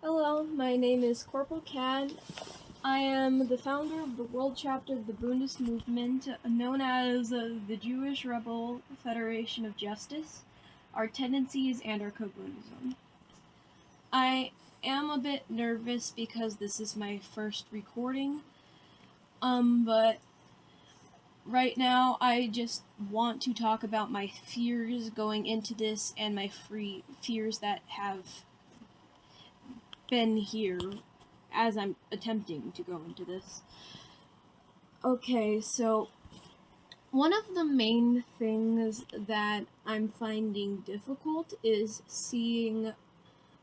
Hello, my name is Corporal. I am the founder of the world chapter of the Bundist movement, known as the Jewish Rebel Federation of Justice. Our tendency is Anarcho. I am a bit nervous because this is my first recording, but right now I just want to talk about my fears going into this and my fears that have been here as I'm attempting to go into this. Okay, so one of the main things that I'm finding difficult is seeing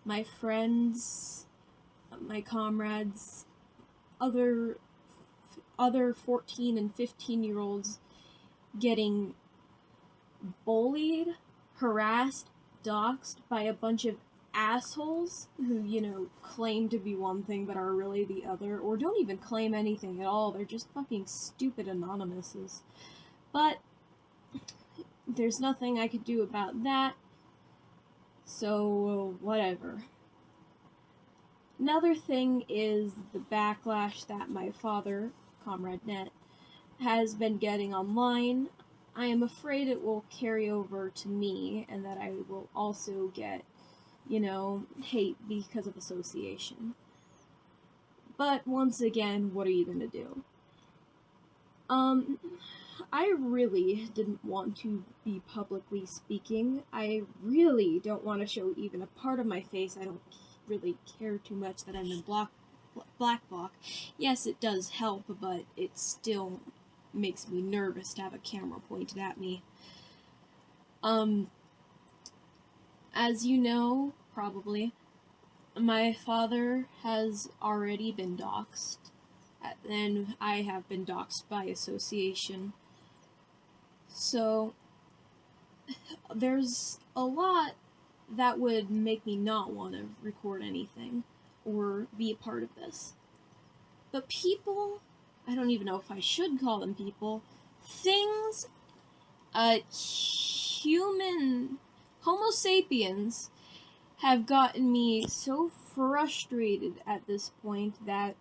my friends, my comrades, other other 14 and 15-year-olds getting bullied, harassed, doxxed by a bunch of assholes who, claim to be one thing but are really the other, or don't even claim anything at all. They're just fucking stupid anonymouses. But there's nothing I could do about that, so whatever. Another thing is the backlash that my father, Comrade Net, has been getting online. I am afraid it will carry over to me, and that I will also get, hate because of association. But once again, what are you gonna do? I really didn't want to be publicly speaking. I really don't want to show even a part of my face. I don't really care too much that I'm in black bloc. Yes, it does help, but it still makes me nervous to have a camera pointed at me. As you know, probably, my father has already been doxxed, and I have been doxxed by association. So, there's a lot that would make me not want to record anything or be a part of this. But people, I don't even know if I should call them people, things, Homo sapiens have gotten me so frustrated at this point that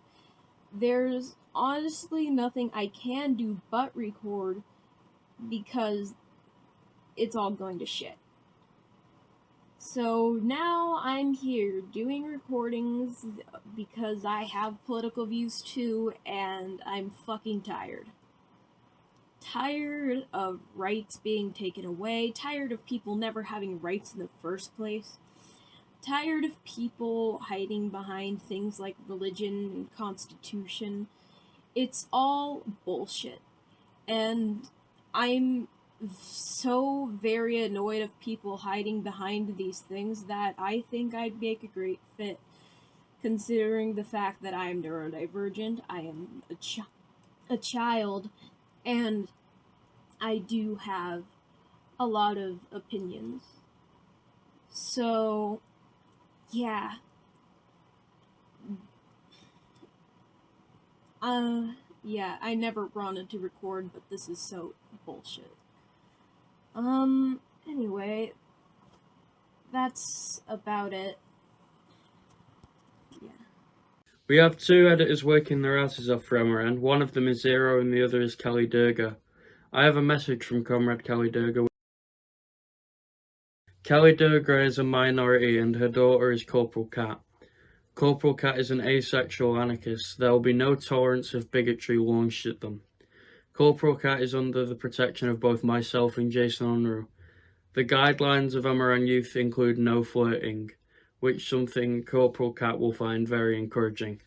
there's honestly nothing I can do but record, because it's all going to shit. So now I'm here doing recordings because I have political views too, and I'm fucking tired. Tired of rights being taken away, tired of people never having rights in the first place, tired of people hiding behind things like religion and constitution. It's all bullshit. And I'm so very annoyed of people hiding behind these things that I think I'd make a great fit, considering the fact that I'm neurodivergent, I am a child, and I do have a lot of opinions. So, yeah. Yeah, I never wanted to record, but this is so bullshit. Anyway, that's about it. Yeah. We have two editors working their asses off for MRN. One of them is Zero and the other is Kelly Durga. I have a message from Comrade Kelly Durga. Kelly Durga is a minority and her daughter is Corporal Cat. Corporal Cat is an asexual anarchist. There will be no tolerance of bigotry launched at them. Corporal Cat is under the protection of both myself and Jason Unruh. The guidelines of MRN Youth include no flirting, which something Corporal Cat will find very encouraging.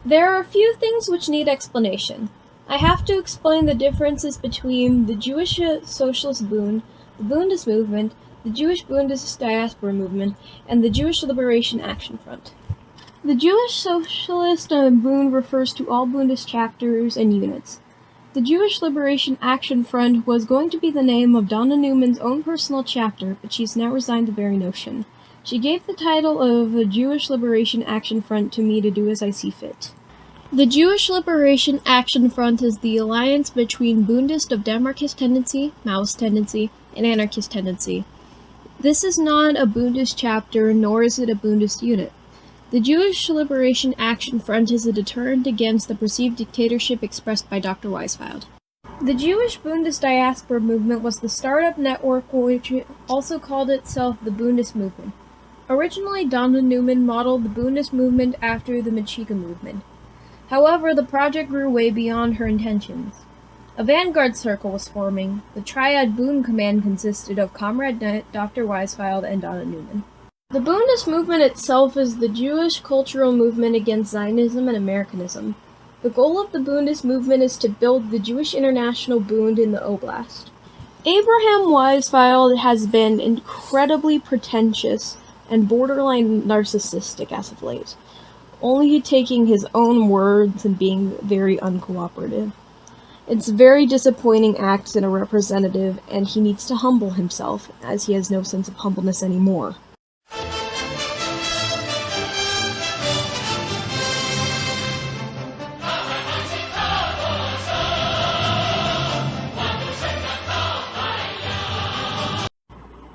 There are a few things which need explanation. I have to explain the differences between the Jewish Socialist Bund, the Bundist movement, the Jewish Bundist diaspora movement, and the Jewish Liberation Action Front. The Jewish Socialist Bund refers to all Bundist chapters and units. The Jewish Liberation Action Front was going to be the name of Donna Newman's own personal chapter, but she's now resigned the very notion. She gave the title of the Jewish Liberation Action Front to me to do as I see fit. The Jewish Liberation Action Front is the alliance between Bundist of Denmarkist tendency, Maoist tendency, and anarchist tendency. This is not a Bundist chapter, nor is it a Bundist unit. The Jewish Liberation Action Front is a deterrent against the perceived dictatorship expressed by Dr. Weisfeld. The Jewish Bundist diaspora movement was the startup network which also called itself the Bundist movement. Originally, Donna Newman modeled the Bundist movement after the Machiga movement. However, the project grew way beyond her intentions. A vanguard circle was forming. The Triad Bund Command consisted of Comrade Net, Dr. Weisfeld, and Donna Newman. The Bundist movement itself is the Jewish cultural movement against Zionism and Americanism. The goal of the Bundist movement is to build the Jewish International Bund in the Oblast. Abraham Weisfeld has been incredibly pretentious and borderline narcissistic as of late. only taking his own words and being very uncooperative. It's very disappointing act in a representative, and he needs to humble himself, as he has no sense of humbleness anymore.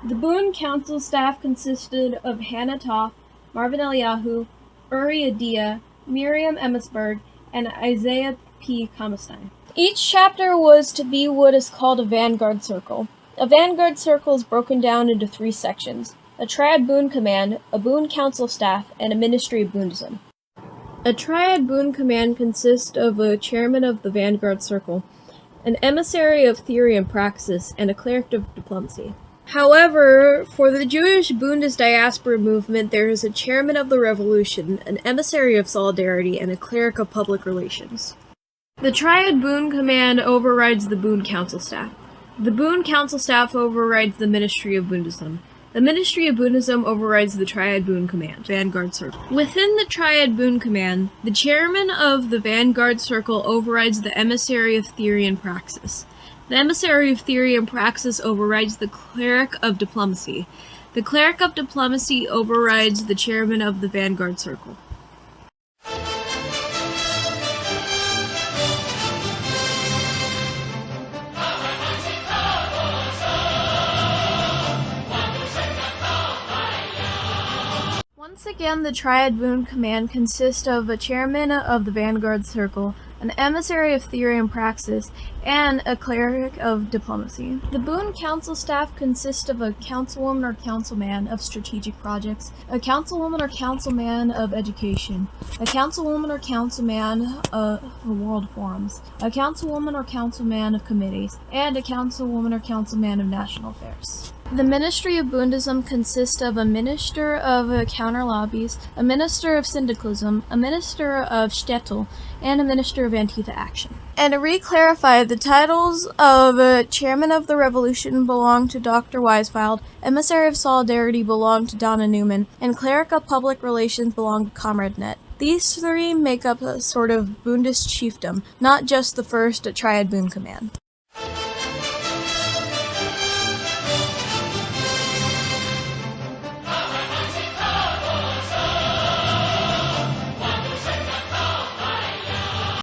The Boone Council staff consisted of Hannah Toff, Marvin Eliyahu, Uri Adia, Miriam Emmitsberg, and Isaiah P. Kamestein. Each chapter was to be what is called a vanguard circle. A vanguard circle is broken down into 3 sections: a Triad Boone Command, a Boone Council staff, and a Ministry of Bundism. A Triad Boone Command consists of a chairman of the vanguard circle, an emissary of theory and praxis, and a cleric of diplomacy. However, for the Jewish Bundist diaspora movement, there is a chairman of the revolution, an emissary of solidarity, and a cleric of public relations. The Triad Boone Command overrides the Boone Council staff. The Boone Council staff overrides the Ministry of Bundism. The Ministry of Bundism overrides the Triad Boone Command, Vanguard Circle. Within the Triad Boone Command, the chairman of the Vanguard Circle overrides the emissary of theory and praxis. The emissary of theory and praxis overrides the cleric of diplomacy. The cleric of diplomacy overrides the chairman of the Vanguard Circle. Once again, the Triad Boone Command consists of a chairman of the Vanguard Circle, an emissary of theory and praxis, and a cleric of diplomacy. The Boone Council staff consists of a councilwoman or councilman of strategic projects, a councilwoman or councilman of education, a councilwoman or councilman of world forums, a councilwoman or councilman of committees, and a councilwoman or councilman of national affairs. The Ministry of Bundism consists of a minister of counter lobbies, a minister of syndicalism, a minister of shtetl, and a minister of Antifa action. And to re-clarify, the titles of Chairman of the Revolution belong to Dr. Weisfeld, Emissary of Solidarity belong to Donna Newman, and Cleric of Public Relations belong to Comrade Net. These 3 make up a sort of Bundist chiefdom, not just the first Triad Boone Command.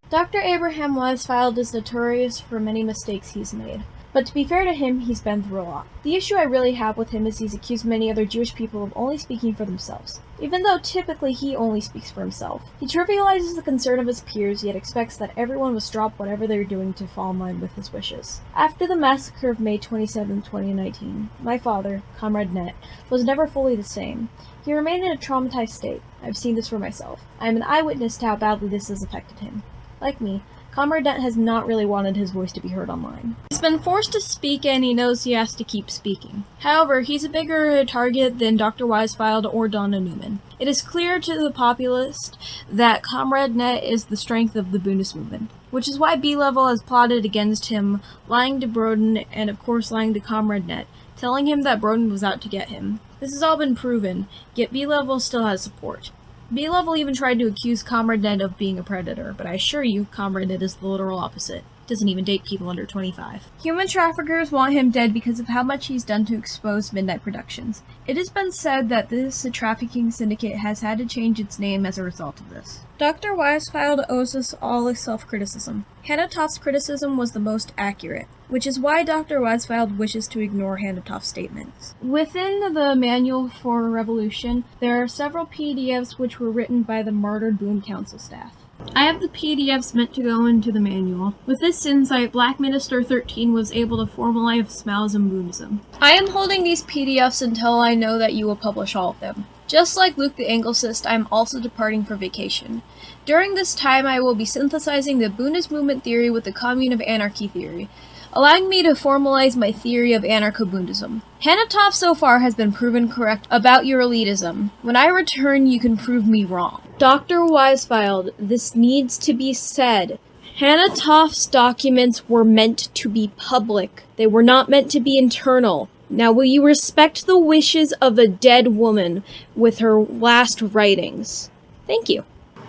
Dr. Abraham Weisfeld is notorious for many mistakes he's made. But to be fair to him, he's been through a lot. The issue I really have with him is he's accused many other Jewish people of only speaking for themselves. Even though typically he only speaks for himself. He trivializes the concern of his peers, yet expects that everyone must drop whatever they're doing to fall in line with his wishes. After the massacre of May 27, 2019, my father, Comrade Net, was never fully the same. He remained in a traumatized state. I've seen this for myself. I am an eyewitness to how badly this has affected him. Like me, Comrade Net has not really wanted his voice to be heard online. He's been forced to speak and he knows he has to keep speaking. However, he's a bigger target than Dr. Weisfeld or Donna Newman. It is clear to the populist that Comrade Net is the strength of the Bundist movement, which is why B-Level has plotted against him, lying to Broden and of course lying to Comrade Net, telling him that Broden was out to get him. This has all been proven, yet B-Level still has support. B-Level even tried to accuse Comrade Net of being a predator, but I assure you, Comrade Net is the literal opposite. Doesn't even date people under 25. Human traffickers want him dead because of how much he's done to expose Midnight Productions. It has been said that this trafficking syndicate has had to change its name as a result of this. Dr. Weisfeld owes us all a self-criticism. Hannah Toff's criticism was the most accurate, which is why Dr. Weisfeld wishes to ignore Hannah Toff's statements. Within the Manual for Revolution, there are several PDFs which were written by the martyred Boone Council staff. I have the PDFs meant to go into the manual. With this insight, Black Minister 13 was able to formalize Maoism Bundism. I am holding these PDFs until I know that you will publish all of them. Just like Luke the Anglicist, I am also departing for vacation. During this time, I will be synthesizing the Bundist movement theory with the Commune of Anarchy theory, allowing me to formalize my theory of anarcho-Bundism. Hannah Toff so far has been proven correct about your elitism. When I return, you can prove me wrong. Dr. Weisfeld, this needs to be said. Hannah Toff's documents were meant to be public. They were not meant to be internal. Now will you respect the wishes of a dead woman with her last writings? Thank you.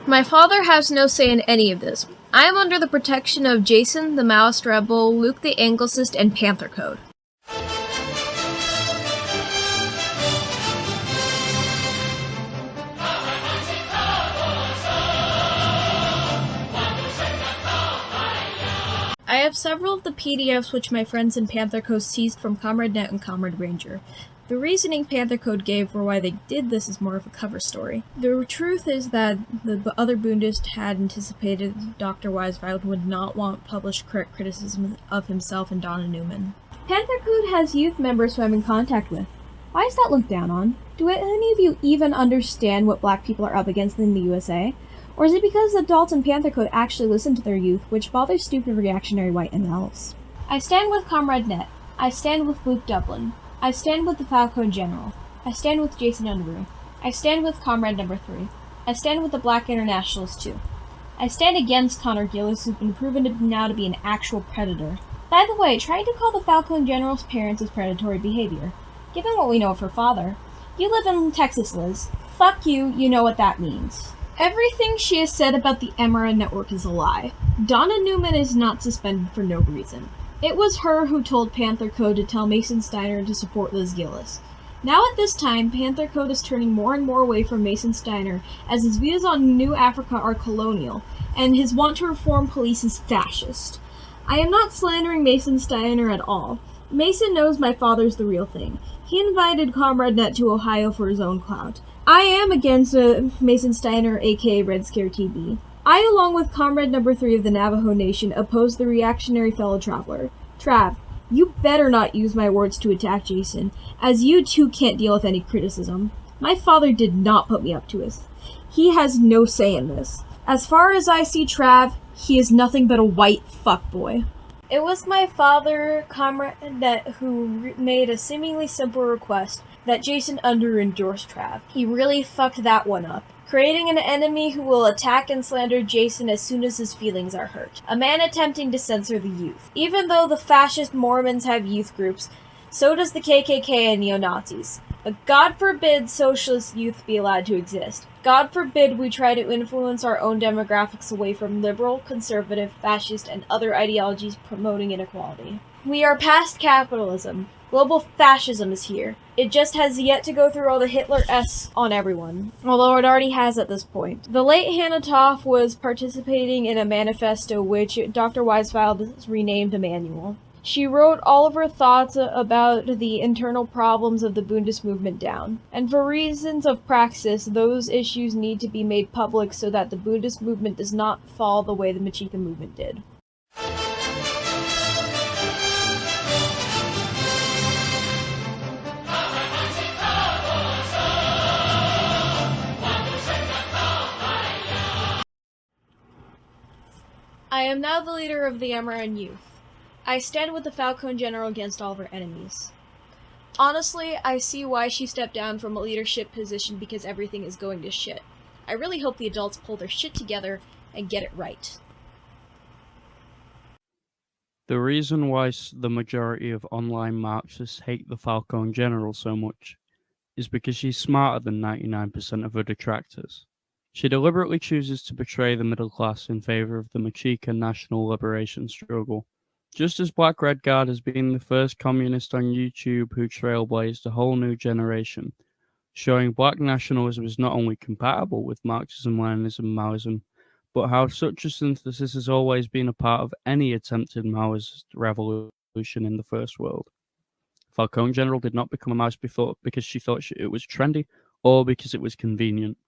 My father has no say in any of this. I am under the protection of Jason, the Maoist rebel, Luke the Anglicist, and Panther Code. I have several of the PDFs which my friends in Panther Code seized from Comrade Net and Comrade Ranger. The reasoning Panther Code gave for why they did this is more of a cover story. The truth is that the other Bundists had anticipated Dr. Weisfeld would not want published criticism of himself and Donna Newman. Panther Code has youth members who I'm in contact with. Why is that looked down on? Do any of you even understand what black people are up against in the USA? Or is it because adults in Panther Code actually listen to their youth, which bothers stupid reactionary white MLs? I stand with Comrade Net. I stand with Luke Dublin. I stand with the Falcone General. I stand with Jason Underwood. I stand with Comrade Number 3. I stand with the Black Internationalists too. I stand against Connor Gillis, who's been proven now to be an actual predator. By the way, trying to call the Falcone General's parents is predatory behavior. Given what we know of her father. You live in Texas, Liz. Fuck you, you know what that means. Everything she has said about the MRN network is a lie. Donna Newman is not suspended for no reason. It was her who told Panther Code to tell Mason Steiner to support Liz Gillis. Now at this time, Panther Code is turning more and more away from Mason Steiner as his views on New Africa are colonial, and his want to reform police is fascist. I am not slandering Mason Steiner at all. Mason knows my father's the real thing. He invited Comrade Net to Ohio for his own clout. I am against Mason Steiner, aka Red Scare TV. I, along with Comrade Number 3 of the Navajo Nation, oppose the reactionary fellow traveler. Trav, you better not use my words to attack Jason, as you too can't deal with any criticism. My father did not put me up to this. He has no say in this. As far as I see Trav, he is nothing but a white fuckboy. It was my father, Comrade Net, who made a seemingly simple request that Jason endorse Trav. He really fucked that one up, creating an enemy who will attack and slander Jason as soon as his feelings are hurt. A man attempting to censor the youth. Even though the fascist Mormons have youth groups, so does the KKK and neo-Nazis. But God forbid socialist youth be allowed to exist. God forbid we try to influence our own demographics away from liberal, conservative, fascist, and other ideologies promoting inequality. We are past capitalism. Global fascism is here. It just has yet to go through all the Hitler-esque on everyone, although it already has at this point. The late Hannah Toff was participating in a manifesto which Dr. Weisfeld renamed a manual. She wrote all of her thoughts about the internal problems of the Bundist movement down. And for reasons of praxis, those issues need to be made public so that the Bundist movement does not fall the way the Machika movement did. I am now the leader of the MRN youth. I stand with the Falcone General against all of her enemies. Honestly, I see why she stepped down from a leadership position because everything is going to shit. I really hope the adults pull their shit together and get it right. The reason why the majority of online Marxists hate the Falcone General so much is because she's smarter than 99% of her detractors. She deliberately chooses to betray the middle class in favor of the Machika national liberation struggle. Just as Black Red Guard has been the first communist on YouTube who trailblazed a whole new generation, showing black nationalism is not only compatible with Marxism, Leninism, Maoism, but how such a synthesis has always been a part of any attempted Maoist revolution in the First World. Falcone General did not become a Maoist because she thought it was trendy or because it was convenient.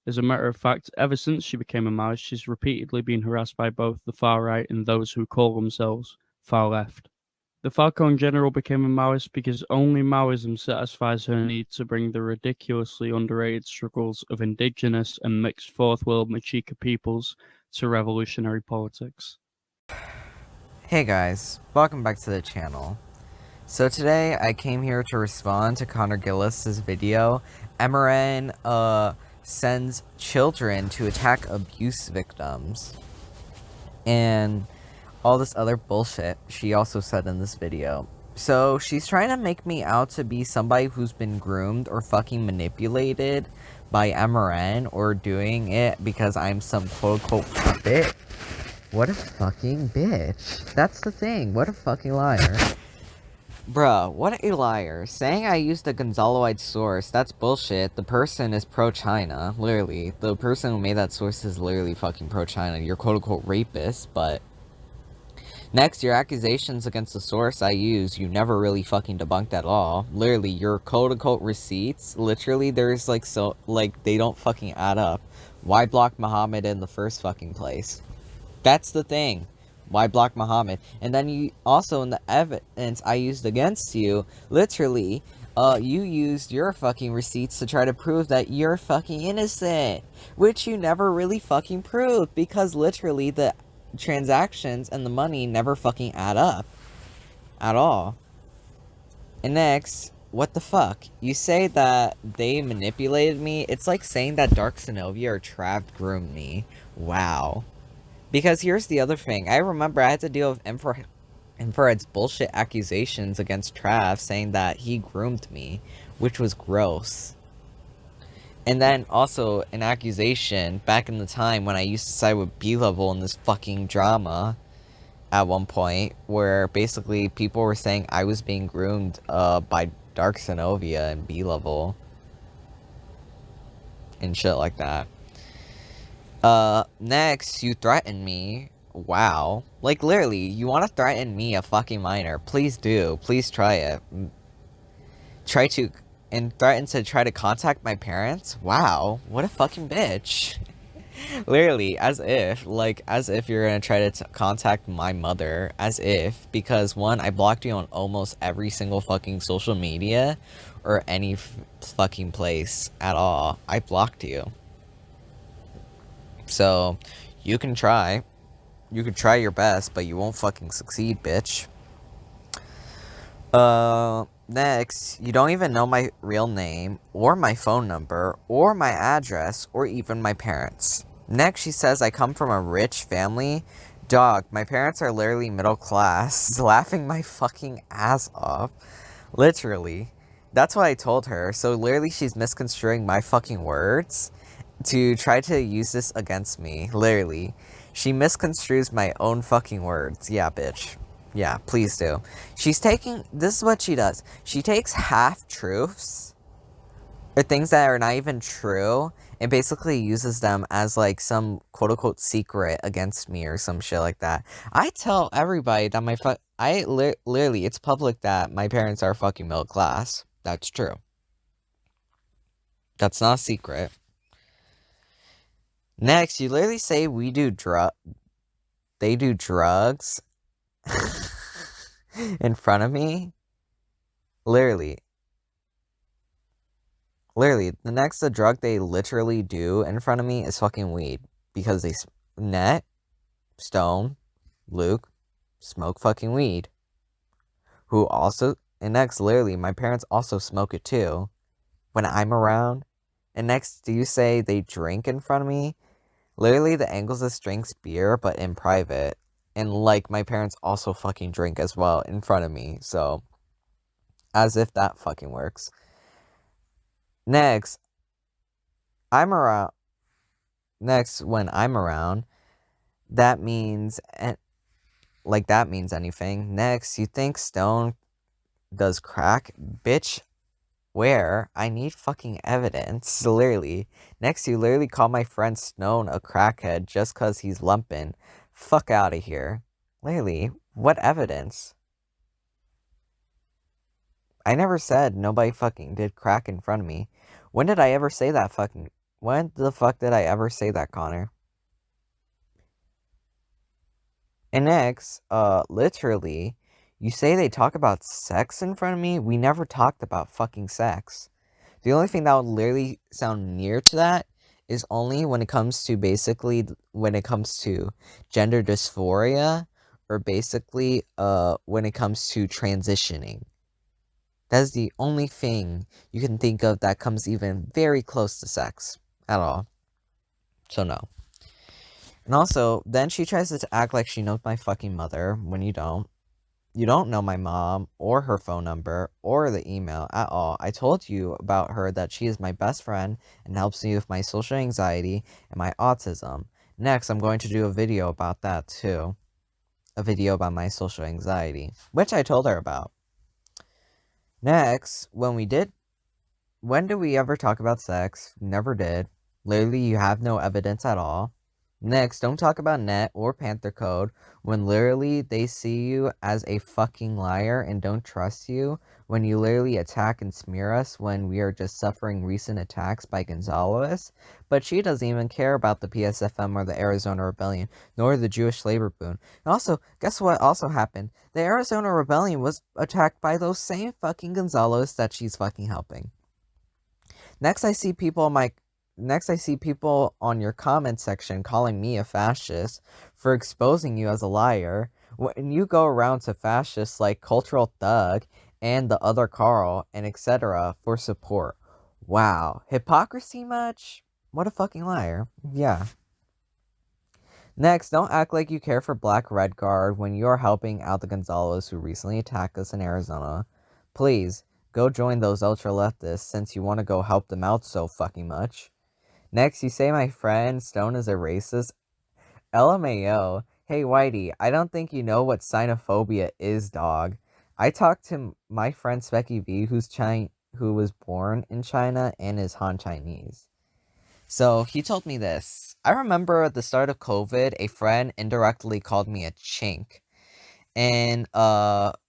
As a matter of fact, ever since she became a Maoist, she's repeatedly been harassed by both the far right and those who call themselves far left. The Falcone General became a Maoist because only Maoism satisfies her need to bring the ridiculously underrated struggles of indigenous and mixed Fourth World Machika peoples to revolutionary politics. Hey guys, welcome back to the channel. So today I came here to respond to Connor Gillis' video, MRN, sends children to attack abuse victims, and all this other bullshit she also said in this video. So she's trying to make me out to be somebody who's been groomed or fucking manipulated by MRN, or doing it because I'm some quote-unquote puppet. What a fucking bitch. That's the thing. What a fucking liar. Bruh, what a liar. Saying I used a Gonzaloid source, that's bullshit. The person is pro-China. Literally. The person who made that source is literally fucking pro-China. You're quote-unquote rapist, but... Next, your accusations against the source I use, you never really fucking debunked at all. Literally, your quote-unquote receipts, literally, there's like, so, like, they don't fucking add up. Why block Muhammad in the first fucking place? That's the thing. Why block Muhammad? And then you, also in the evidence I used against you, literally, you used your fucking receipts to try to prove that you're fucking innocent. Which you never really fucking proved, because literally the transactions and the money never fucking add up at all. And next, what the fuck? You say that they manipulated me. It's like saying that Dark Synovia or Trav groomed me. Wow. Because here's the other thing. I remember I had to deal with Infrared's bullshit accusations against Trav, saying that he groomed me, which was gross. And then also an accusation back in the time when I used to side with B-Level in this fucking drama at one point, where basically people were saying I was being groomed by Dark Synovia and B-Level and shit like that. Next, you threaten me. Wow. Like, literally, you want to threaten me, a fucking minor. Please do. Please try it. Threaten to try to contact my parents? Wow. What a fucking bitch. Literally, as if you're gonna try to contact my mother. As if. Because, one, I blocked you on almost every single fucking social media. Or any fucking place at all. I blocked you. So, you can try. You can try your best, but you won't fucking succeed, bitch. Next, you don't even know my real name, or my phone number, or my address, or even my parents. Next, she says I come from a rich family. Dog, my parents are literally middle class, laughing my fucking ass off. Literally. That's what I told her, so literally she's misconstruing my fucking words to try to use this against me. Literally. She misconstrues my own fucking words. Yeah, bitch. Yeah, please do. This is what she does. She takes half-truths, or things that are not even true, and basically uses them as, like, some quote-unquote secret against me or some shit like that. I tell everybody that literally, it's public that my parents are fucking middle class. That's true. That's not a secret. Next, you literally say they do drugs in front of me. Literally, the drug they literally do in front of me is fucking weed. Because Stone, Luke, smoke fucking weed. And next, literally, my parents also smoke it too. When I'm around. And next, do you say they drink in front of me? Literally, the Angles drinks beer, but in private. And, like, my parents also fucking drink as well in front of me. So, as if that fucking works. Next, when I'm around, that means anything. Next, you think Stone does crack? Bitch, where? I need fucking evidence. Literally. Next, you literally call my friend Stone a crackhead just cause he's lumpin'. Fuck out of here. Literally, what evidence? I never said nobody fucking did crack in front of me. When did I ever say that fucking... When the fuck did I ever say that, Connor? And next, literally... You say they talk about sex in front of me? We never talked about fucking sex. The only thing that would literally sound near to that is only when it comes to gender dysphoria, or basically, when it comes to transitioning. That is the only thing you can think of that comes even very close to sex at all. So no. And also, then she tries to act like she knows my fucking mother when you don't. You don't know my mom, or her phone number, or the email at all. I told you about her that she is my best friend and helps me with my social anxiety and my autism. Next, I'm going to do a video about that too. A video about my social anxiety, which I told her about. Next, when did we ever talk about sex? Never did. Literally, you have no evidence at all. Next, don't talk about Net or Panther Code when literally they see you as a fucking liar and don't trust you when you literally attack and smear us when we are just suffering recent attacks by Gonzalez. But she doesn't even care about the PSFM or the Arizona Rebellion, nor the Jewish labor boon. And also, guess what also happened? The Arizona Rebellion was attacked by those same fucking Gonzalez that she's fucking helping. Next, I see people on your comment section calling me a fascist for exposing you as a liar when you go around to fascists like Cultural Thug and the other Carl and etc. for support. Wow. Hypocrisy much? What a fucking liar. Yeah. Next, don't act like you care for Black Red Guard when you are helping out the Gonzalez who recently attacked us in Arizona. Please, go join those ultra-leftists since you want to go help them out so fucking much. Next, you say my friend Stone is a racist. LMAO. Hey, Whitey, I don't think you know what xenophobia is, dog. I talked to my friend Specky V, who was born in China and is Han Chinese. So, he told me this. I remember at the start of COVID, a friend indirectly called me a chink. And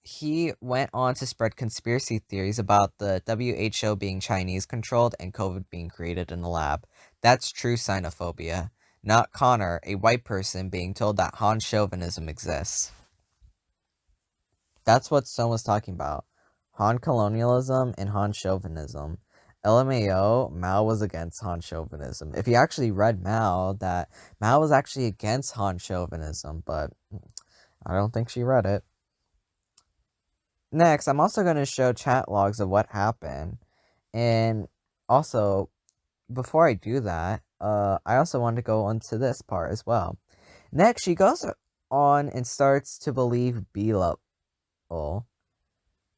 he went on to spread conspiracy theories about the WHO being Chinese controlled and COVID being created in a lab. That's true xenophobia, not Connor, a white person being told that Han chauvinism exists. That's what Stone was talking about. Han colonialism and Han chauvinism. LMAO, Mao was against Han chauvinism. If you actually read Mao, that Mao was actually against Han chauvinism, but I don't think she read it. Next, I'm also going to show chat logs of what happened. And also, before I do that, I also want to go on to this part as well. Next, she goes on and starts to believe B-level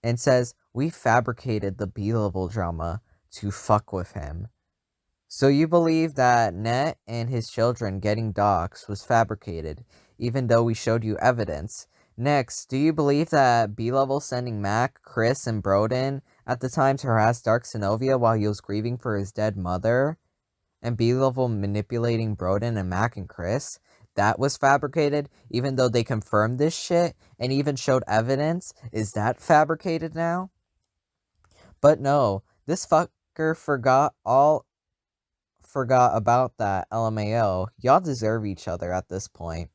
and says, we fabricated the B-level drama to fuck with him. So you believe that Net and his children getting doxxed was fabricated, even though we showed you evidence. Next, do you believe that B-level sending Mac, Chris, and Broden at the time to harass Dark Sinovia while he was grieving for his dead mother, and B-level manipulating Broden and Mac and Chris, that was fabricated, even though they confirmed this shit and even showed evidence? Is that fabricated now? But no, this fucker forgot about that. LMAO. Y'all deserve each other at this point.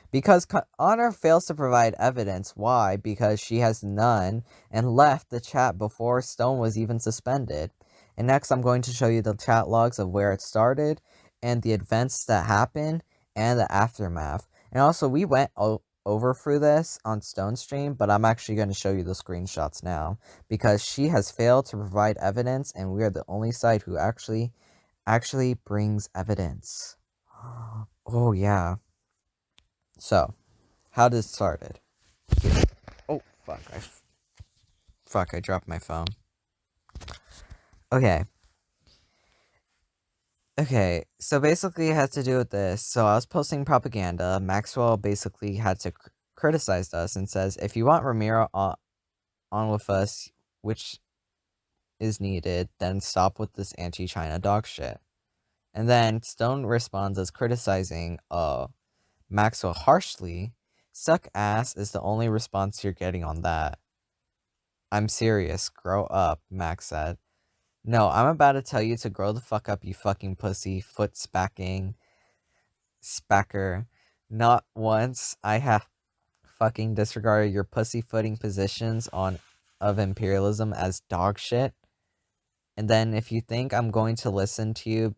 Because Honor fails to provide evidence. Why? Because she has none and left the chat before Stone was even suspended. And next I'm going to show you the chat logs of where it started and the events that happened and the aftermath. And also we went over through this on Stone's stream, but I'm actually going to show you the screenshots now because she has failed to provide evidence and we are the only side who actually brings evidence. Oh yeah. So, how this started. Oh, fuck, I dropped my phone. Okay, so basically it has to do with this. So I was posting propaganda. Maxwell basically had to criticize us and says, if you want Ramiro on with us, which is needed, then stop with this anti-China dog shit. And then Stone responds as criticizing, Maxwell harshly. Suck ass is the only response you're getting on that. I'm serious. Grow up, Max said. No, I'm about to tell you to grow the fuck up, you fucking pussy, foot spacker. Not once I have fucking disregarded your pussyfooting positions of imperialism as dog shit. And then if you think I'm going to listen to you,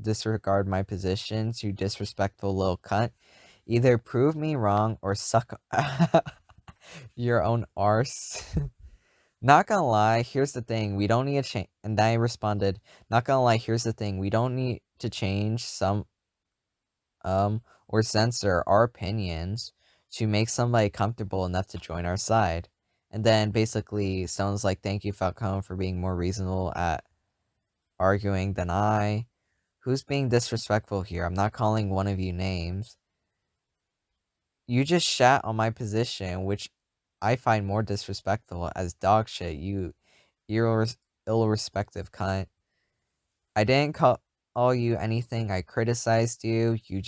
disregard my positions, you disrespectful little cunt. Either prove me wrong or suck your own arse. Not gonna lie, here's the thing, we don't need to change. And then I responded, not gonna lie, here's the thing, we don't need to change some or censor our opinions to make somebody comfortable enough to join our side. And then basically Stone's like, thank you, Falcone, for being more reasonable at arguing than I. Who's being disrespectful here? I'm not calling one of you names. You just shat on my position, which I find more disrespectful as dog shit, you ill-respective cunt. I didn't call you anything, I criticized you, you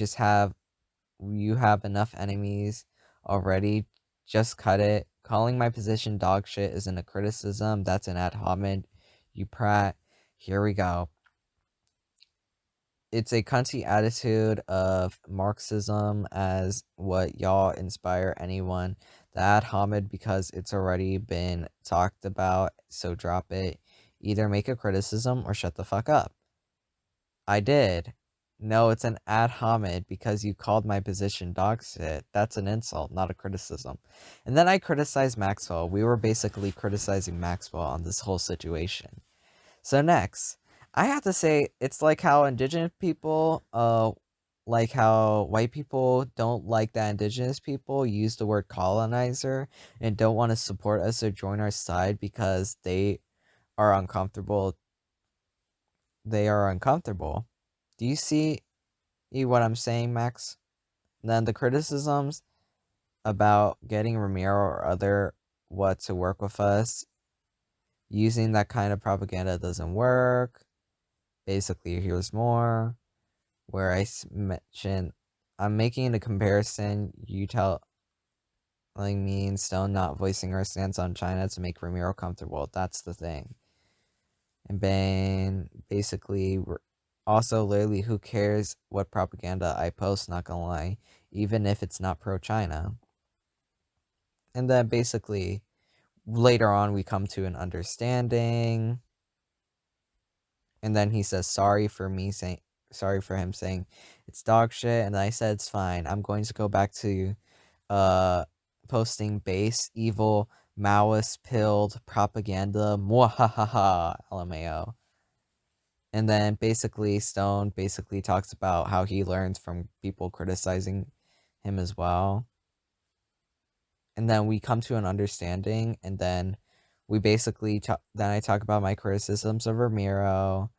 have enough enemies already, just cut it. Calling my position dog shit isn't a criticism, that's an ad hominem, you prat. Here we go. It's a cunty attitude of Marxism as what y'all inspire anyone. The ad hominem because it's already been talked about, so drop it. Either make a criticism or shut the fuck up. I did. No, it's an ad hominem because you called my position dog shit. That's an insult, not a criticism. And then I criticized Maxwell. We were basically criticizing Maxwell on this whole situation. So next, I have to say, it's like how indigenous people, like how white people don't like that indigenous people use the word colonizer and don't want to support us or join our side because they are uncomfortable. They are uncomfortable. Do you see what I'm saying, Max? Then the criticisms about getting Ramiro or other what to work with us, using that kind of propaganda doesn't work. Basically, here's more, where I mention, I'm making a comparison, you telling me and Stone not voicing our stance on China to make Ramiro comfortable, that's the thing. And then, basically, also, literally, who cares what propaganda I post, not gonna lie, even if it's not pro-China. And then, basically, later on, we come to an understanding. And then he says sorry for him saying it's dog shit, and I said it's fine. I'm going to go back to posting base, evil, Maoist, pilled propaganda, mwahahaha, LMAO. And then basically Stone basically talks about how he learns from people criticizing him as well. And then we come to an understanding, and then we basically then I talk about my criticisms of Ramiro,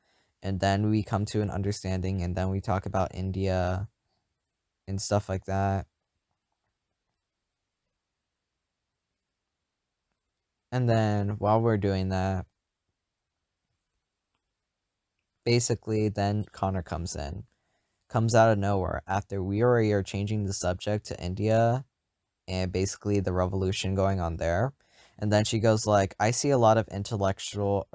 and then we come to an understanding, and then we talk about India and stuff like that. And then while we're doing that, basically then Connor comes out of nowhere after we already are changing the subject to India and basically the revolution going on there. And then she goes like, I see a lot of intellectual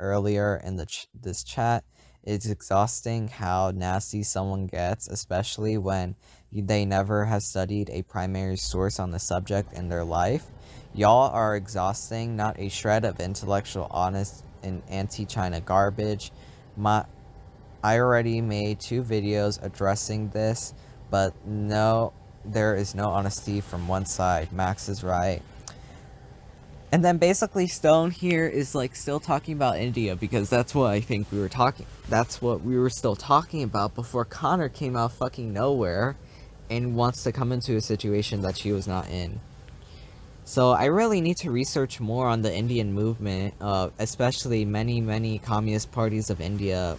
earlier in this chat. It's exhausting how nasty someone gets, especially when they never have studied a primary source on the subject in their life. Y'all are exhausting, not a shred of intellectual honest and anti-China garbage. I already made 2 videos addressing this, but no, there is no honesty from one side. Max is right. And then basically Stone here is like still talking about India because that's what I think that's what we were still talking about before Connor came out fucking nowhere and wants to come into a situation that she was not in. So I really need to research more on the Indian movement, especially many communist parties of India.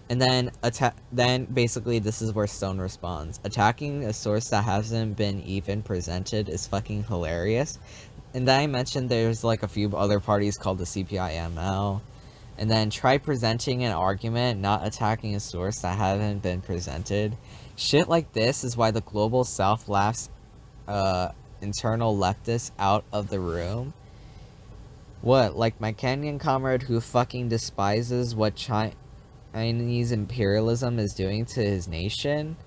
And then basically this is where Stone responds. Attacking a source that hasn't been even presented is fucking hilarious. And then I mentioned there's like a few other parties called the CPIML. And then try presenting an argument, not attacking a source that hasn't been presented. Shit like this is why the global south laughs internal leftists out of the room. What, like my Kenyan comrade who fucking despises what Chinese imperialism is doing to his nation?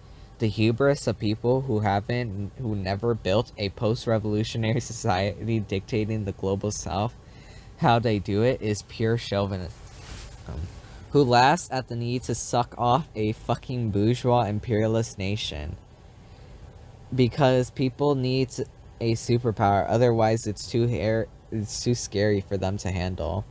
The hubris of people who never built a post-revolutionary society dictating the global south how they do it is pure chauvinism. Who laughs at the need to suck off a fucking bourgeois imperialist nation. Because people need a superpower, otherwise it's too scary for them to handle.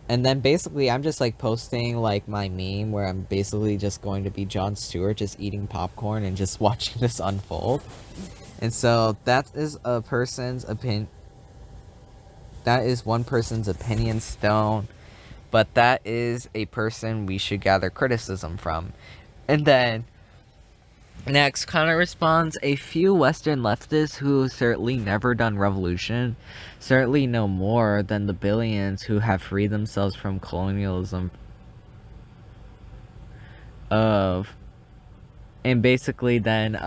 And then basically I'm just like posting like my meme where I'm basically just going to be Jon Stewart just eating popcorn and just watching this unfold. And so that is a person's opinion. That is one person's opinion, Stone. But that is a person we should gather criticism from. And then next, Connor responds, a few Western leftists who certainly never done revolution certainly know more than the billions who have freed themselves from colonialism of. And basically then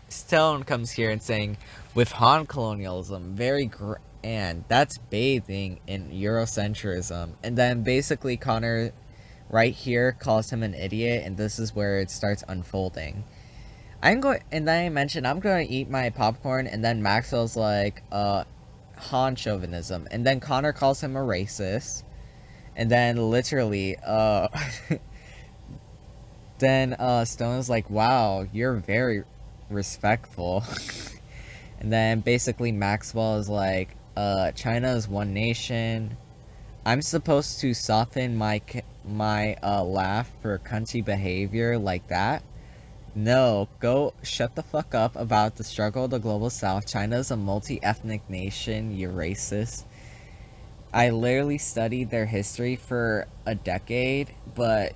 Stone comes here and saying, with Han colonialism, very grand, that's bathing in Eurocentrism. And then basically Connor right here calls him an idiot, and this is where it starts unfolding. And then I mentioned I'm going to eat my popcorn, and then Maxwell's like, Han chauvinism. And then Connor calls him a racist. And then literally, then Stone is like, wow, you're very respectful. And then basically Maxwell is like, China is one nation. I'm supposed to soften my laugh for country behavior like that? No, go shut the fuck up about the struggle of the global south. China is a multi-ethnic nation, you racist. I literally studied their history for a decade, but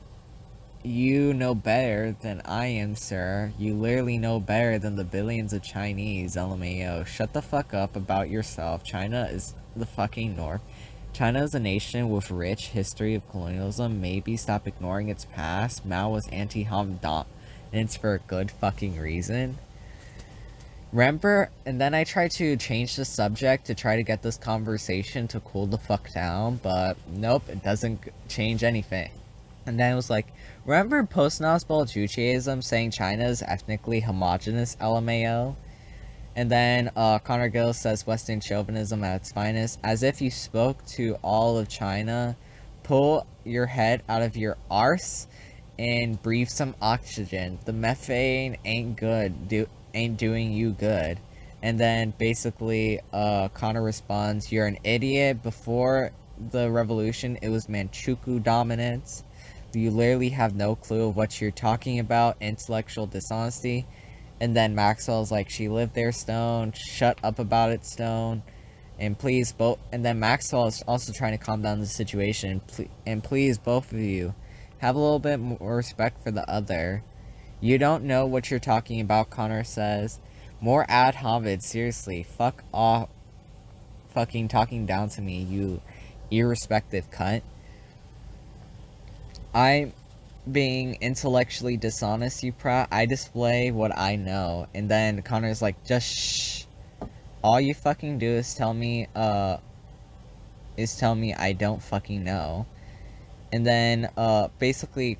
you know better than I am, sir. You literally know better than the billions of Chinese, LMAO. Shut the fuck up about yourself. China is the fucking north. China is a nation with rich history of colonialism. Maybe stop ignoring its past. Mao was anti-Han dominance for a good fucking reason. Remember, and then I tried to change the subject to try to get this conversation to cool the fuck down, but nope, it doesn't change anything. And then it was like, remember post-Nazbol Judaism saying China is ethnically homogenous, LMAO? And then Connor Gill says Western chauvinism at its finest. As if you spoke to all of China, pull your head out of your arse and breathe some oxygen. The methane ain't good, ain't doing you good. And then basically Connor responds, you're an idiot. Before the revolution, it was Manchukuo dominance. You literally have no clue of what you're talking about. Intellectual dishonesty. And then Maxwell's like, she lived there, Stone. Shut up about it, Stone. And please, and then Maxwell is also trying to calm down the situation. And please, both of you, have a little bit more respect for the other. You don't know what you're talking about, Connor says. More ad hominem, seriously. Fuck off fucking talking down to me, you irrespective cunt. I'm being intellectually dishonest, you prat. I display what I know. And then Connor's like, just shh. All you fucking do is tell me I don't fucking know. And then basically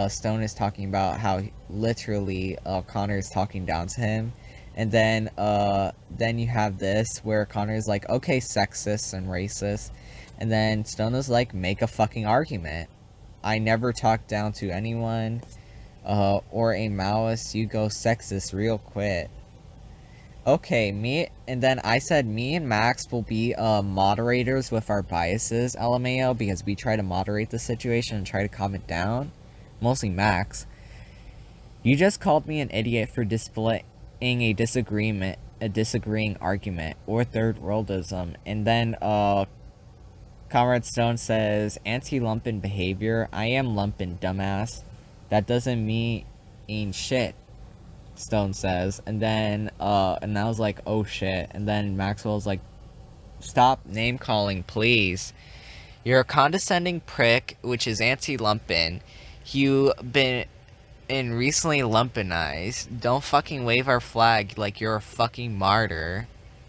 Stone is talking about how literally Connor is talking down to him. And then you have this where Connor is like, okay, sexist and racist. And then Stone is like, make a fucking argument. I never talk down to anyone or a Maoist. You go sexist real quick. Okay, and then I said me and Max will be moderators with our biases, LMAO, because we try to moderate the situation and try to calm it down. Mostly Max. You just called me an idiot for displaying a disagreeing argument, or third worldism. And then Comrade Stone says, anti-lumpen behavior. I am lumpen, dumbass. That doesn't mean shit, Stone says. And then and I was like, oh shit. And then Maxwell's like, stop name calling, please. You're a condescending prick, which is anti-lumpen. You've been recently lumpenized. Don't fucking wave our flag like you're a fucking martyr.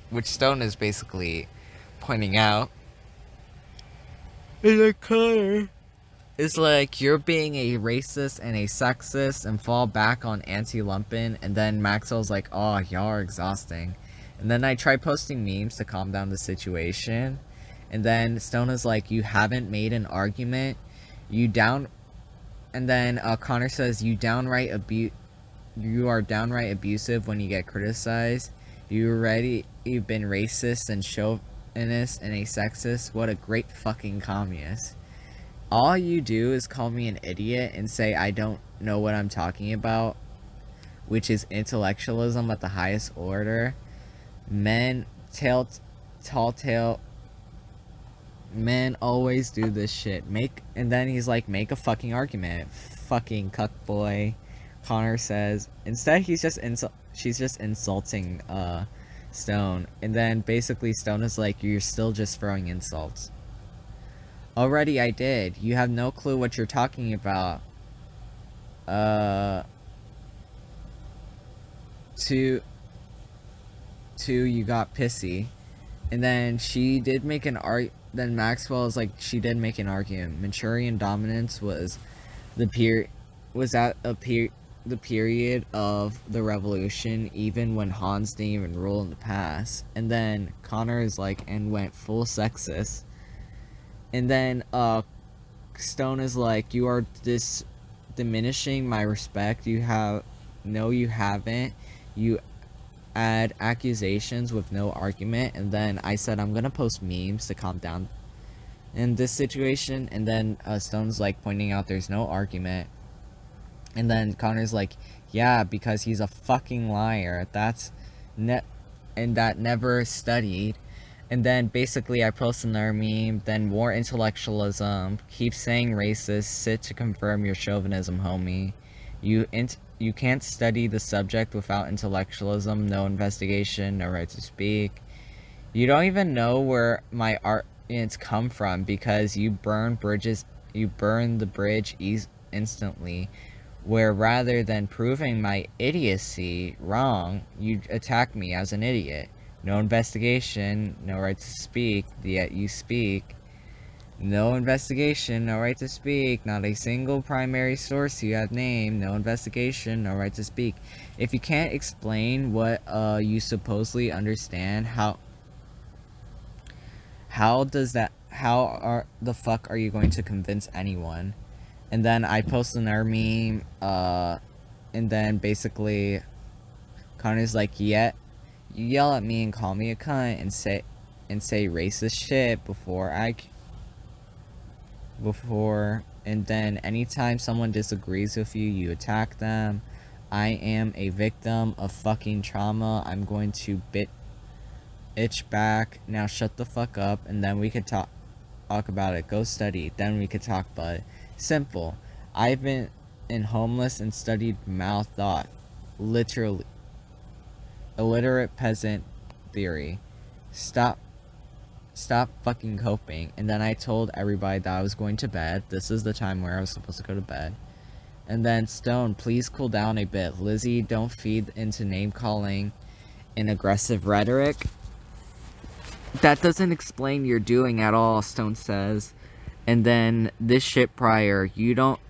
Which Stone is basically pointing out. And then Connor is like, you're being a racist and a sexist and fall back on anti-lumpen. And then Maxwell's like, oh, y'all are exhausting. And then I try posting memes to calm down the situation. And then Stone is like, you haven't made an argument. And then Connor says, you are downright abusive when you get criticized. You've been racist and chauvinist and a sexist. What a great fucking communist. All you do is call me an idiot and say I don't know what I'm talking about. which is intellectualism at the highest order. Men tall tale men always do this shit. And then he's like, make a fucking argument. Fucking cuck boy. Connor says. Instead she's just insulting Stone. And then basically Stone is like, you're still just throwing insults. Already I did. You have no clue what you're talking about. Two, you got pissy. And then she did make an then Maxwell is like, she did make an argument. Manchurian dominance was the period of the revolution, even when Hans didn't even rule in the past. And then Connor is like, and went full sexist. And then Stone is like, you are diminishing my respect. You haven't. You add accusations with no argument. And then I said, I'm gonna post memes to calm down in this situation. And then Stone's like pointing out there's no argument. And then Connor's like, yeah, because he's a fucking liar. And that never studied. And then basically I post another meme, then more intellectualism, keep saying racist, sit to confirm your chauvinism, homie. You can't study the subject without intellectualism, no investigation, no right to speak. You don't even know where my arguments come from because you burn the bridge instantly. Where rather than proving my idiocy wrong, you attack me as an idiot. No investigation, no right to speak, yet you speak. No investigation, no right to speak. Not a single primary source you have named. No investigation, no right to speak. If you can't explain what you supposedly understand, how the fuck are you going to convince anyone? And then I post another meme, and then basically Connor's like, yeah, you yell at me and call me a cunt and say racist shit and then anytime someone disagrees with you, you attack them. I am a victim of fucking trauma. I'm going to itch back. Now shut the fuck up, and then we could talk about it. Go study, then we could talk about it. Simple. I've been homeless and studied Mao thought. Literally. Illiterate peasant theory. Stop fucking coping. And then I told everybody that I was going to bed. This is the time where I was supposed to go to bed. And then Stone, please cool down a bit. Lizzie, don't feed into name calling and aggressive rhetoric. That doesn't explain your doing at all, Stone says. And then this shit prior, you don't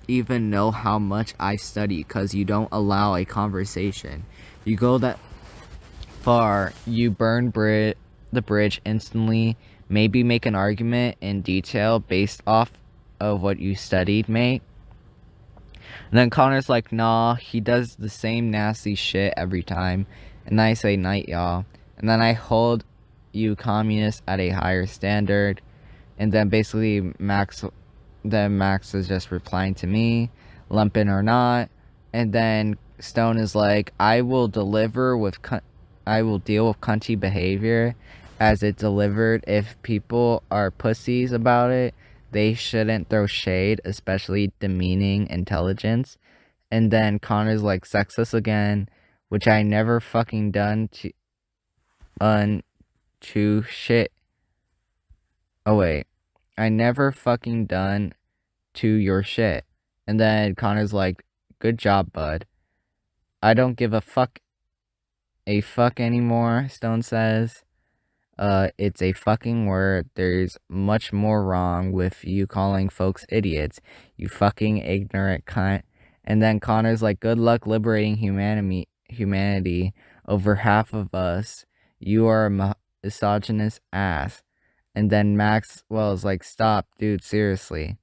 even know how much I study because you don't allow a conversation. You go that far, you burn the bridge instantly, maybe make an argument in detail based off of what you studied, mate. And then Connor's like, nah, he does the same nasty shit every time. And I say, night, y'all. And then I hold you communists at a higher standard. And then basically Max is just replying to me, lumping or not. And then Stone is like, I will deal with cunty behavior as it delivered. If people are pussies about it, they shouldn't throw shade, especially demeaning intelligence. And then Connor's like, sexist again, which I never fucking done to shit. Oh wait, I never fucking done to your shit. And then Connor's like, good job, bud. I don't give a fuck anymore, Stone says. It's a fucking word. There's much more wrong with you calling folks idiots, you fucking ignorant cunt. And then Connor's like, good luck liberating humanity. Over half of us. You are a misogynist ass. And then Maxwell is like, stop, dude, seriously.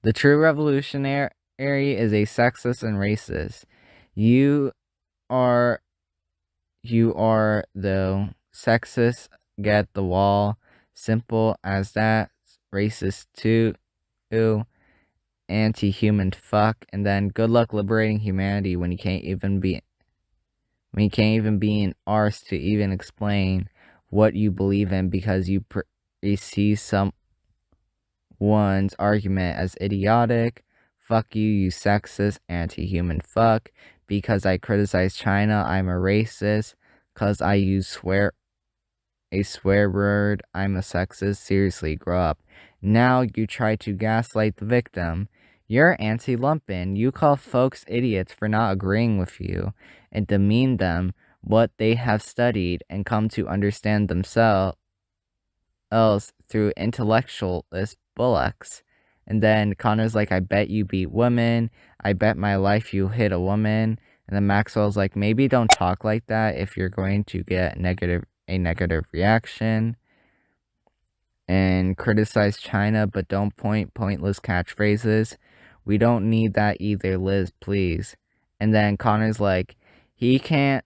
The true revolutionary is a sexist and racist. You are though. Sexist, get the wall. Simple as that. Racist too. anti-human fuck, and then good luck liberating humanity when you can't even be an arse to even explain what you believe in because you receive someone's argument as idiotic. Fuck you, you sexist, anti-human fuck. Because I criticize China, I'm a racist. Cause I use a swear word, I'm a sexist. Seriously, grow up. Now you try to gaslight the victim. You're anti-lumpen. You call folks idiots for not agreeing with you and demean them what they have studied and come to understand themselves through intellectualist bullocks. And then Connor's like, I bet you beat women. I bet my life you hit a woman. And then Maxwell's like, maybe don't talk like that if you're going to get a negative reaction. And criticize China, but don't point pointless catchphrases. We don't need that either, Liz, please. And then Connor's like, he can't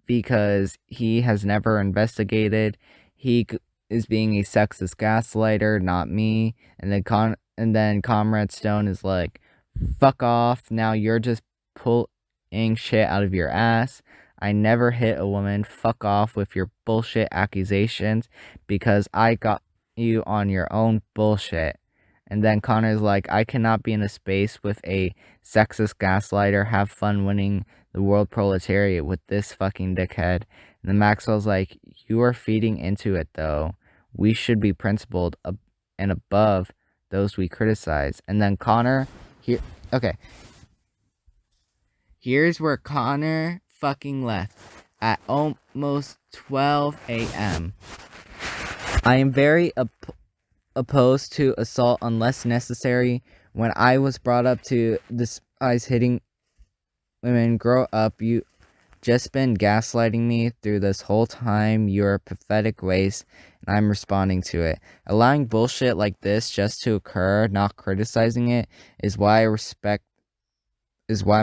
because he has never investigated. He is being a sexist gaslighter, not me. And then Comrade Stone is like, fuck off. Now you're just pulling shit out of your ass. I never hit a woman. Fuck off with your bullshit accusations because I got you on your own bullshit. And then Connor's like, I cannot be in a space with a sexist gaslighter, have fun winning the world proletariat with this fucking dickhead. And then Maxwell's like, you are feeding into it though. We should be principled and above those we criticize. And then Connor, here's where Connor fucking left at almost 12 a.m. I am very opposed to assault unless necessary. When I was brought up to despise hitting women, grow up. You just been gaslighting me through this whole time. You're a pathetic waste, and I'm responding to it. Allowing bullshit like this just to occur, not criticizing it, is why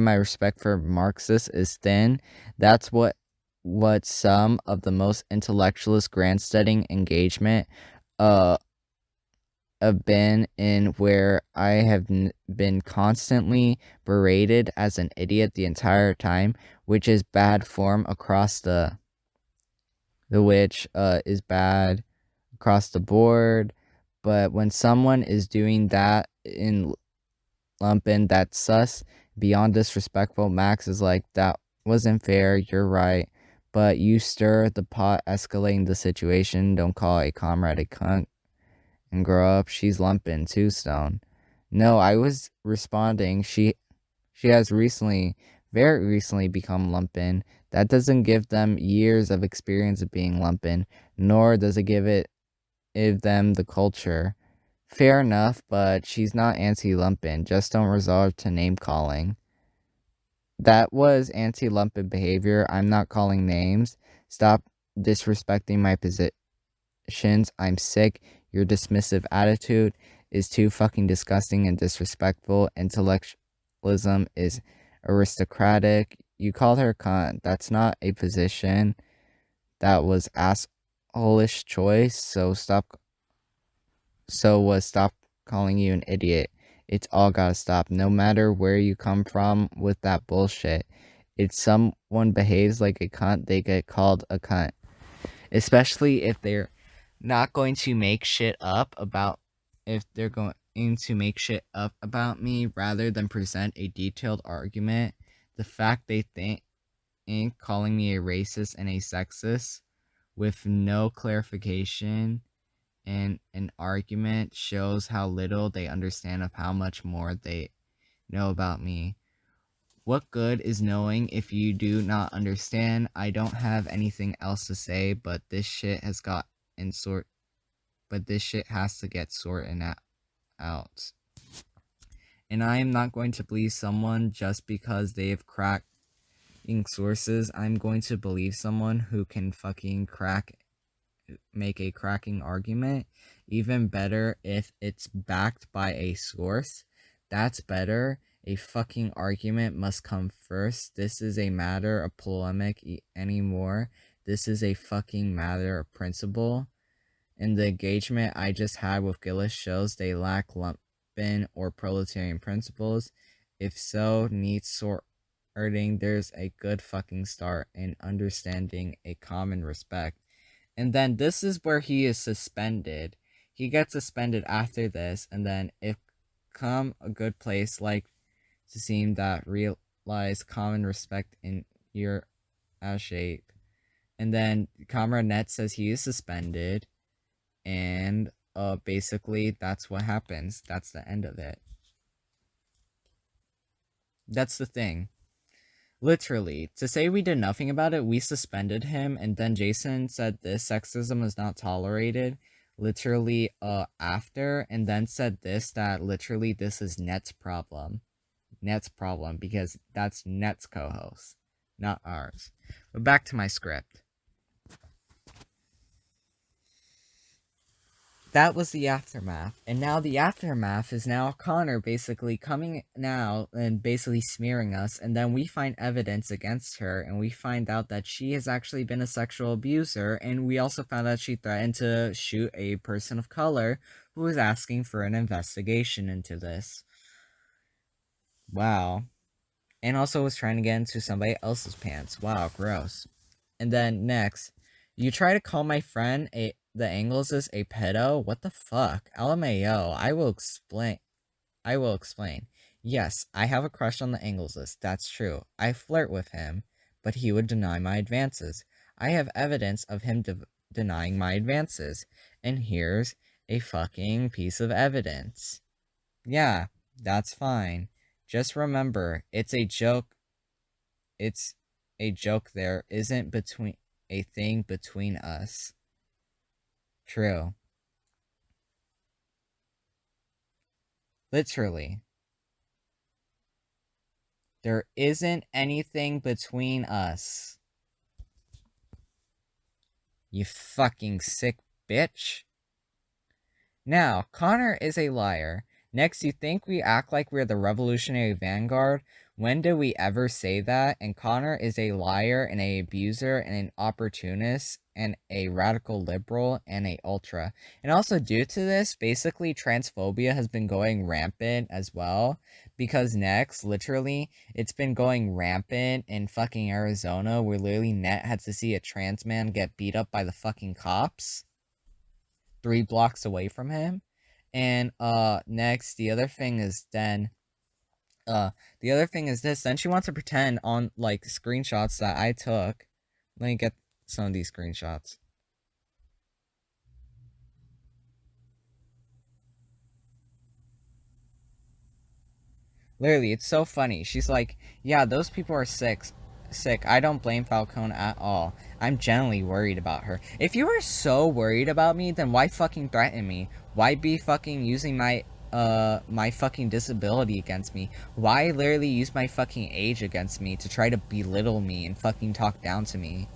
my respect for Marxists is thin. That's what some of the most intellectualist grandstanding engagement have been in, where I have been constantly berated as an idiot the entire time, which is bad form across is bad across the board. But when someone is doing that in lumpen, that's sus, beyond disrespectful. Max is like, that wasn't fair, you're right, but you stir the pot, escalating the situation. Don't call a comrade a cunt and grow up. She's lumpen too, Stone. No, I was responding. She has very recently become lumpen. That doesn't give them years of experience of being lumpen, nor does it give them the culture. Fair enough, but she's not anti-lumpen. Just don't resort to name calling. That was anti-lumpen behavior. I'm not calling names. Stop disrespecting my positions. I'm sick. Your dismissive attitude is too fucking disgusting and disrespectful. Intellectualism is aristocratic. You called her cunt. That's not a position. That was assholish choice. Stop calling you an idiot. It's all gotta stop, no matter where you come from with that bullshit. If someone behaves like a cunt, they get called a cunt. Especially if they're not going to make shit up about me rather than present a detailed argument. The fact they think calling me a racist and a sexist with no clarification and an argument shows how little they understand of how much more they know about me. What good is knowing if you do not understand? I don't have anything else to say, but this shit has to get sorted out. And I am not going to believe someone just because they have cracking sources. I'm going to believe someone who can fucking make a cracking argument. Even better if it's backed by a source. That's better. A fucking argument must come first. This is a matter of polemic anymore. This is a fucking matter of principle. And the engagement I just had with Gillis shows they lack spin or proletarian principles? If so, needs sorting. There's a good fucking start in understanding a common respect. And then this is where he is suspended. He gets suspended after this, and then if come a good place like to seem that realize common respect in your shape. And then Comrade Net says he is suspended, and basically that's what happens. That's the end of it. That's the thing. Literally, to say we did nothing about it, we suspended him, and then Jason said this sexism is not tolerated, literally, after, and then said this, that literally this is Net's problem. Net's problem, because that's Net's co-host, not ours. But back to my script. That was the aftermath, and now the aftermath is now Connor basically coming now and basically smearing us, and then we find evidence against her, and we find out that she has actually been a sexual abuser, and we also found out she threatened to shoot a person of color who was asking for an investigation into this. Wow. And also was trying to get into somebody else's pants. Wow, gross. And then next, you try to call my friend the Angles is a pedo? What the fuck? LMAO, I will explain. Yes, I have a crush on the Angleses. That's true. I flirt with him, but he would deny my advances. I have evidence of him denying my advances. And here's a fucking piece of evidence. Yeah, that's fine. Just remember, it's a joke. It's a joke. There isn't a thing between us. True. Literally. There isn't anything between us. You fucking sick bitch. Now, Connor is a liar. Next, you think we act like we're the revolutionary vanguard? When did we ever say that? And Connor is a liar and an abuser and an opportunist and a radical liberal and a ultra. And also due to this, basically transphobia has been going rampant as well. Because next, literally, it's been going rampant in fucking Arizona where literally Net had to see a trans man get beat up by the fucking cops 3 blocks away from him. And next, the other thing is then this. Then she wants to pretend on like screenshots that I took. Let me get some of these screenshots. Literally, it's so funny. She's like, yeah, those people are sick. I don't blame Falcone at all. I'm genuinely worried about her. If you were so worried about me, then why fucking threaten me? Why be fucking using my fucking disability against me? Why literally use my fucking age against me to try to belittle me and fucking talk down to me?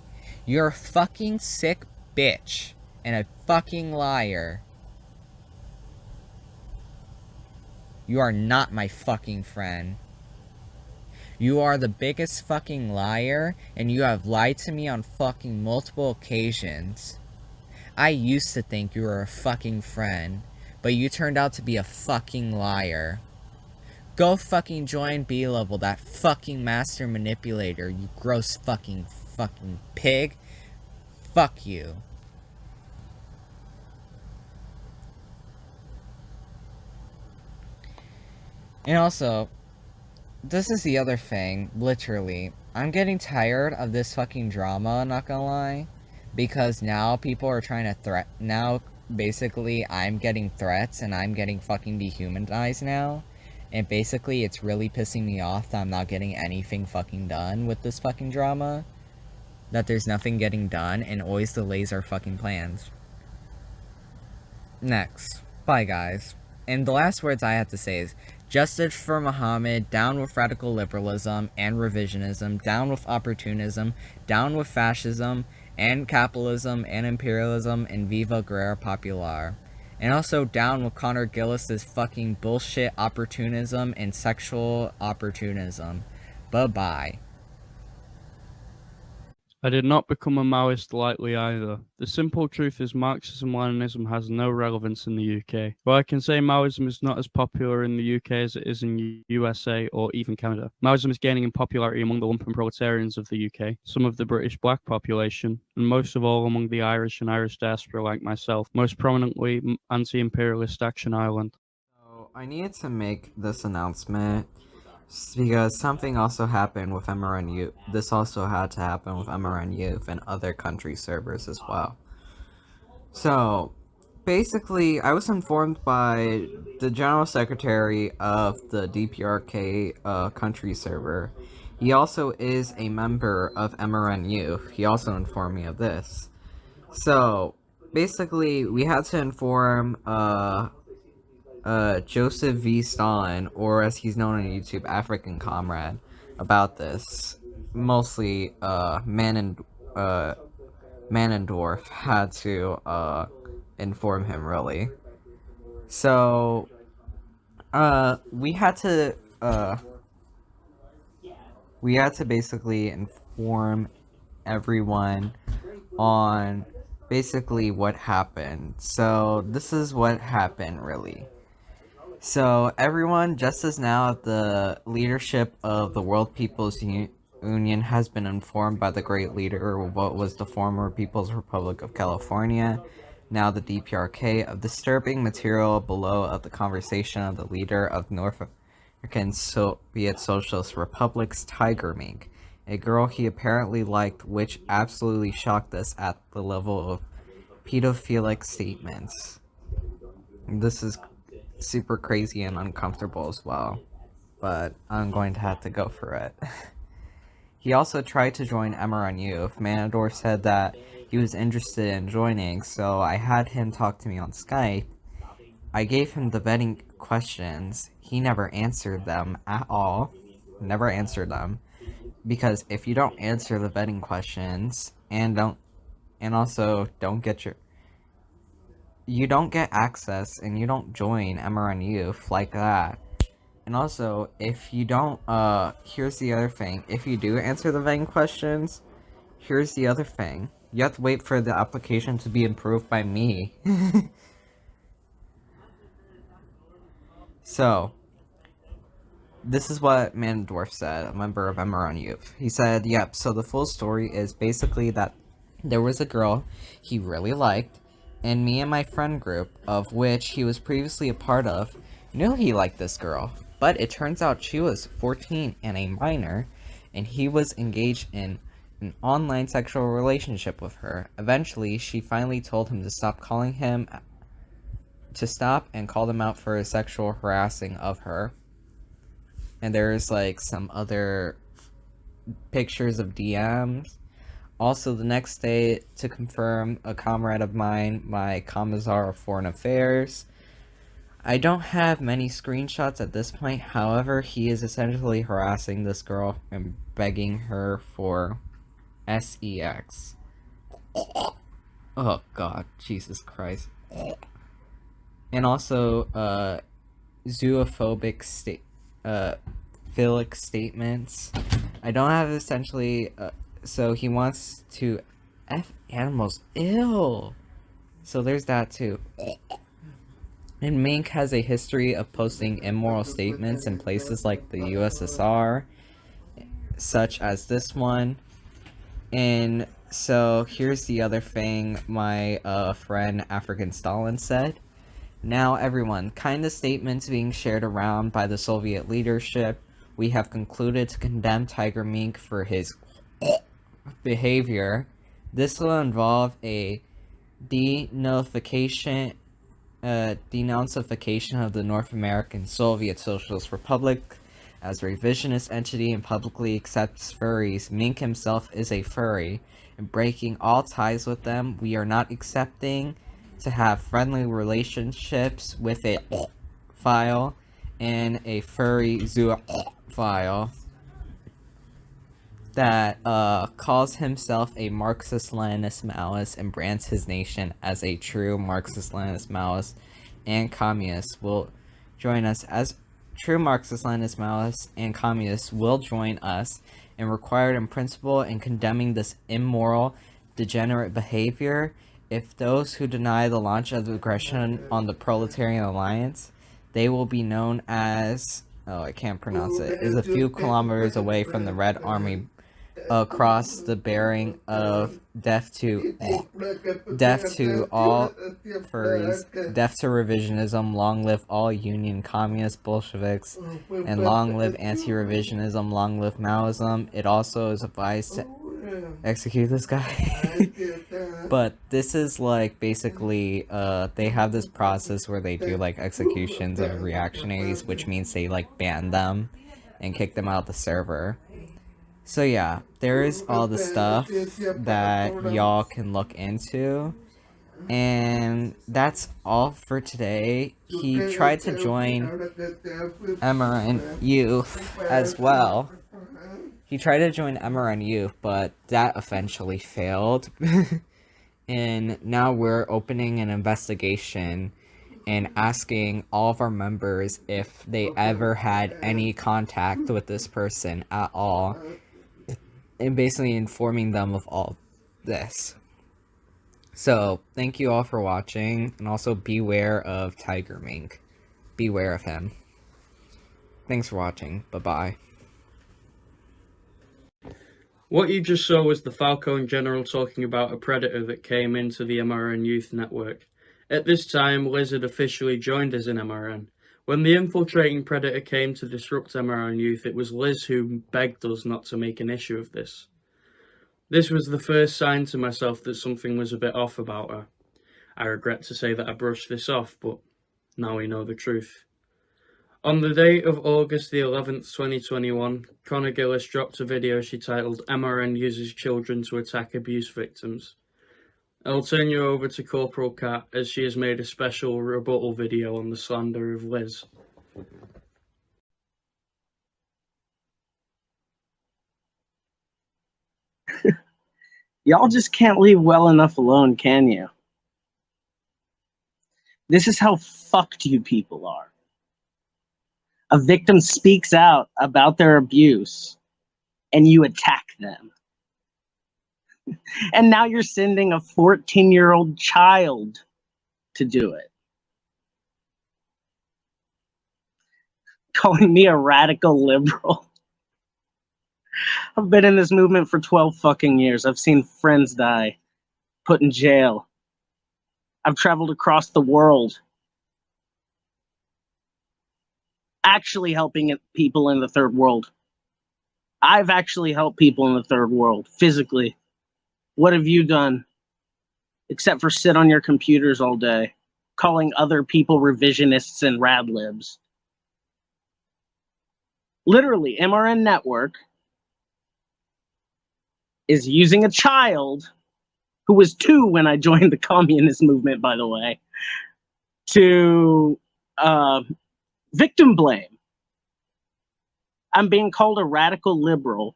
You're a fucking sick bitch and a fucking liar. You are not my fucking friend. You are the biggest fucking liar, and you have lied to me on fucking multiple occasions. I used to think you were a fucking friend, but you turned out to be a fucking liar. Go fucking join B-Level, that fucking master manipulator, you gross fucking pig. Fuck you. And also, this is the other thing, literally. I'm getting tired of this fucking drama, not gonna lie. Because now people are trying to now, basically, I'm getting threats and I'm getting fucking dehumanized now. And basically, it's really pissing me off that I'm not getting anything fucking done with this fucking drama. That there's nothing getting done and always delays our fucking plans. Next. Bye, guys. And the last words I have to say is, justice for Muhammad, down with radical liberalism and revisionism, down with opportunism, down with fascism and capitalism and imperialism, and viva guerra popular. And also down with Connor Gillis's fucking bullshit opportunism and sexual opportunism. Bye-bye. I did not become a Maoist lightly either. The simple truth is Marxism-Leninism has no relevance in the UK. While I can say Maoism is not as popular in the UK as it is in USA or even Canada, Maoism is gaining in popularity among the lumpen proletarians of the UK, some of the British black population, and most of all among the Irish and Irish diaspora like myself, most prominently anti-imperialist Action Ireland. So I needed to make this announcement because something also happened with MRN Youth. This also had to happen with MRN Youth and other country servers as well. So, basically, I was informed by the General Secretary of the DPRK country server. He also is a member of MRN Youth. He also informed me of this. So, basically, we had to inform Joseph V. Stalin, or as he's known on YouTube, African Comrade, about this. Mostly, Manendorf had to, inform him, really. So, we had to basically inform everyone on basically what happened. So, this is what happened, really. So, everyone, just as now the leadership of the World People's Union has been informed by the great leader of what was the former People's Republic of California, now the DPRK, of disturbing material below of the conversation of the leader of North American Soviet Socialist Republic's Tiger Mink, a girl he apparently liked, which absolutely shocked us at the level of pedophilic statements. This is super crazy and uncomfortable as well, but I'm going to have to go for it. He also tried to join MRN Youth. Manador said that he was interested in joining, so I had him talk to me on Skype. I gave him the vetting questions. He never answered them at all. Never answered them. Because if you don't answer the vetting questions and also don't get you don't get access and you don't join MRN Youth like that. And also, if you don't, here's the other thing. If you do answer the vetting questions, here's the other thing. You have to wait for the application to be approved by me. So, this is what Mandorf said, a member of MRN Youth. He said, yep, so the full story is basically that there was a girl he really liked, and me and my friend group, of which he was previously a part of, knew he liked this girl. But it turns out she was 14 and a minor, and he was engaged in an online sexual relationship with her. Eventually, she finally told him to stop and called him out for his sexual harassing of her. And there's like some other pictures of DMs. Also, the next day, to confirm, a comrade of mine, my Commissar of Foreign Affairs. I don't have many screenshots at this point, however, he is essentially harassing this girl and begging her for sex. Oh god, Jesus Christ. And also, zoophobic philic statements. I don't have essentially, so he wants to F animals. Ew! So there's that too. And Mink has a history of posting immoral statements in places like the USSR, such as this one. And so here's the other thing my friend African Stalin said. Now everyone, kind of statements being shared around by the Soviet leadership. We have concluded to condemn Tiger Mink for his behavior. This will involve a denunciation of the North American Soviet Socialist Republic as a revisionist entity and publicly accepts furries. Mink himself is a furry, and breaking all ties with them. We are not accepting to have friendly relationships with a file and a furry zoophile that calls himself a Marxist-Leninist Maoist and brands his nation as a true Marxist-Leninist Maoist and communist will join us as true Marxist-Leninist Maoists and communists will join us and required in principle in condemning this immoral, degenerate behavior. If those who deny the launch of aggression on the Proletarian Alliance, they will be known as, oh, I can't pronounce it, is a few kilometers away from the Red Army, across the bearing of death to all furries, death to revisionism, long live all Union Communist Bolsheviks, and long live anti-revisionism, long live Maoism. It also is advised to execute this guy. But this is like basically they have this process where they do like executions of reactionaries, which means they like ban them and kick them out of the server. So yeah, there is all the stuff that y'all can look into, and that's all for today. He tried to join MRN Youth as well. He tried to join MRN Youth, but that eventually failed. And now we're opening an investigation and asking all of our members if they ever had any contact with this person at all, and basically informing them of all this. So, thank you all for watching, and also beware of Tiger Mink. Beware of him. Thanks for watching. Bye-bye. What you just saw was the Falcone General talking about a predator that came into the MRN Youth Network. At this time, Liz had officially joined us in MRN. When the infiltrating predator came to disrupt MRN Youth, it was Liz who begged us not to make an issue of this. This was the first sign to myself that something was a bit off about her. I regret to say that I brushed this off, but now we know the truth. On the date of August the 11th, 2021, Connor Gillis dropped a video she titled "MRN Uses Children to Attack Abuse Victims." I'll turn you over to Corporal Kat, as she has made a special rebuttal video on the slander of Liz. Y'all just can't leave well enough alone, can you? This is how fucked you people are. A victim speaks out about their abuse, and you attack them. And now you're sending a 14-year-old child to do it. Calling me a radical liberal. I've been in this movement for 12 fucking years. I've seen friends die, put in jail. I've traveled across the world, actually helping people in the third world. I've actually helped people in the third world, physically. What have you done? Except for sit on your computers all day, calling other people revisionists and rad libs. Literally, MRN Network is using a child, who was 2 when I joined the communist movement, by the way, to victim blame. I'm being called a radical liberal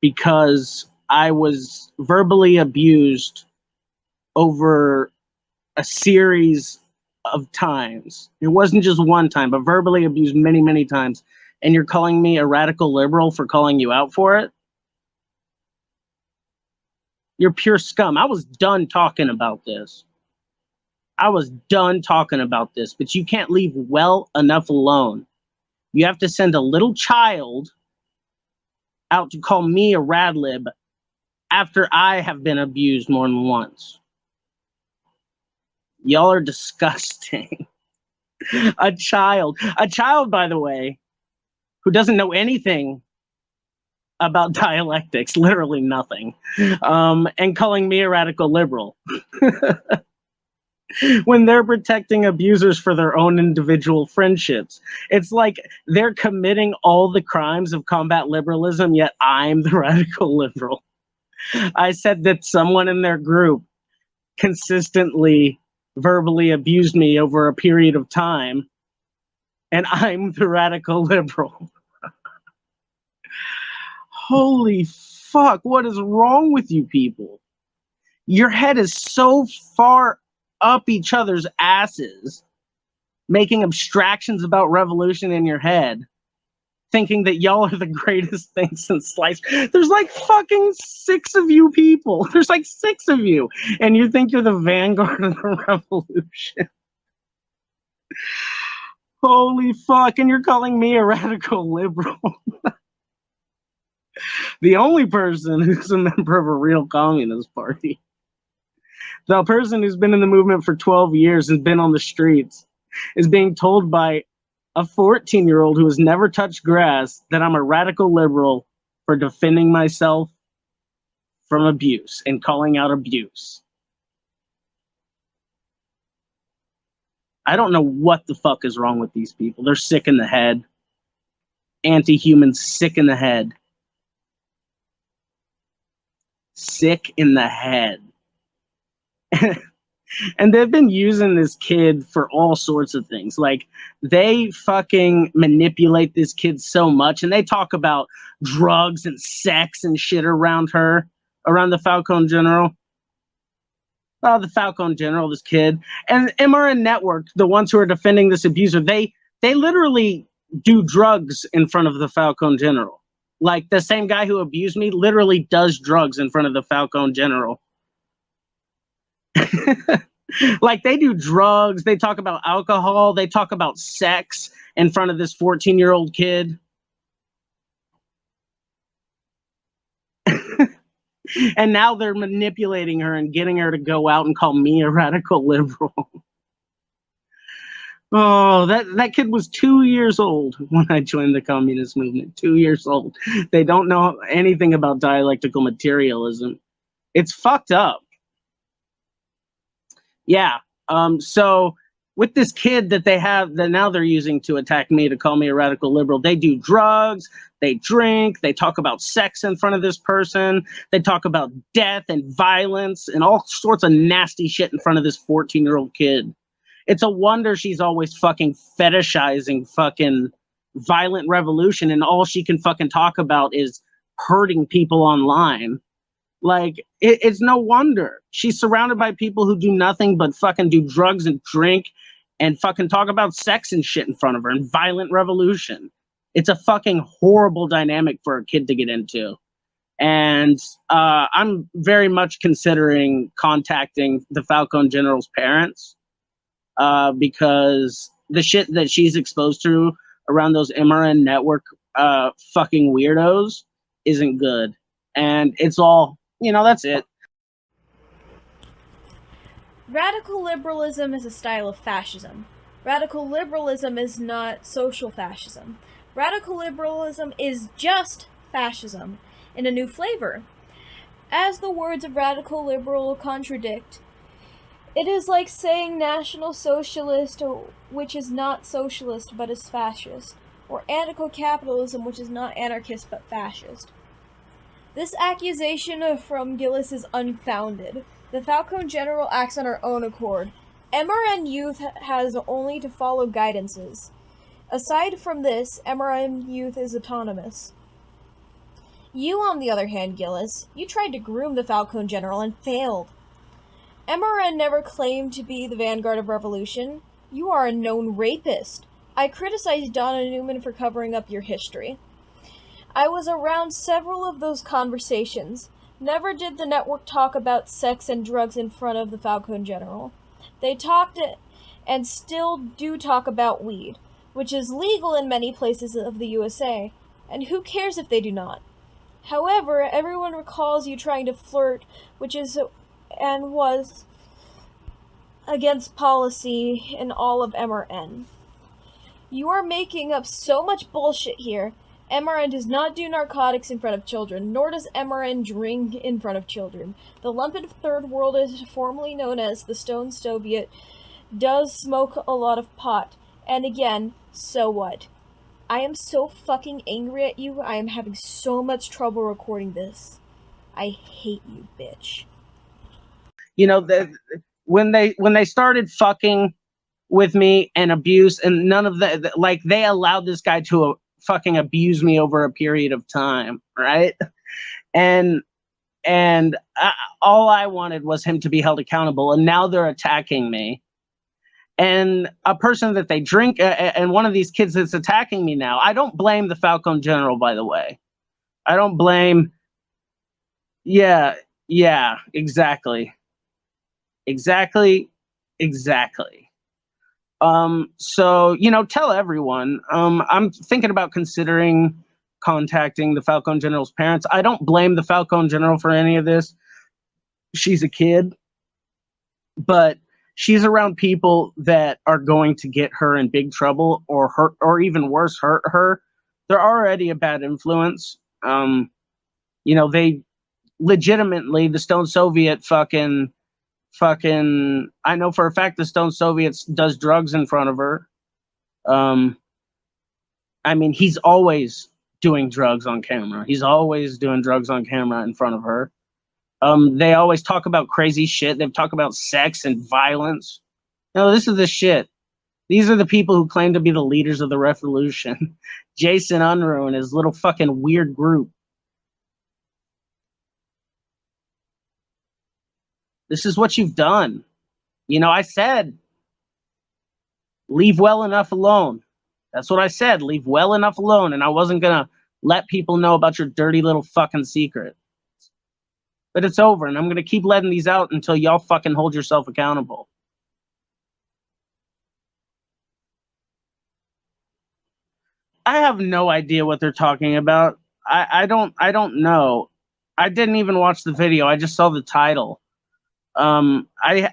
because I was verbally abused over a series of times. It wasn't just one time, but verbally abused many, many times. And you're calling me a radical liberal for calling you out for it? You're pure scum. I was done talking about this. I was done talking about this, but you can't leave well enough alone. You have to send a little child out to call me a rad lib after I have been abused more than once. Y'all are disgusting. A child, by the way, who doesn't know anything about dialectics, literally nothing, and calling me a radical liberal. When they're protecting abusers for their own individual friendships. It's like they're committing all the crimes of combat liberalism, yet I'm the radical liberal. I said that someone in their group consistently verbally abused me over a period of time, and I'm the radical liberal. Holy fuck, what is wrong with you people? Your head is so far up each other's asses, making abstractions about revolution in your head, thinking that y'all are the greatest thing since sliced. There's like fucking 6 of you people. There's like 6 of you, and you think you're the vanguard of the revolution. Holy fuck, and you're calling me a radical liberal. The only person who's a member of a real communist party. The person who's been in the movement for 12 years and been on the streets is being told by a 14-year-old who has never touched grass that I'm a radical liberal for defending myself from abuse and calling out abuse. I don't know what the fuck is wrong with these people. They're sick in the head. Anti-humans, sick in the head. Sick in the head. And they've been using this kid for all sorts of things. Like, they fucking manipulate this kid so much, and they talk about drugs and sex and shit around her, around the Falcone General. Oh, the Falcone General, this kid. And MRN Network, the ones who are defending this abuser, they literally do drugs in front of the Falcone General. Like, the same guy who abused me literally does drugs in front of the Falcone General. Like, they do drugs, they talk about alcohol, they talk about sex in front of this 14-year-old kid. And now they're manipulating her and getting her to go out and call me a radical liberal. Oh, that kid was 2 years old when I joined the communist movement. 2 years old. They don't know anything about dialectical materialism. It's fucked up. Yeah. So with this kid that they have, that now they're using to attack me, to call me a radical liberal, they do drugs, they drink, they talk about sex in front of this person, they talk about death and violence and all sorts of nasty shit in front of this 14-year-old kid. It's a wonder she's always fucking fetishizing fucking violent revolution, and all she can fucking talk about is hurting people online. Like, it's no wonder. She's surrounded by people who do nothing but fucking do drugs and drink and fucking talk about sex and shit in front of her and violent revolution. It's a fucking horrible dynamic for a kid to get into. And I'm very much considering contacting the Falcone General's parents because the shit that she's exposed to around those MRN network fucking weirdos isn't good. And it's all, you know, that's it. Radical liberalism is a style of fascism. Radical liberalism is not social fascism. Radical liberalism is just fascism in a new flavor. As the words of radical liberal contradict, it is like saying National Socialist, which is not socialist but is fascist, or anarcho-capitalism, which is not anarchist but fascist. This accusation from Gillis is unfounded. The Falcone General acts on her own accord. MRN Youth has only to follow guidances. Aside from this, MRN Youth is autonomous. You, on the other hand, Gillis, you tried to groom the Falcone General and failed. MRN never claimed to be the vanguard of revolution. You are a known rapist. I criticized Donna Newman for covering up your history. I was around several of those conversations. Never did the network talk about sex and drugs in front of the Falcone General. They talked and still do talk about weed, which is legal in many places of the USA, and who cares if they do not? However, everyone recalls you trying to flirt, which is and was against policy in all of MRN. You are making up so much bullshit here. MRN does not do narcotics in front of children, nor does MRN drink in front of children. The lumpen third world, is formerly known as the Stone Soviet, does smoke a lot of pot. And again, so what? I am so fucking angry at you, I am having so much trouble recording this. I hate you, bitch. You know, when they started fucking with me and abuse, and none of the, like, they allowed this guy to fucking abuse me over a period of time, right? And all I wanted was him to be held accountable, and now they're attacking me. and a person that they drink, and one of these kids that's attacking me now. I don't blame the Falcon General, by the way. I don't blame. Yeah, exactly. So, tell everyone. I'm thinking about considering contacting the Falcon General's parents. I don't blame the Falcon General for any of this. She's a kid, but she's around people that are going to get her in big trouble or hurt, or even worse, hurt her. They're already a bad influence. They legitimately, the Stone Soviet fucking, I know for a fact the Stone Soviet does drugs in front of her. He's always doing drugs on camera. He's always doing drugs on camera in front of her. They always talk about crazy shit. They talk about sex and violence. No, this is the shit. These are the people who claim to be the leaders of the revolution. Jason Unruh and his little fucking weird group. This is what you've done. I said, leave well enough alone. That's what I said, leave well enough alone, and I wasn't gonna let people know about your dirty little fucking secret. But it's over, and I'm gonna keep letting these out until y'all fucking hold yourself accountable. I have no idea what they're talking about. I don't know. I didn't even watch the video. I just saw the title. I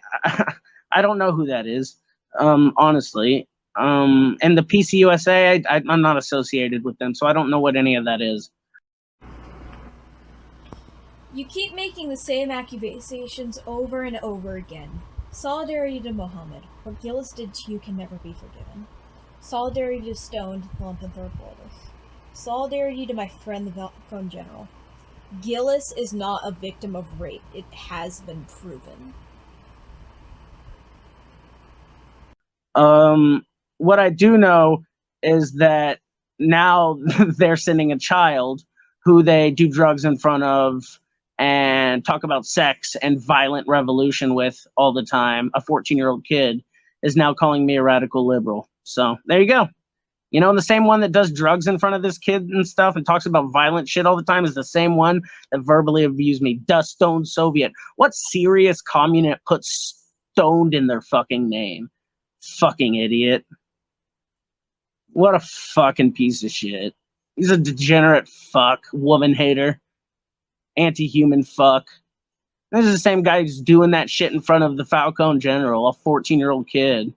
I don't know who that is. Honestly. And the PCUSA, I'm not associated with them, so I don't know what any of that is. You keep making the same accusations over and over again. Solidarity to Mohammed. What Gillis did to you can never be forgiven. Solidarity to Stone, Lump and Third Worldist. Solidarity to my friend the Falcon General. Gillis is not a victim of rape. It has been proven. What I do know is that now they're sending a child who they do drugs in front of and talk about sex and violent revolution with all the time. A 14-year-old kid is now calling me a radical liberal. So there you go. The same one that does drugs in front of this kid and stuff and talks about violent shit all the time is the same one that verbally abused me. The Stone Soviet. What serious communist puts stoned in their fucking name? Fucking idiot. What a fucking piece of shit. He's a degenerate fuck, woman hater, anti-human fuck. This is the same guy who's doing that shit in front of the Falcon General, a 14-year-old kid.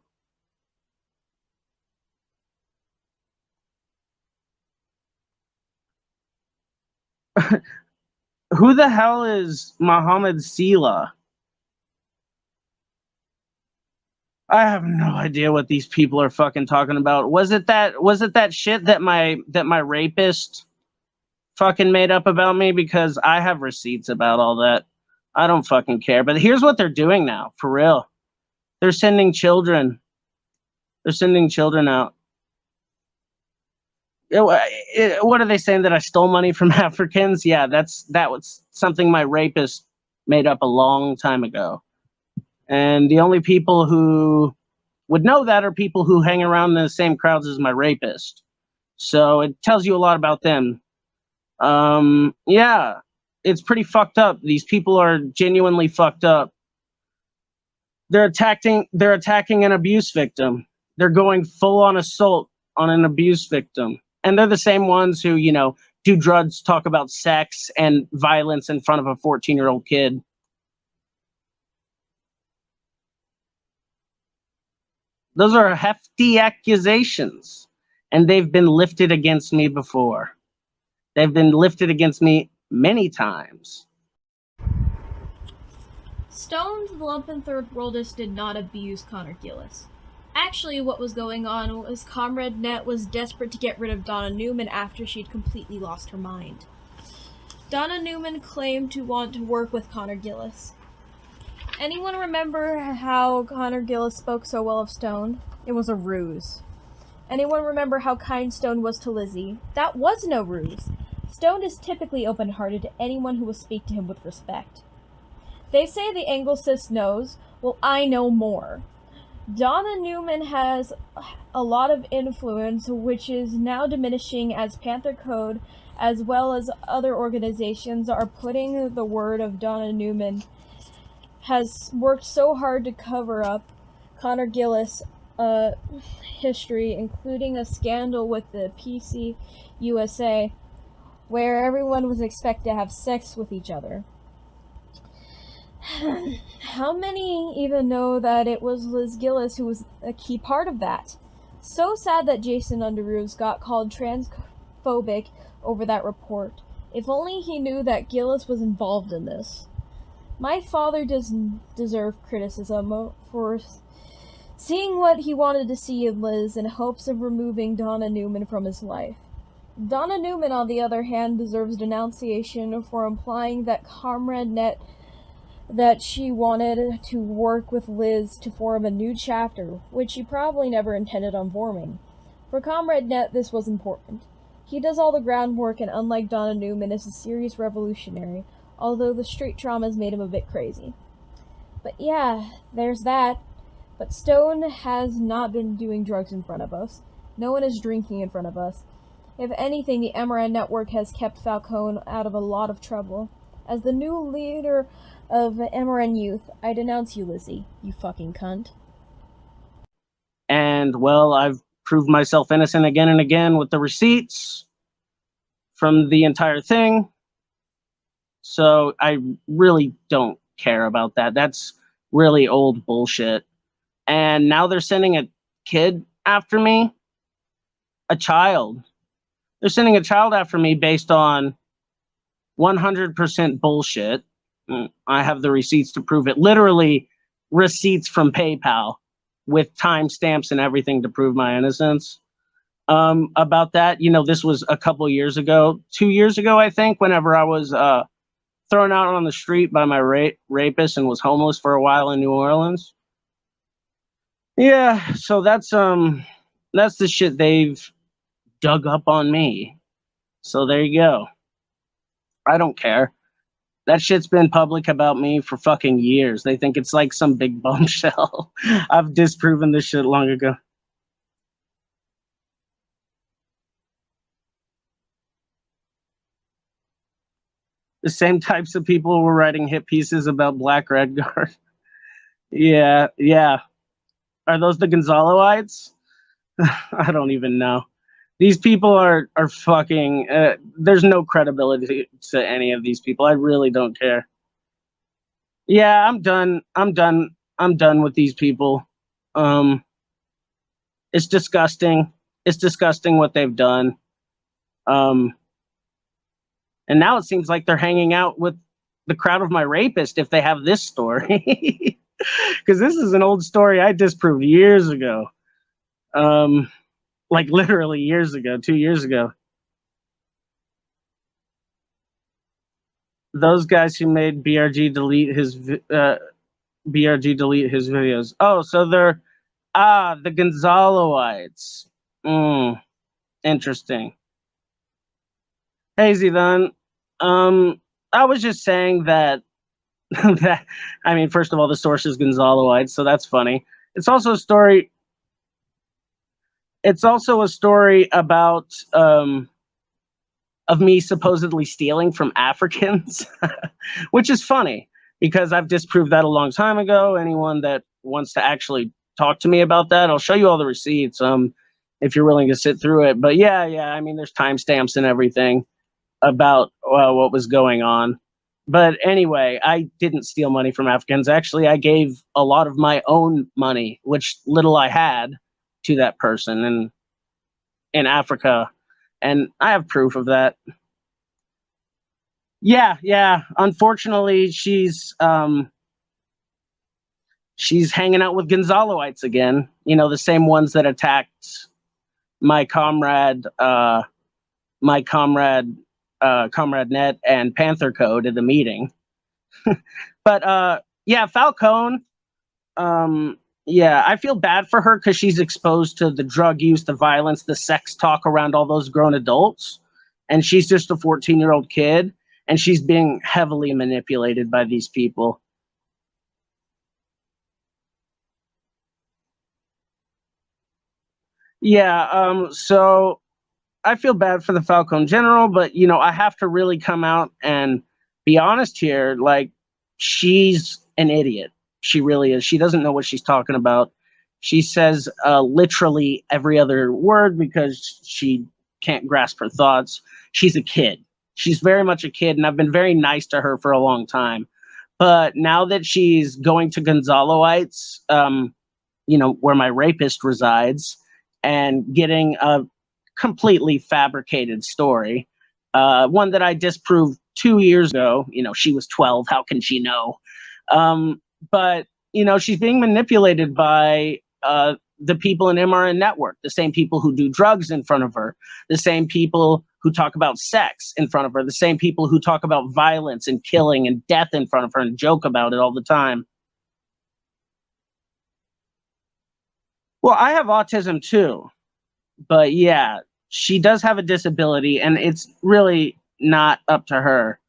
Who the hell is Mohammed Sela? I have no idea what these people are fucking talking about. Was it that shit that my rapist fucking made up about me? Because I have receipts about all that. I don't fucking care. But here's what they're doing now, for real. They're sending children. They're sending children out. What are they saying, that I stole money from Africans? Yeah, that was something my rapist made up a long time ago. And the only people who would know that are people who hang around in the same crowds as my rapist. So it tells you a lot about them. Yeah, it's pretty fucked up. These people are genuinely fucked up. They're attacking an abuse victim. They're going full on assault on an abuse victim. And they're the same ones who, do drugs, talk about sex and violence in front of a 14-year-old kid. Those are hefty accusations, and they've been lifted against me before. They've been lifted against me many times. Stone, the Lump and Third Worldist did not abuse Connor Gillis. Actually, what was going on was Comrade Net was desperate to get rid of Donna Newman after she'd completely lost her mind. Donna Newman claimed to want to work with Connor Gillis. Anyone remember how Connor Gillis spoke so well of Stone? It was a ruse. Anyone remember how kind Stone was to Lizzie? That was no ruse. Stone is typically open-hearted to anyone who will speak to him with respect. They say the Anglicist knows. Well, I know more. Donna Newman has a lot of influence, which is now diminishing as Panther Code, as well as other organizations, are putting the word of Donna Newman, has worked so hard to cover up Connor Gillis' history, including a scandal with the PC USA, where everyone was expected to have sex with each other. How many even know that it was Liz Gillis who was a key part of that? So sad that Jason Underoos got called transphobic over that report. If only he knew that Gillis was involved in this. My father doesn't deserve criticism for seeing what he wanted to see in Liz in hopes of removing Donna Newman from his life. Donna Newman, on the other hand, deserves denunciation for implying that Comrade Net that she wanted to work with Liz to form a new chapter, which she probably never intended on forming. For Comrade Net, this was important. He does all the groundwork, and unlike Donna Newman, is a serious revolutionary, although the street traumas made him a bit crazy. But yeah, there's that. But Stone has not been doing drugs in front of us. No one is drinking in front of us. If anything, the MRN network has kept Falcone out of a lot of trouble. As the new leader of MRN Youth, I denounce you, Lizzie, you fucking cunt. And, well, I've proved myself innocent again and again with the receipts from the entire thing. So I really don't care about that. That's really old bullshit. And now they're sending a kid after me. A child. They're sending a child after me based on 100% bullshit. I have the receipts to prove it. Literally, receipts from PayPal with timestamps and everything to prove my innocence. About that, this was a couple years ago. 2 years ago, I think, whenever I was thrown out on the street by my rapist and was homeless for a while in New Orleans. Yeah, so that's the shit they've dug up on me. So there you go. I don't care. That shit's been public about me for fucking years. They think it's like some big bombshell. I've disproven this shit long ago. The same types of people were writing hit pieces about Black Red Guard. Yeah. Are those the Gonzaloites? I don't even know. These people are fucking... there's no credibility to any of these people. I really don't care. Yeah, I'm done with these people. It's disgusting. It's disgusting what they've done. And now it seems like they're hanging out with the crowd of my rapist if they have this story. Because this is an old story I disproved years ago. Like literally years ago, 2 years ago. Those guys who made BRG delete his videos. Oh, so they're the Gonzaloites. Interesting. Hey Zivan, I was just saying that first of all, the source is Gonzaloites, so that's funny. It's also a story. It's also a story about of me supposedly stealing from Africans, which is funny because I've disproved that a long time ago. Anyone that wants to actually talk to me about that, I'll show you all the receipts if you're willing to sit through it. But yeah, there's timestamps and everything about what was going on. But anyway, I didn't steal money from Africans. Actually, I gave a lot of my own money, which little I had, to that person in Africa. And I have proof of that. Yeah. Unfortunately, she's hanging out with Gonzaloites again. The same ones that attacked my comrade Comrade Net and Panther Code at the meeting. But Falcone, I feel bad for her because she's exposed to the drug use, the violence, the sex talk around all those grown adults, and she's just a 14-year-old kid, and she's being heavily manipulated by these people. Yeah, so I feel bad for the Falcon General, but I have to really come out and be honest here. Like, she's an idiot. She really is. She doesn't know what she's talking about. She says literally every other word because she can't grasp her thoughts. She's a kid. She's very much a kid, and I've been very nice to her for a long time. But now that she's going to Gonzaloites, where my rapist resides, and getting a completely fabricated story, one that I disproved 2 years ago. She was 12. How can she know? But she's being manipulated by the people in MRN Network, the same people who do drugs in front of her, the same people who talk about sex in front of her, the same people who talk about violence and killing and death in front of her and joke about it all the time. Well, I have autism too, but yeah, she does have a disability, and it's really not up to her.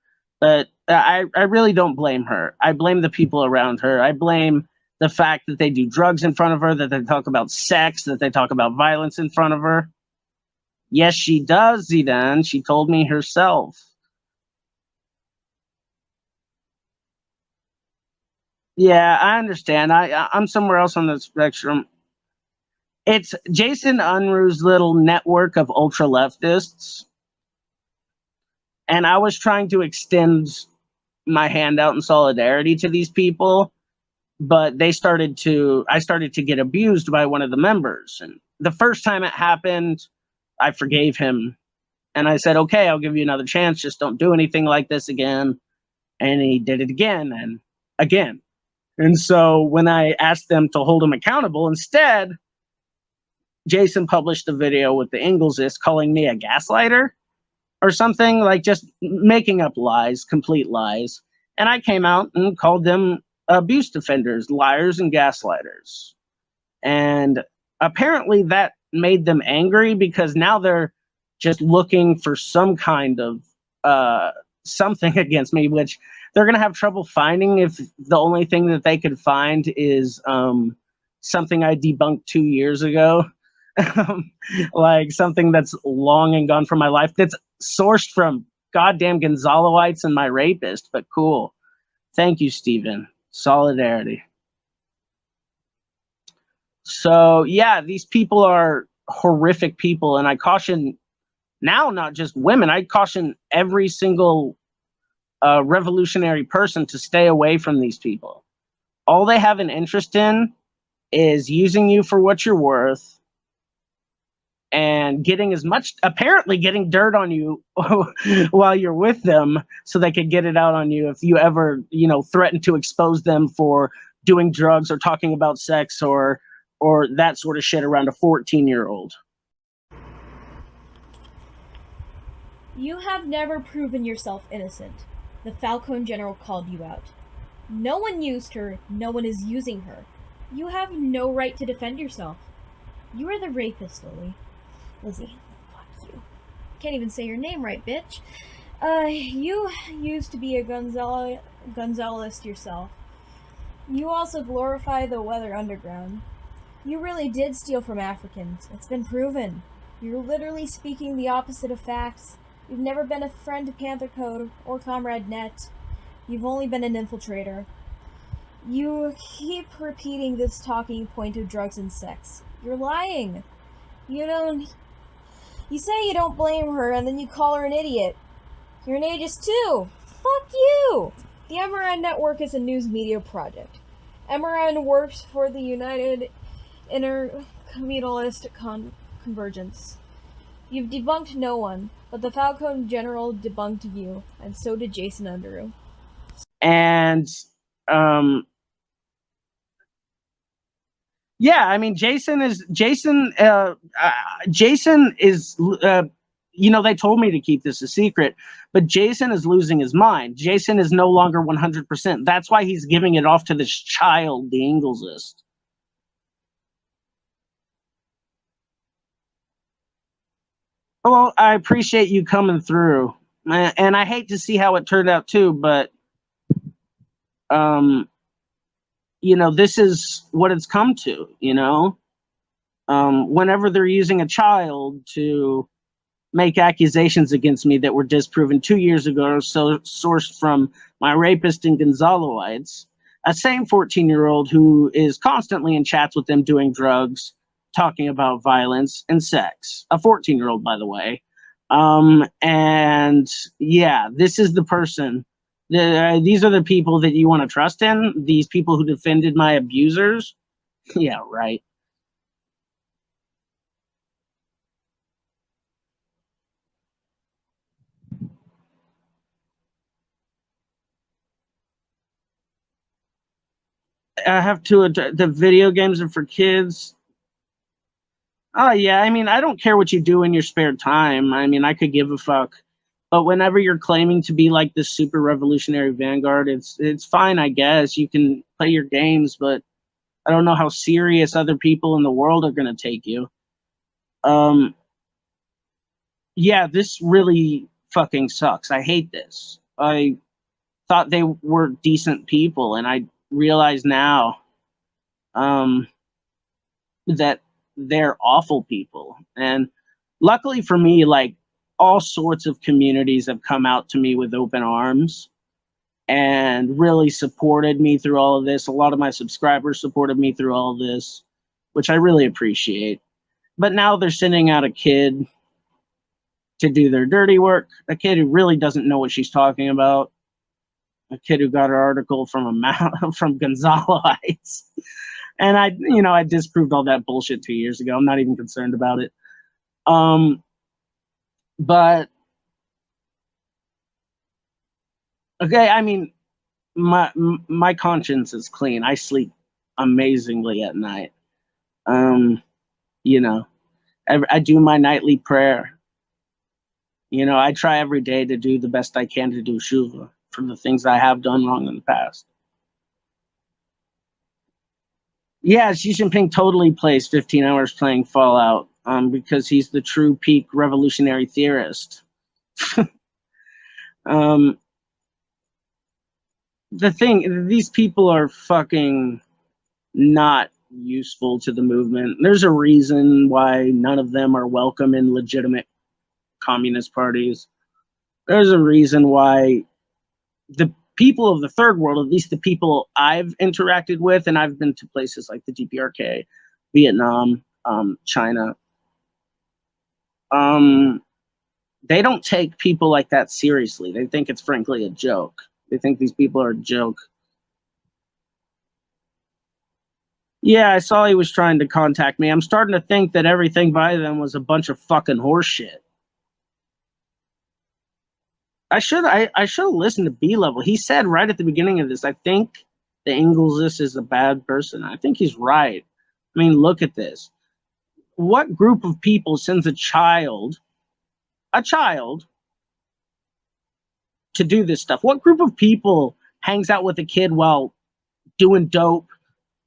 But I really don't blame her. I blame the people around her. I blame the fact that they do drugs in front of her, that they talk about sex, that they talk about violence in front of her. Yes, she does, Zidane. She told me herself. Yeah, I understand. I'm somewhere else on the spectrum. It's Jason Unruh's little network of ultra leftists, and I was trying to extend my hand out in solidarity to these people, but I started to get abused by one of the members. And the first time it happened, I forgave him, and I said, okay, I'll give you another chance, just don't do anything like this again. And he did it again and again. And so when I asked them to hold him accountable, instead Jason published a video with the Inglesist calling me a gaslighter or something, like just making up lies, complete lies. And I came out and called them abuse defenders, liars, and gaslighters. And apparently that made them angry, because now they're just looking for some kind of something against me, which they're going to have trouble finding if the only thing that they could find is something I debunked 2 years ago. Like something that's long and gone from my life, that's sourced from goddamn Gonzaloites and my rapist. But cool. Thank you, Stephen. Solidarity. So yeah, these people are horrific people, and I caution now not just women, I caution every single revolutionary person to stay away from these people. All they have an interest in is using you for what you're worth, and apparently getting dirt on you while you're with them, so they could get it out on you if you ever, threaten to expose them for doing drugs or talking about sex or that sort of shit around a 14-year-old. You have never proven yourself innocent. The Falcon General called you out. No one used her, no one is using her. You have no right to defend yourself. You are the rapist, Lizzie. Fuck you. Can't even say your name right, bitch. You used to be a Gonzalist yourself. You also glorify the Weather Underground. You really did steal from Africans. It's been proven. You're literally speaking the opposite of facts. You've never been a friend to Panther Code or Comrade Net. You've only been an infiltrator. You keep repeating this talking point of drugs and sex. You're lying. You say you don't blame her, and then you call her an idiot. You're an ageist too. Fuck you! The MRN Network is a news media project. MRN works for the United Intercommunalist Convergence. You've debunked no one, but the Falcon General debunked you, and so did Jason Unruh. And yeah, I mean, Jason is they told me to keep this a secret, but Jason is losing his mind. Jason is no longer 100%. That's why he's giving it off to this child, the Inglesist. Well, I appreciate you coming through, and I hate to see how it turned out too, but this is what it's come to, whenever they're using a child to make accusations against me that were disproven 2 years ago, so sourced from my rapist and Gonzaloites, a same 14-year-old who is constantly in chats with them doing drugs, talking about violence and sex. A 14-year-old, by the way. And yeah, this is the person. These are the people that you want to trust in. These people who defended my abusers. Yeah, right. I have to. The video games are for kids. Oh yeah, I mean, I don't care what you do in your spare time. I mean, I could give a fuck. But whenever you're claiming to be like this super revolutionary vanguard, it's fine, I guess. You can play your games, but I don't know how serious other people in the world are gonna take you. Um, yeah, this really fucking sucks. I hate this. I thought they were decent people, and I realize now, um, that they're awful people. And luckily for me, like all sorts of communities have come out to me with open arms and really supported me through all of this. A lot of my subscribers supported me through all of this, which I really appreciate. But now they're sending out a kid to do their dirty work, a kid who really doesn't know what she's talking about, a kid who got her article from from Gonzaloites. And I disproved all that bullshit 2 years ago. I'm not even concerned about it. But okay, I mean, my conscience is clean. I sleep amazingly at night. Um, you know, I do my nightly prayer. I try every day to do the best I can to do shuva for the things I have done wrong in the past. Yeah, Xi Jinping totally plays 15 hours playing Fallout, because he's the true peak revolutionary theorist. um, these people are fucking not useful to the movement. There's a reason why none of them are welcome in legitimate communist parties. There's a reason why the people of the third world, at least the people I've interacted with, and I've been to places like the DPRK, Vietnam, China, they don't take people like that seriously. They think it's frankly a joke. They think these people are a joke. Yeah, I saw he was trying to contact me. I'm starting to think that everything by them was a bunch of fucking horseshit. I should have listened to B Level. He said right at the beginning of this, I think the Inglesist is a bad person. I think he's right. I mean, look at this. What group of people sends a child to do this stuff? What group of people hangs out with a kid while doing dope,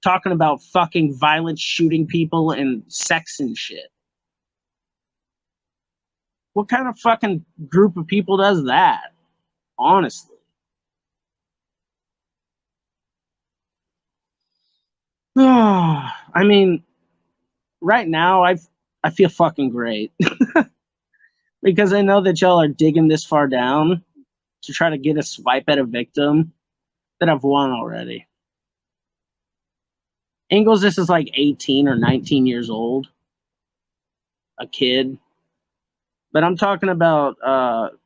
talking about fucking violence, shooting people, and sex and shit? What kind of fucking group of people does that? Honestly. I mean, right now I feel fucking great because I know that y'all are digging this far down to try to get a swipe at a victim that I've won already. Ingalls, this is like 18 or 19 years old, a kid. But I'm talking about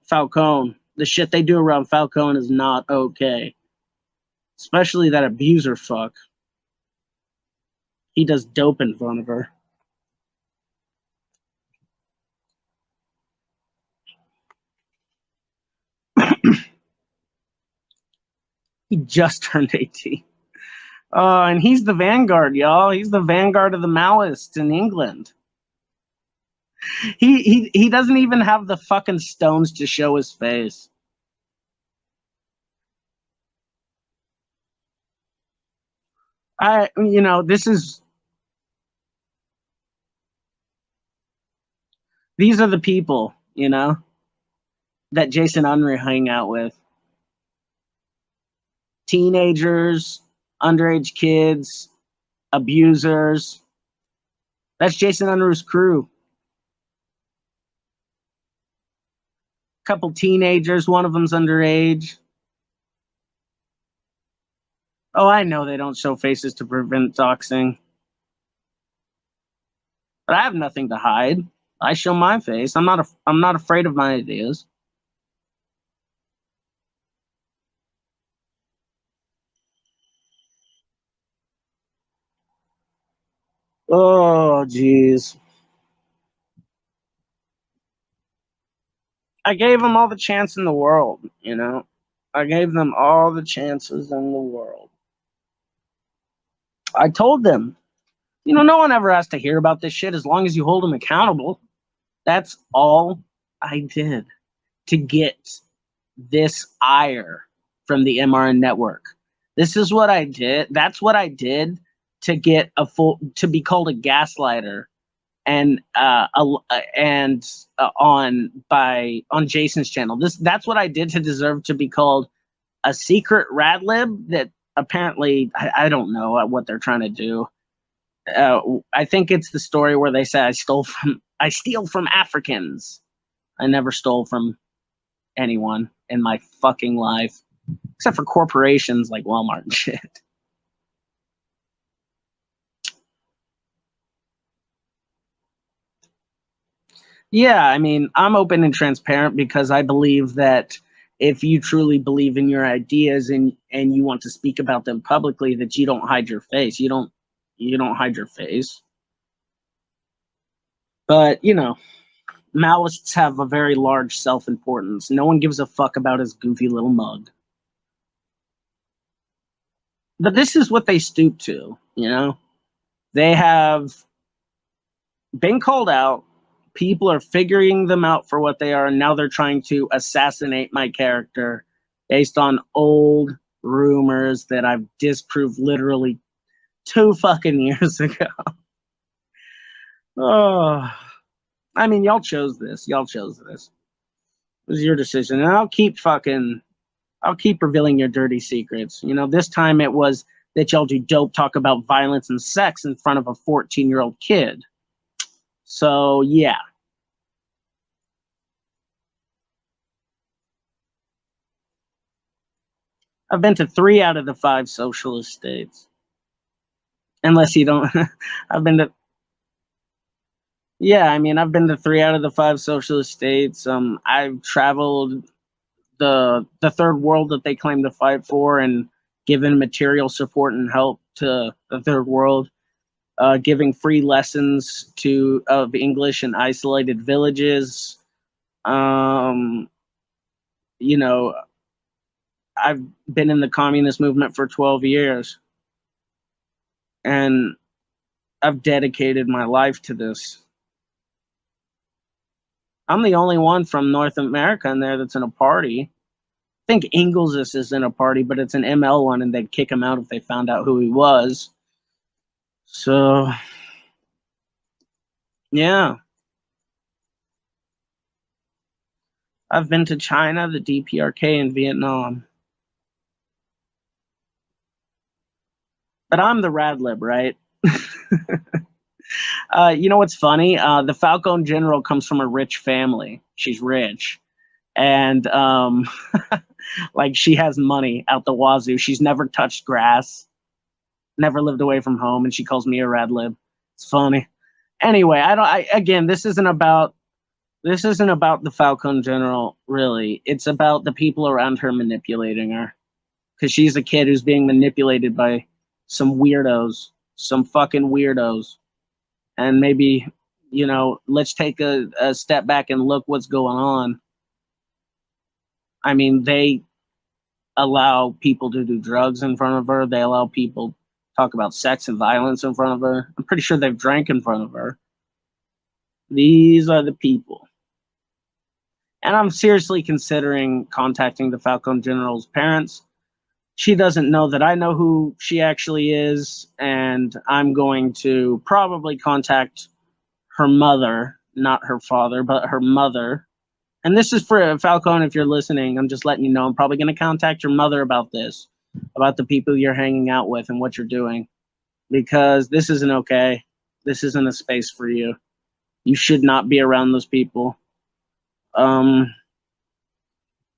Falcone. The shit they do around Falcone is not okay. Especially that abuser fuck. He does dope in front of her. He just turned 18. And he's the vanguard, y'all. He's the vanguard of the Maoists in England. He doesn't even have the fucking stones to show his face. These are the people, that Jason Unruh hang out with. Teenagers, underage kids, abusers. That's Jason Unruh's crew. Couple teenagers, one of them's underage. Oh, I know they don't show faces to prevent doxing. But I have nothing to hide. I show my face. I'm not afraid of my ideas. Oh, jeez. I gave them all the chance in the world, you know? I gave them all the chances in the world. I told them, no one ever has to hear about this shit as long as you hold them accountable. That's all I did to get this ire from the MRN network. This is what I did. That's what I did to get to be called a gaslighter and on Jason's channel. That's what I did to deserve to be called a secret rad lib that apparently I don't know what they're trying to do. I think it's the story where they say I steal from Africans. I never stole from anyone in my fucking life, except for corporations like Walmart and shit. Yeah, I mean, I'm open and transparent because I believe that if you truly believe in your ideas and you want to speak about them publicly, that you don't hide your face. You don't hide your face. But, Maoists have a very large self-importance. No one gives a fuck about his goofy little mug. But this is what they stoop to, They have been called out. People are figuring them out for what they are, and now they're trying to assassinate my character based on old rumors that I've disproved literally 2 fucking years ago. Oh, I mean, y'all chose this. It was your decision, and I'll keep revealing your dirty secrets. This time it was that y'all do dope talk about violence and sex in front of a 14-year-old kid. So, yeah. I've been to 3 out of the 5 socialist states. Unless you don't. I've been to 3 out of the 5 socialist states. I've traveled the third world that they claim to fight for and given material support and help to the third world. Giving free lessons of English in isolated villages. I've been in the communist movement for 12 years. And I've dedicated my life to this. I'm the only one from North America in there that's in a party. I think Ingalls is in a party, but it's an ML one, and they'd kick him out if they found out who he was. So, yeah. I've been to China, the DPRK, and Vietnam. But I'm the rad lib, right? You know what's funny? The Falcon General comes from a rich family. She's rich. And like she has money out the wazoo. She's never touched grass, never lived away from home, and she calls me a rad lib. It's funny. Anyway, this isn't about the Falcon General, really. It's about the people around her manipulating her. Because she's a kid who's being manipulated by some weirdos, some fucking weirdos. And maybe, let's take a step back and look what's going on. I mean, they allow people to do drugs in front of her. They allow people to talk about sex and violence in front of her. I'm pretty sure they've drank in front of her. These are the people. And I'm seriously considering contacting the Falcon General's parents. She doesn't know that I know who she actually is, and I'm going to probably contact her mother, not her father, but her mother. And this is for Falcon, if you're listening, I'm just letting you know, I'm probably going to contact your mother about this, about the people you're hanging out with and what you're doing, because this isn't okay. This isn't a space for you. You should not be around those people.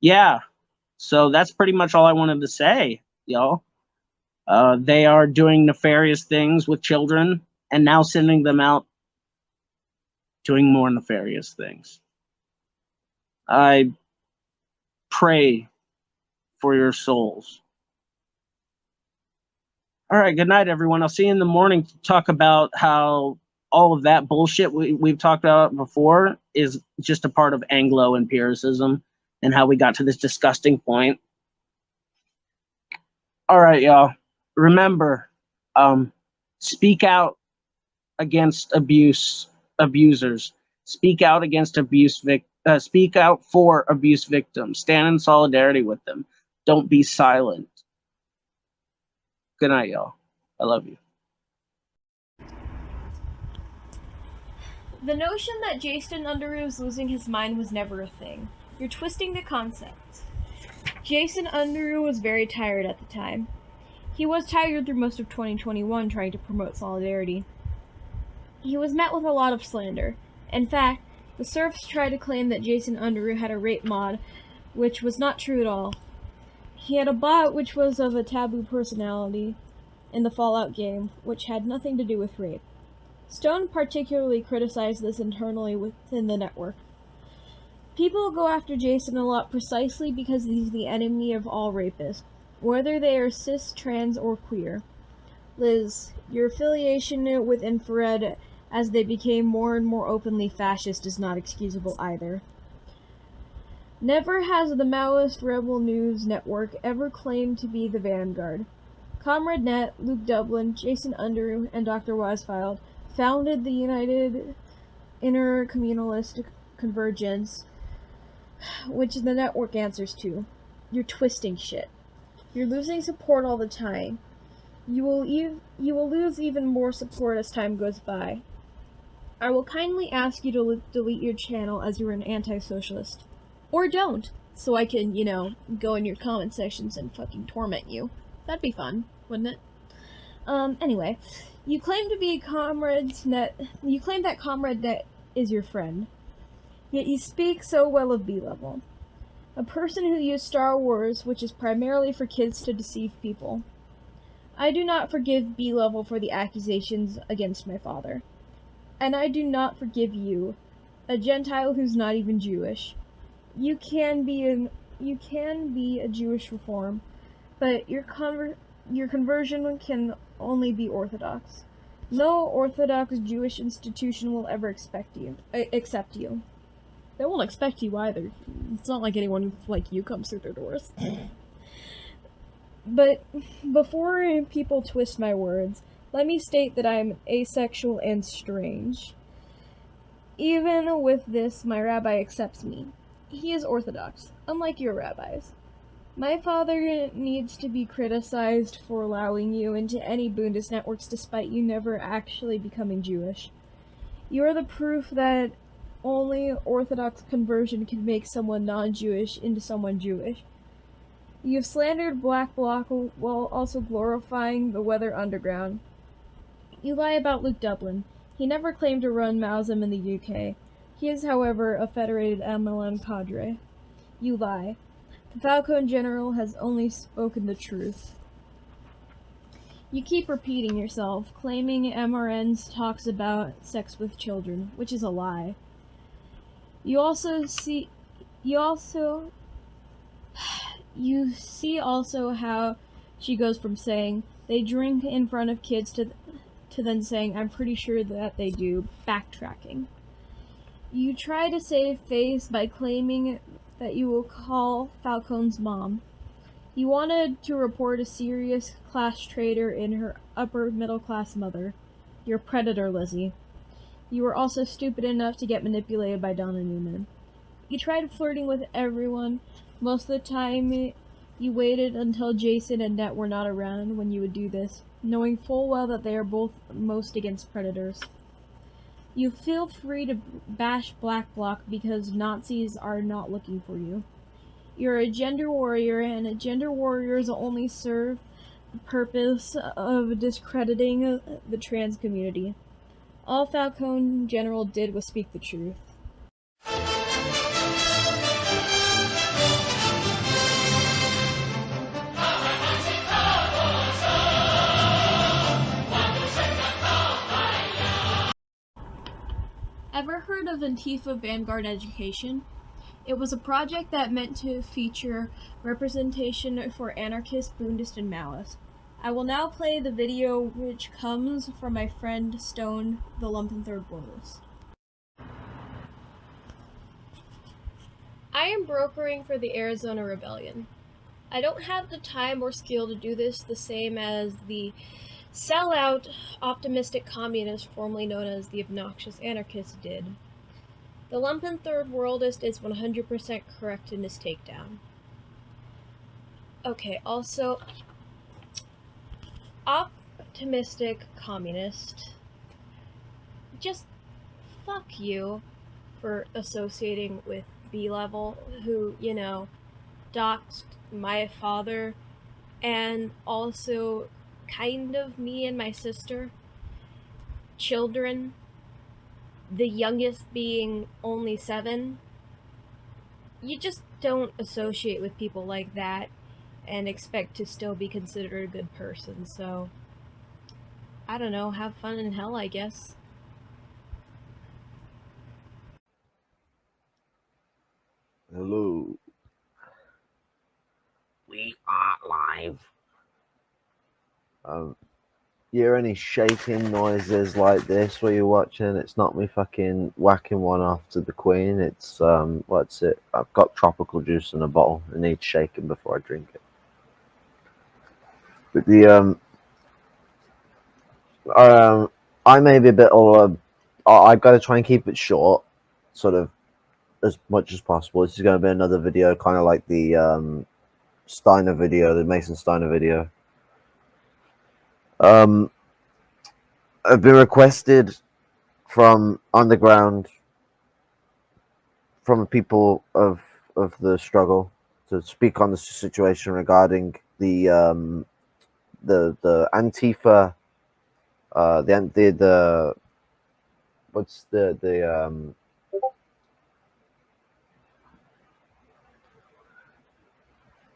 Yeah. So that's pretty much all I wanted to say, y'all. They are doing nefarious things with children and now sending them out doing more nefarious things. I pray for your souls. All right, good night, everyone. I'll see you in the morning to talk about how all of that bullshit we've talked about before is just a part of Anglo-empiricism and how we got to this disgusting point. All right, y'all. Remember, speak out against abusers. Speak out against speak out for abuse victims. Stand in solidarity with them. Don't be silent. Good night, y'all. I love you. The notion that Jason Underoos was losing his mind was never a thing. You're twisting the concept. Jason Underoos was very tired at the time. He was tired through most of 2021 trying to promote solidarity. He was met with a lot of slander. In fact, the serfs tried to claim that Jason Underoos had a rape mod, which was not true at all. He had a bot which was of a taboo personality in the Fallout game, which had nothing to do with rape. Stone particularly criticized this internally within the network. People go after Jason a lot precisely because he's the enemy of all rapists, whether they are cis, trans, or queer. Liz, your affiliation with Infrared as they became more and more openly fascist is not excusable either. Never has the Maoist Rebel News Network ever claimed to be the vanguard. Comrade Net, Luke Dublin, Jason Underoos, and Dr. Weisfeld founded the United Intercommunalist Convergence, which the network answers to. You're twisting shit. You're losing support all the time. You will lose even more support as time goes by. I will kindly ask you to delete your channel as you're an anti-socialist. Or don't, so I can, go in your comment sections and fucking torment you. That'd be fun, wouldn't it? Anyway, you claim to be you claim that Comrade Net is your friend. Yet you speak so well of B-Level. A person who used Star Wars, which is primarily for kids to deceive people. I do not forgive B-Level for the accusations against my father. And I do not forgive you, a Gentile who's not even Jewish. You can be a Jewish reform, but your conversion can only be Orthodox. No Orthodox Jewish institution will ever accept you. They won't expect you either. It's not like anyone like you comes through their doors. But before people twist my words, let me state that I am asexual and strange. Even with this, my rabbi accepts me. He is Orthodox, unlike your rabbis. My father needs to be criticized for allowing you into any Bundist networks despite you never actually becoming Jewish. You are the proof that only Orthodox conversion can make someone non-Jewish into someone Jewish. You have slandered Black Bloc while also glorifying the Weather Underground. You lie about Luke Dublin. He never claimed to run Maoism in the UK. He is, however, a federated MLM cadre. You lie. The Falcon General has only spoken the truth. You keep repeating yourself, claiming MRNs talks about sex with children, which is a lie. You see also how she goes from saying they drink in front of kids to then saying I'm pretty sure that they do, backtracking. You try to save face by claiming that you will call Falcon's mom. You wanted to report a serious class traitor in her upper middle class mother. You're a predator, Lizzie. You were also stupid enough to get manipulated by Donna Newman. You tried flirting with everyone. Most of the time, you waited until Jason and Net were not around when you would do this, knowing full well that they are both most against predators. You feel free to bash Black Bloc because Nazis are not looking for you. You're a gender warrior, and gender warriors only serve the purpose of discrediting the trans community. All Falcone General did was speak the truth. Ever heard of Antifa Vanguard Education? It was a project that meant to feature representation for anarchists, Bundists, and Maoists. I will now play the video which comes from my friend Stone, the Lumpen Third Bundist. I am brokering for the Arizona Rebellion. I don't have the time or skill to do this the same as the sellout, optimistic communist formerly known as the obnoxious anarchists did. The Lumpen Third Worldist is 100% correct in his takedown. Okay, also, optimistic communist, just fuck you for associating with B-Level, who, you know, doxed my father, and also kind of me and my sister, children, the youngest being only 7. You just don't associate with people like that and expect to still be considered a good person, so I don't know, have fun in hell, I guess. Hello. We are live. Hear any shaking noises like this while you're watching? It's not me fucking whacking one off to the Queen. It's what's it? I've got tropical juice in a bottle. It needs shaking before I drink it. But the I may be a bit I've got to try and keep it short, sort of as much as possible. This is going to be another video, kind of like the Steiner video, the Mason Steiner video. I've been requested from underground, from people of the struggle, to speak on the situation regarding the Antifa, the what's the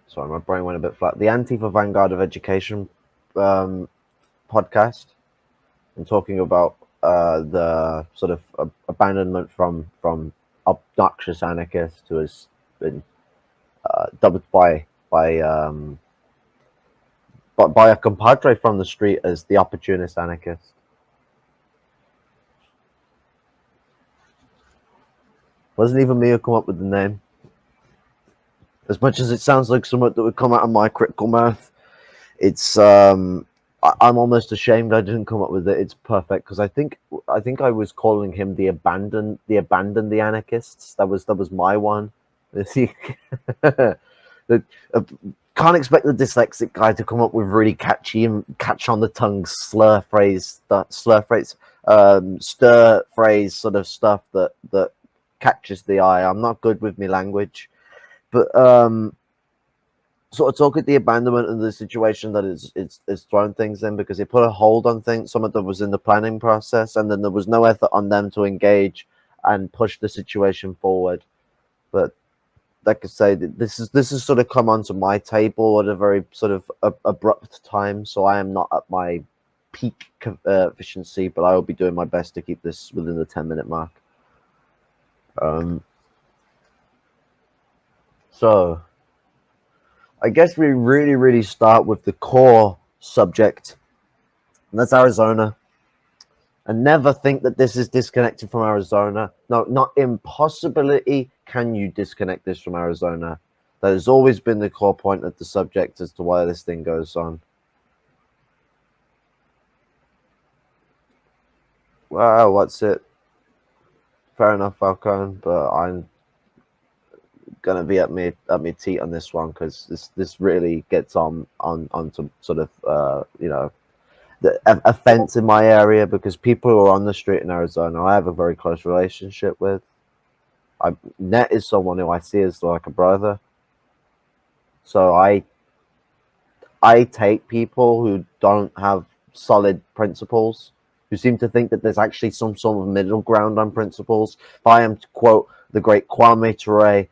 sorry, my brain went a bit flat. The Antifa Vanguard of Education podcast, and talking about the sort of abandonment from obnoxious anarchist who has been dubbed by a compadre from the street as the opportunist anarchist. Wasn't even me who come up with the name. As much as it sounds like something that would come out of my critical mouth, it's I'm almost ashamed I didn't come up with it. It's perfect because I think I was calling him the abandon the anarchists. That was my one. Can't expect the dyslexic guy to come up with really catchy and catch on the tongue stir phrase stir phrase sort of stuff that catches the eye. I'm not good with my language, but sort of talk at the abandonment and the situation that it's thrown things in, because it put a hold on things. Some of them was in the planning process, and then there was no effort on them to engage and push the situation forward. But like I say, this has sort of come onto my table at a very sort of abrupt time, so I am not at my peak efficiency, but I will be doing my best to keep this within the 10-minute mark. So I guess we really start with the core subject, and that's Arizona. And never think that this is disconnected from Arizona. No, not impossibility can you disconnect this from Arizona. That has always been the core point of the subject as to why this thing goes on. Well, what's it? Fair enough, Falcone, but I'm gonna be at me teat on this one, because this really gets onto sort of you know, the offense in my area, because people who are on the street in Arizona I have a very close relationship with. Net is someone who I see as like a brother, so I take people who don't have solid principles who seem to think that there's actually some sort of middle ground on principles. If I am to quote the great Kwame Ture,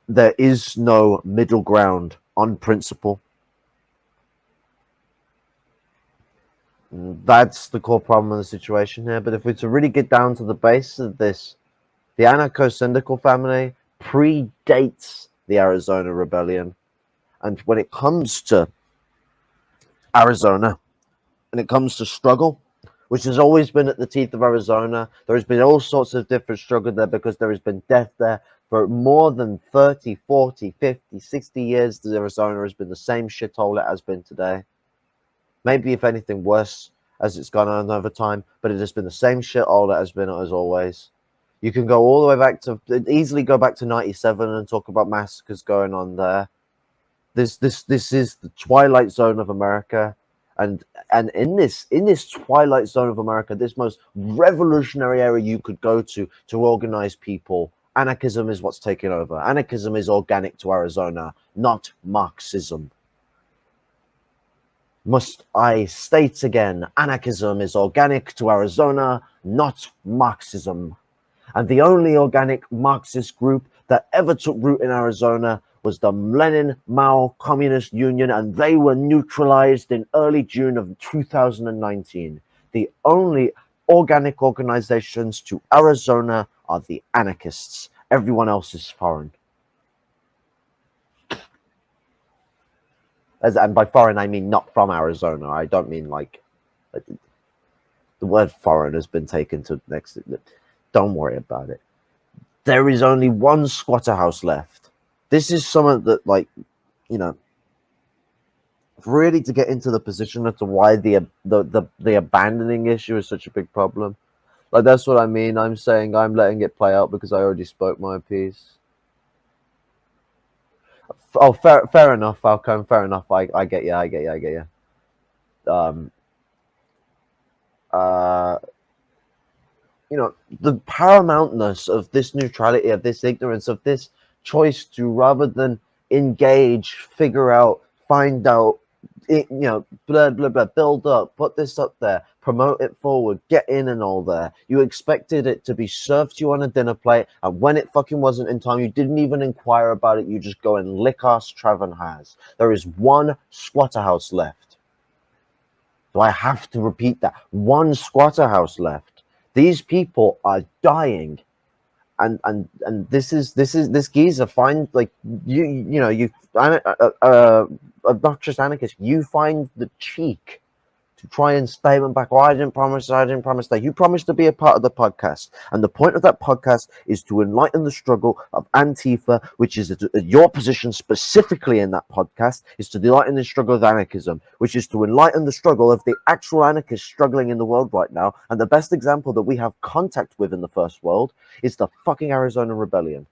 there is no middle ground on principle. That's the core problem of the situation here. But if we're to really get down to the base of this, the anarcho-syndical family predates the Arizona rebellion. And when it comes to Arizona, and it comes to struggle, which has always been at the teeth of Arizona, there has been all sorts of different struggle there because there has been death there for more than 30, 40, 50, 60 years. Arizona has been the same shithole it has been today. Maybe, if anything, worse as it's gone on over time, but it has been the same shithole it has been as always. You can go all the way back to, easily go back to 97 and talk about massacres going on there. This is the twilight zone of America, and in this twilight zone of America, this most revolutionary area you could go to organize people, anarchism is what's taking over. Anarchism is organic to Arizona, not Marxism. Must I state again, anarchism is organic to Arizona, not Marxism. And the only organic Marxist group that ever took root in Arizona was the Lenin-Mao Communist Union, and they were neutralized in early June of 2019. The only organic organizations to Arizona are the anarchists. Everyone else is foreign. And by foreign, I mean not from Arizona. I don't mean like the word foreign has been taken to next. Don't worry about it. There is only one squatter house left. This is something that, like, you know, really to get into the position as to why the abandoning issue is such a big problem. Like, that's what I mean. I'm saying I'm letting it play out because I already spoke my piece. Oh, fair enough, Falcon. Fair enough. I get you. I get you. You know, the paramountness of this neutrality, of this ignorance, of this choice to, rather than engage, figure out, find out, you know, blah blah blah, build up, put this up there, promote it forward, get in and all there. You expected it to be served to you on a dinner plate, and when it fucking wasn't in time, you didn't even inquire about it. You just go and lick ass Traven has. There is one squatter house left. Do I have to repeat that? One squatter house left. These people are dying, and this geezer find, like, you know, you obnoxious anarchist, you find the cheek to try and statement back, oh, I didn't promise that. You promised to be a part of the podcast, and the point of that podcast is to enlighten the struggle of Antifa, which is your position specifically in that podcast, is to enlighten the struggle of anarchism, which is to enlighten the struggle of the actual anarchists struggling in the world right now. And the best example that we have contact with in the first world is the fucking Arizona rebellion.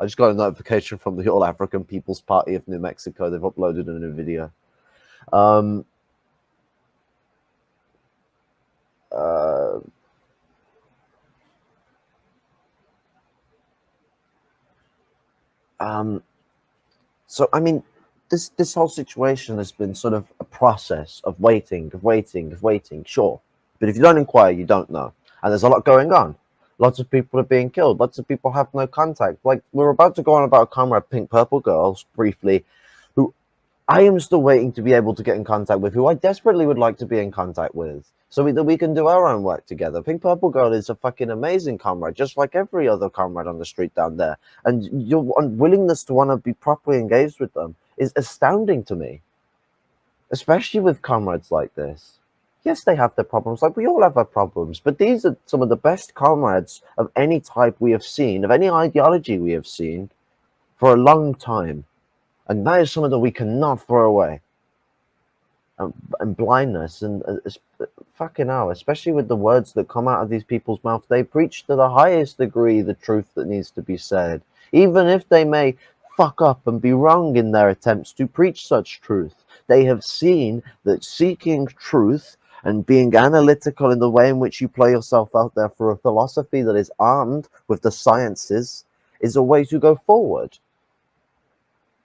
I just got a notification from the All African People's Party of New Mexico. They've uploaded a new video. So, I mean, this whole situation has been sort of a process of waiting, sure. But if you don't inquire, you don't know. And there's a lot going on. Lots of people are being killed. Lots of people have no contact. Like, we're about to go on about a comrade, Pink Purple Girls, briefly, who I am still waiting to be able to get in contact with, who I desperately would like to be in contact with, so that we can do our own work together. Pink Purple Girl is a fucking amazing comrade, just like every other comrade on the street down there. And your unwillingness to want to be properly engaged with them is astounding to me, especially with comrades like this. Yes, they have their problems, like we all have our problems, but these are some of the best comrades of any type we have seen, of any ideology we have seen, for a long time. And that is something that we cannot throw away. And blindness, and fucking hell, especially with the words that come out of these people's mouths, they preach to the highest degree the truth that needs to be said, even if they may fuck up and be wrong in their attempts to preach such truth. They have seen that seeking truth and being analytical in the way in which you play yourself out there for a philosophy that is armed with the sciences is a way to go forward.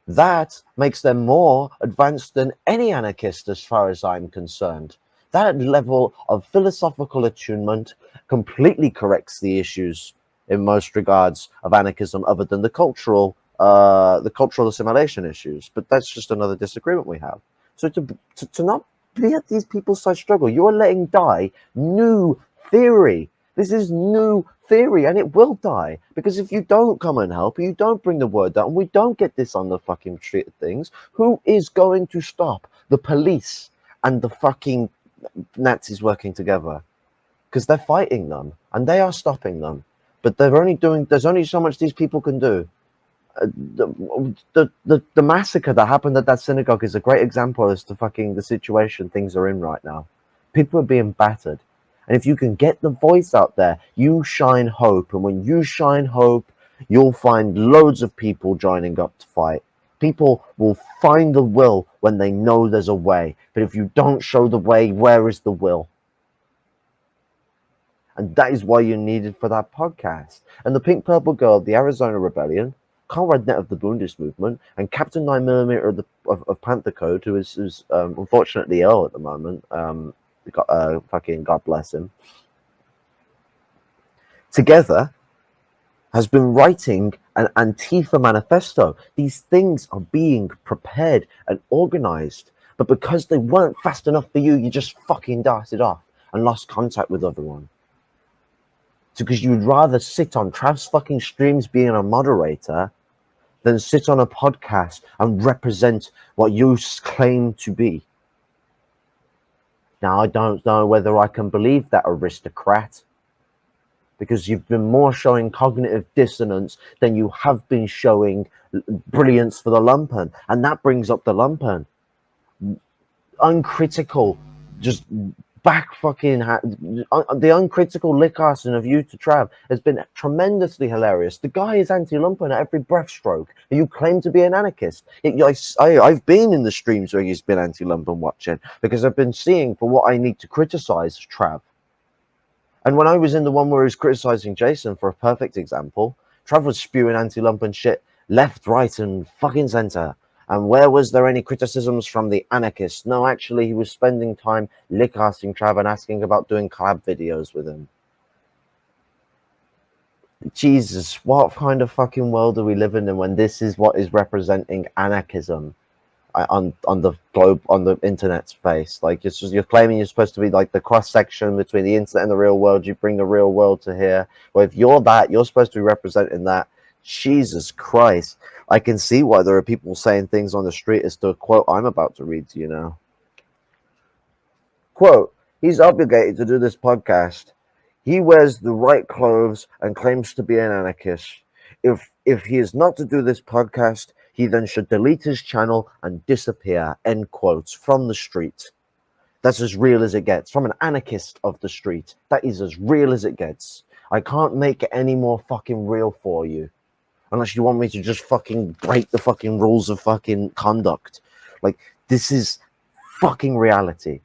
That makes them more advanced than any anarchist as far as I'm concerned. That level of philosophical attunement completely corrects the issues in most regards of anarchism other than the cultural assimilation issues. But that's just another disagreement we have. So to not be at these people's side struggle, you are letting die new theory. This is new theory, and it will die, because if you don't come and help, you don't bring the word out, and we don't get this on the fucking street of things, who is going to stop the police and the fucking Nazis working together? Because they're fighting them and they are stopping them, but there's only so much these people can do. The massacre that happened at that synagogue is a great example as to fucking the situation things are in right now. People are being battered. And if you can get the voice out there, you shine hope. And when you shine hope, you'll find loads of people joining up to fight. People will find the will when they know there's a way. But if you don't show the way, where is the will? And that is why you're needed for that podcast. And the Pink Purple Girl of the Arizona Rebellion, Comrade Net of the Bundist movement, and Captain 9mm of Panther Code, who is unfortunately ill at the moment. Fucking God bless him. Together has been writing an Antifa manifesto. These things are being prepared and organized. But because they weren't fast enough for you, you just fucking darted off and lost contact with everyone. Because you'd rather sit on Trav's fucking streams being a moderator than sit on a podcast and represent what you claim to be. Now, I don't know whether I can believe that, aristocrat, because you've been more showing cognitive dissonance than you have been showing brilliance for the lumpen. And that brings up the lumpen. Uncritical, just back fucking the uncritical lick arson of you to Trav has been tremendously hilarious. The guy is anti-lumpen at every breathstroke. You claim to be an anarchist. I've been in the streams where he's been anti-lumpen watching, because I've been seeing for what I need to criticize Trav. And when I was in the one where he was criticizing Jason, for a perfect example, Trav was spewing anti-lumpen shit left, right, and fucking center. And where was there any criticisms from the anarchists? No, actually, he was spending time lick-assing Trav and asking about doing collab videos with him. Jesus, what kind of fucking world are we living in when this is what is representing anarchism on the globe, on the internet space? Like, it's just, you're claiming you're supposed to be like the cross-section between the internet and the real world. You bring the real world to here. Well, if you're that, you're supposed to be representing that. Jesus Christ. I can see why there are people saying things on the street as to a quote I'm about to read to you now. Quote, he's obligated to do this podcast. He wears the right clothes and claims to be an anarchist. If he is not to do this podcast, he then should delete his channel and disappear, end quotes, from the street. That's as real as it gets. From an anarchist of the street. That is as real as it gets. I can't make it any more fucking real for you. Unless you want me to just fucking break the fucking rules of fucking conduct. Like, this is fucking reality.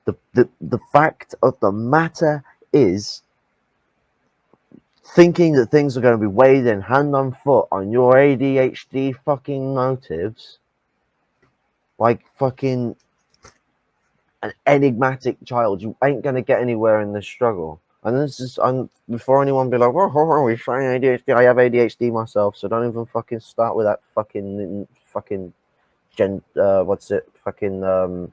The fact of the matter is, thinking that things are going to be weighed in hand on foot on your ADHD fucking motives, like fucking an enigmatic child, you ain't going to get anywhere in this struggle. And this is, before anyone be like, oh, we're trying ADHD. I have ADHD myself, so don't even fucking start with that fucking what's it? Fucking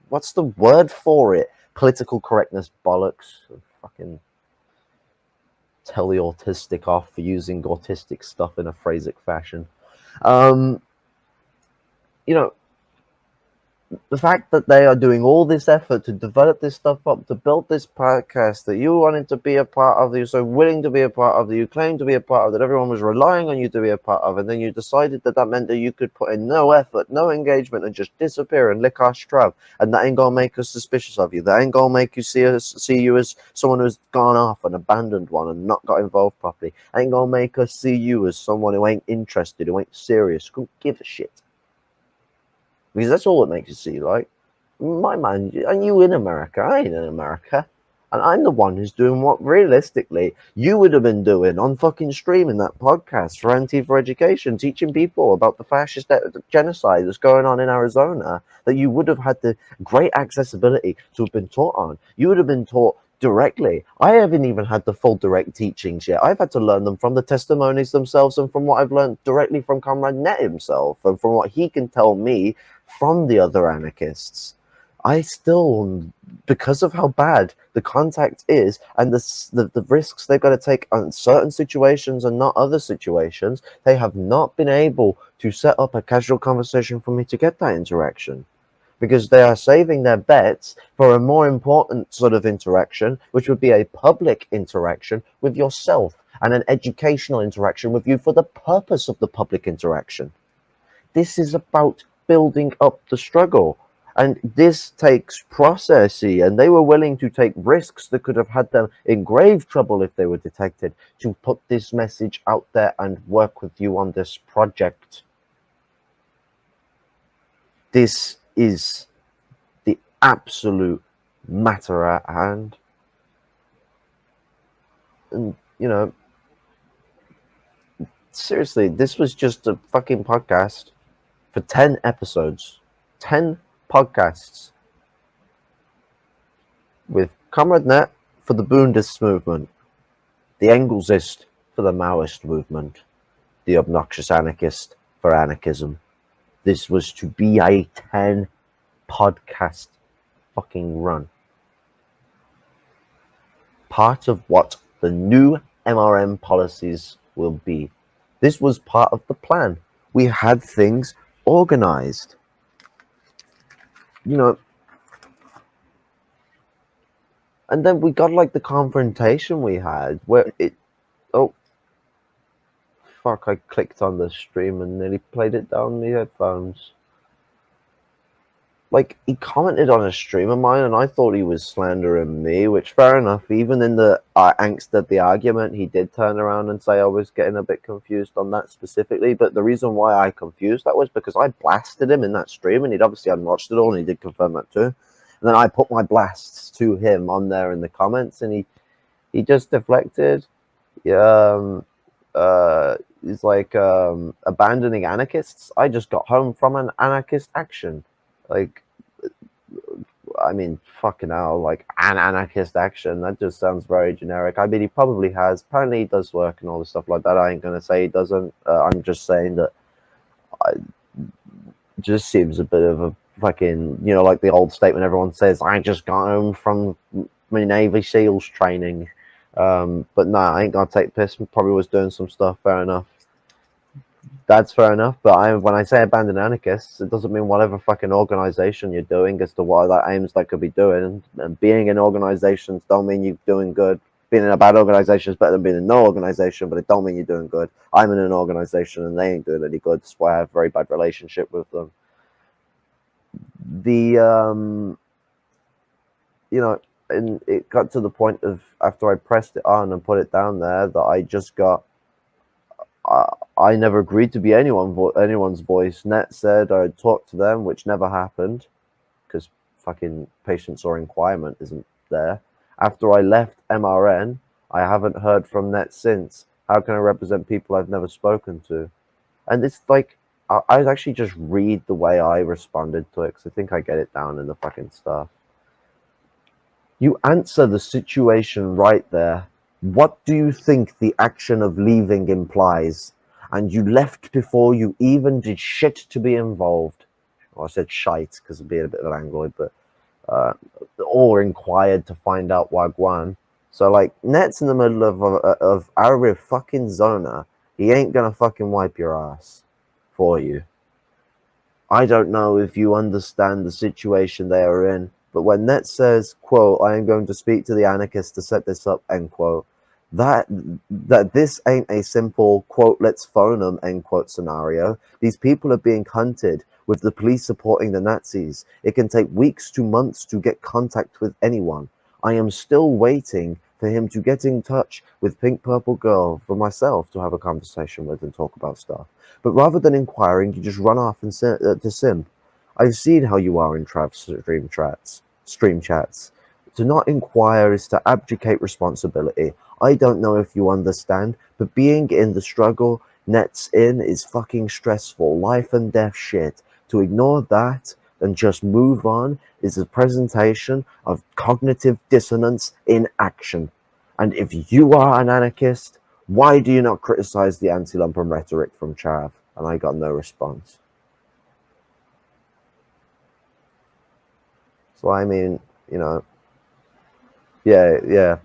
what's the word for it? Political correctness bollocks. Fucking tell the autistic off for using autistic stuff in a phrasic fashion. You know, the fact that they are doing all this effort to develop this stuff up, to build this podcast that you wanted to be a part of, that you're so willing to be a part of, that you claimed to be a part of, that everyone was relying on you to be a part of, and then you decided that that meant that you could put in no effort, no engagement, and just disappear and lick our strap, and that ain't gonna make us suspicious of you. That ain't gonna make you see you as someone who's gone off and abandoned one and not got involved properly. Ain't gonna make us see you as someone who ain't interested, who ain't serious, who give a shit. Because that's all it makes you see, like, my man, are you in America? I ain't in America. And I'm the one who's doing what realistically you would have been doing on fucking stream in that podcast for Antifa Education, teaching people about the fascist genocide that's going on in Arizona, that you would have had the great accessibility to have been taught on. You would have been taught directly. I haven't even had the full direct teachings yet. I've had to learn them from the testimonies themselves and from what I've learned directly from Comrade Net himself and from what he can tell me from the other anarchists. I still, because of how bad the contact is and the risks they've got to take on certain situations and not other situations, they have not been able to set up a casual conversation for me to get that interaction. Because they are saving their bets for a more important sort of interaction, which would be a public interaction with yourself and an educational interaction with you for the purpose of the public interaction. This is about building up the struggle. And this takes processy, and they were willing to take risks that could have had them in grave trouble if they were detected to put this message out there and work with you on this project. This is the absolute matter at hand. And, you know, seriously, this was just a fucking podcast for 10 episodes. 10 podcasts with Comrade Net for the Bundist movement, the Engelsist for the Maoist movement, the obnoxious anarchist for anarchism. This was to be a 10 podcast fucking run. Part of what the new MRM policies will be. This was part of the plan. We had things organized. You know, and then we got like the confrontation we had where it, oh, fuck, I clicked on the stream and nearly played it down the headphones. Like, he commented on a stream of mine and I thought he was slandering me, which fair enough. Even in the angst of the argument, he did turn around and say I was getting a bit confused on that specifically. But the reason why I confused that was because I blasted him in that stream and he'd obviously hadn't watched it all, and he did confirm that too. And then I put my blasts to him on there in the comments and he just deflected. He's like abandoning anarchists. I just got home from an anarchist action. Like, I mean, fucking hell, like an anarchist action. That just sounds very generic. I mean, he probably has. Apparently, he does work and all this stuff like that. I ain't gonna say he doesn't. I'm just saying that it just seems a bit of a fucking, you know, like the old statement everyone says, I just got home from my Navy SEALs training. But nah, I ain't gonna take piss. Probably was doing some stuff. Fair enough. That's fair enough, but when I say abandon anarchists, it doesn't mean whatever fucking organization you're doing as to what that aims that could be doing. And being in organizations don't mean you're doing good. Being in a bad organization is better than being in no organization, but it don't mean you're doing good. I'm in an organization and they ain't doing any good. That's why I have a very bad relationship with them. You know, and it got to the point of after I pressed it on and put it down there that I just got. I never agreed to be anyone's voice. Net said I'd talk to them, which never happened because fucking patience or inquirement isn't there. After I left MRN, I haven't heard from Net since. How can I represent people I've never spoken to? And it's like, I actually just read the way I responded to it because I think I get it down in the fucking stuff. You answer the situation right there. What do you think the action of leaving implies? And you left before you even did shit to be involved. Well, I said shite because of being a bit of an angloid, but or inquired to find out wagwan. So like, Net's in the middle of our fucking zona. He ain't gonna fucking wipe your ass for you. I don't know if you understand the situation they are in. But when Net says, quote, I am going to speak to the anarchists to set this up, end quote, that this ain't a simple, quote, let's phone them, end quote, scenario. These people are being hunted with the police supporting the Nazis. It can take weeks to months to get contact with anyone. I am still waiting for him to get in touch with Pink Purple Girl for myself to have a conversation with and talk about stuff. But rather than inquiring, you just run off and to sim. I've seen how you are in Trav's stream chats. To not inquire is to abdicate responsibility. I don't know if you understand, but being in the struggle nets in is fucking stressful. Life and death shit. To ignore that and just move on is a presentation of cognitive dissonance in action. And if you are an anarchist, why do you not criticize the anti-lumpen rhetoric from Chav? And I got no response. So I mean, you know, yeah.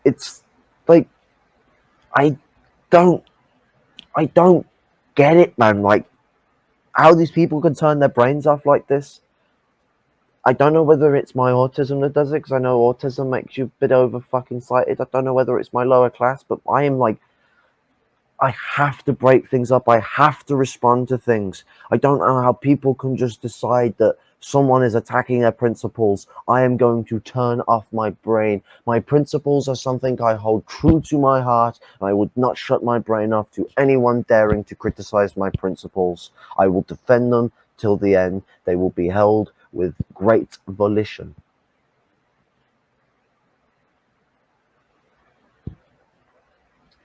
It's like I don't I don't get it, man. Like how these people can turn their brains off like this. I don't know whether it's my autism that does it, because I know autism makes you a bit over fucking sighted. I don't know whether it's my lower class, but I am like, I have to break things up. I have to respond to things. I don't know how people can just decide that someone is attacking their principles. I am going to turn off my brain. My principles are something I hold true to my heart, and I would not shut my brain off to anyone daring to criticize my principles. I will defend them till the end. They will be held with great volition.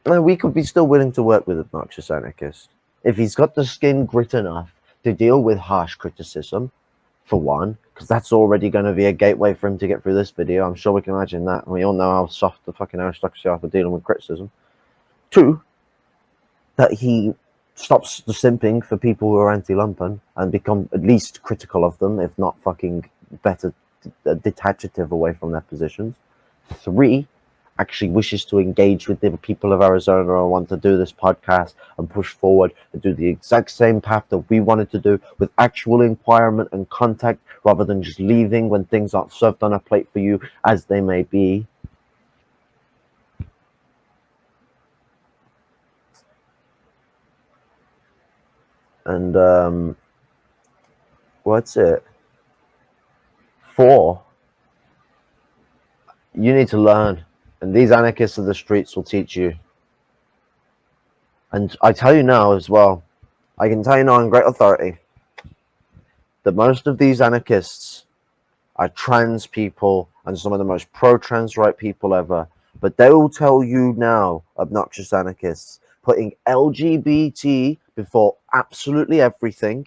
Now, we could be still willing to work with obnoxious anarchist if he's got the skin grit enough to deal with harsh criticism, for one, because that's already going to be a gateway for him to get through this video. I'm sure we can imagine that. We all know how soft the fucking aristocracy are for dealing with criticism. Two, that he stops the simping for people who are anti-lumpen and become at least critical of them, if not fucking better detachative away from their positions. Three, actually wishes to engage with the people of Arizona or want to do this podcast and push forward and do the exact same path that we wanted to do, with actual inquirement and contact, rather than just leaving when things aren't served on a plate for you as they may be. And what's it? 4, you need to learn, and these anarchists of the streets will teach you. And I tell you now as well, I can tell you now on great authority, that most of these anarchists are trans people and some of the most pro-trans right people ever. But they will tell you now, obnoxious anarchists, putting LGBT before absolutely everything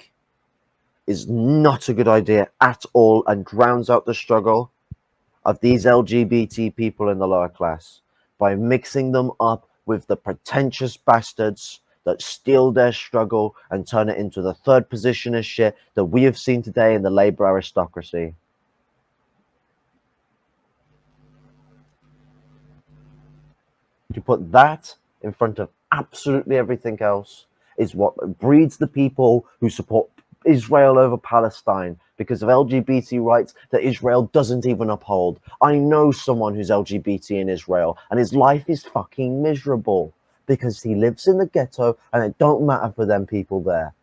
is not a good idea at all, and drowns out the struggle of these LGBT people in the lower class by mixing them up with the pretentious bastards that steal their struggle and turn it into the third positionist shit that we have seen today in the labor aristocracy. To put that in front of absolutely everything else is what breeds the people who support Israel over Palestine because of LGBT rights that Israel doesn't even uphold. I know someone who's LGBT in Israel, and his life is fucking miserable because he lives in the ghetto and it don't matter for them people there.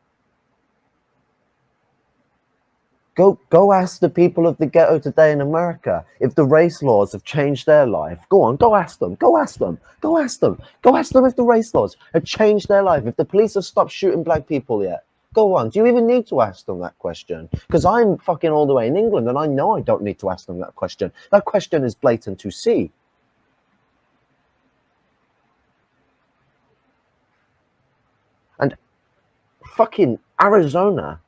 Go ask the people of the ghetto today in America if the race laws have changed their life. Go on, go ask them. Go ask them. Go ask them. Go ask them if the race laws have changed their life. If the police have stopped shooting black people yet. Go on. Do you even need to ask them that question? Because I'm fucking all the way in England and I know I don't need to ask them that question. That question is blatant to see. And fucking Arizona,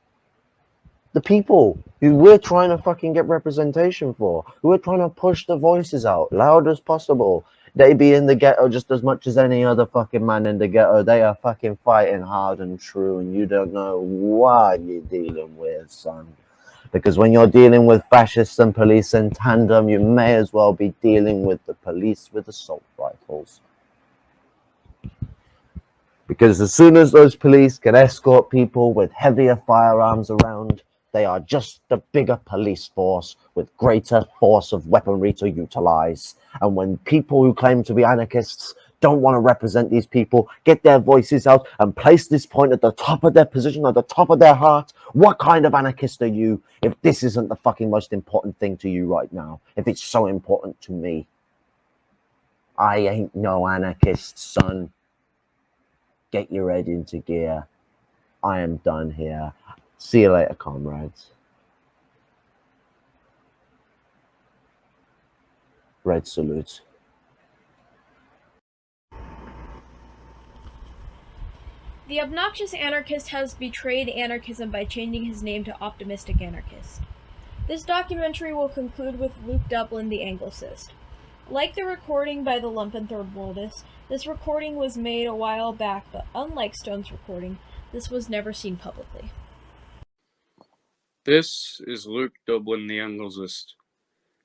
the people who we're trying to fucking get representation for, who are trying to push the voices out loud as possible. They be in the ghetto just as much as any other fucking man in the ghetto. They are fucking fighting hard and true, and you don't know what you're dealing with, son. Because when you're dealing with fascists and police in tandem, you may as well be dealing with the police with assault rifles. Because as soon as those police can escort people with heavier firearms around, they are just a bigger police force with greater force of weaponry to utilize. And when people who claim to be anarchists don't want to represent these people, get their voices out and place this point at the top of their position, at the top of their heart, what kind of anarchist are you if this isn't the fucking most important thing to you right now? If it's so important to me. I ain't no anarchist, son. Get your head into gear. I am done here. See you later, comrades. Red salute. The obnoxious anarchist has betrayed anarchism by changing his name to Optimistic Anarchist. This documentary will conclude with Luke Dublin, the Anglicist. Like the recording by the Lumpenthorpe Bundist, this recording was made a while back, but unlike Stone's recording, this was never seen publicly. This is Luke Dublin, the Anglicist.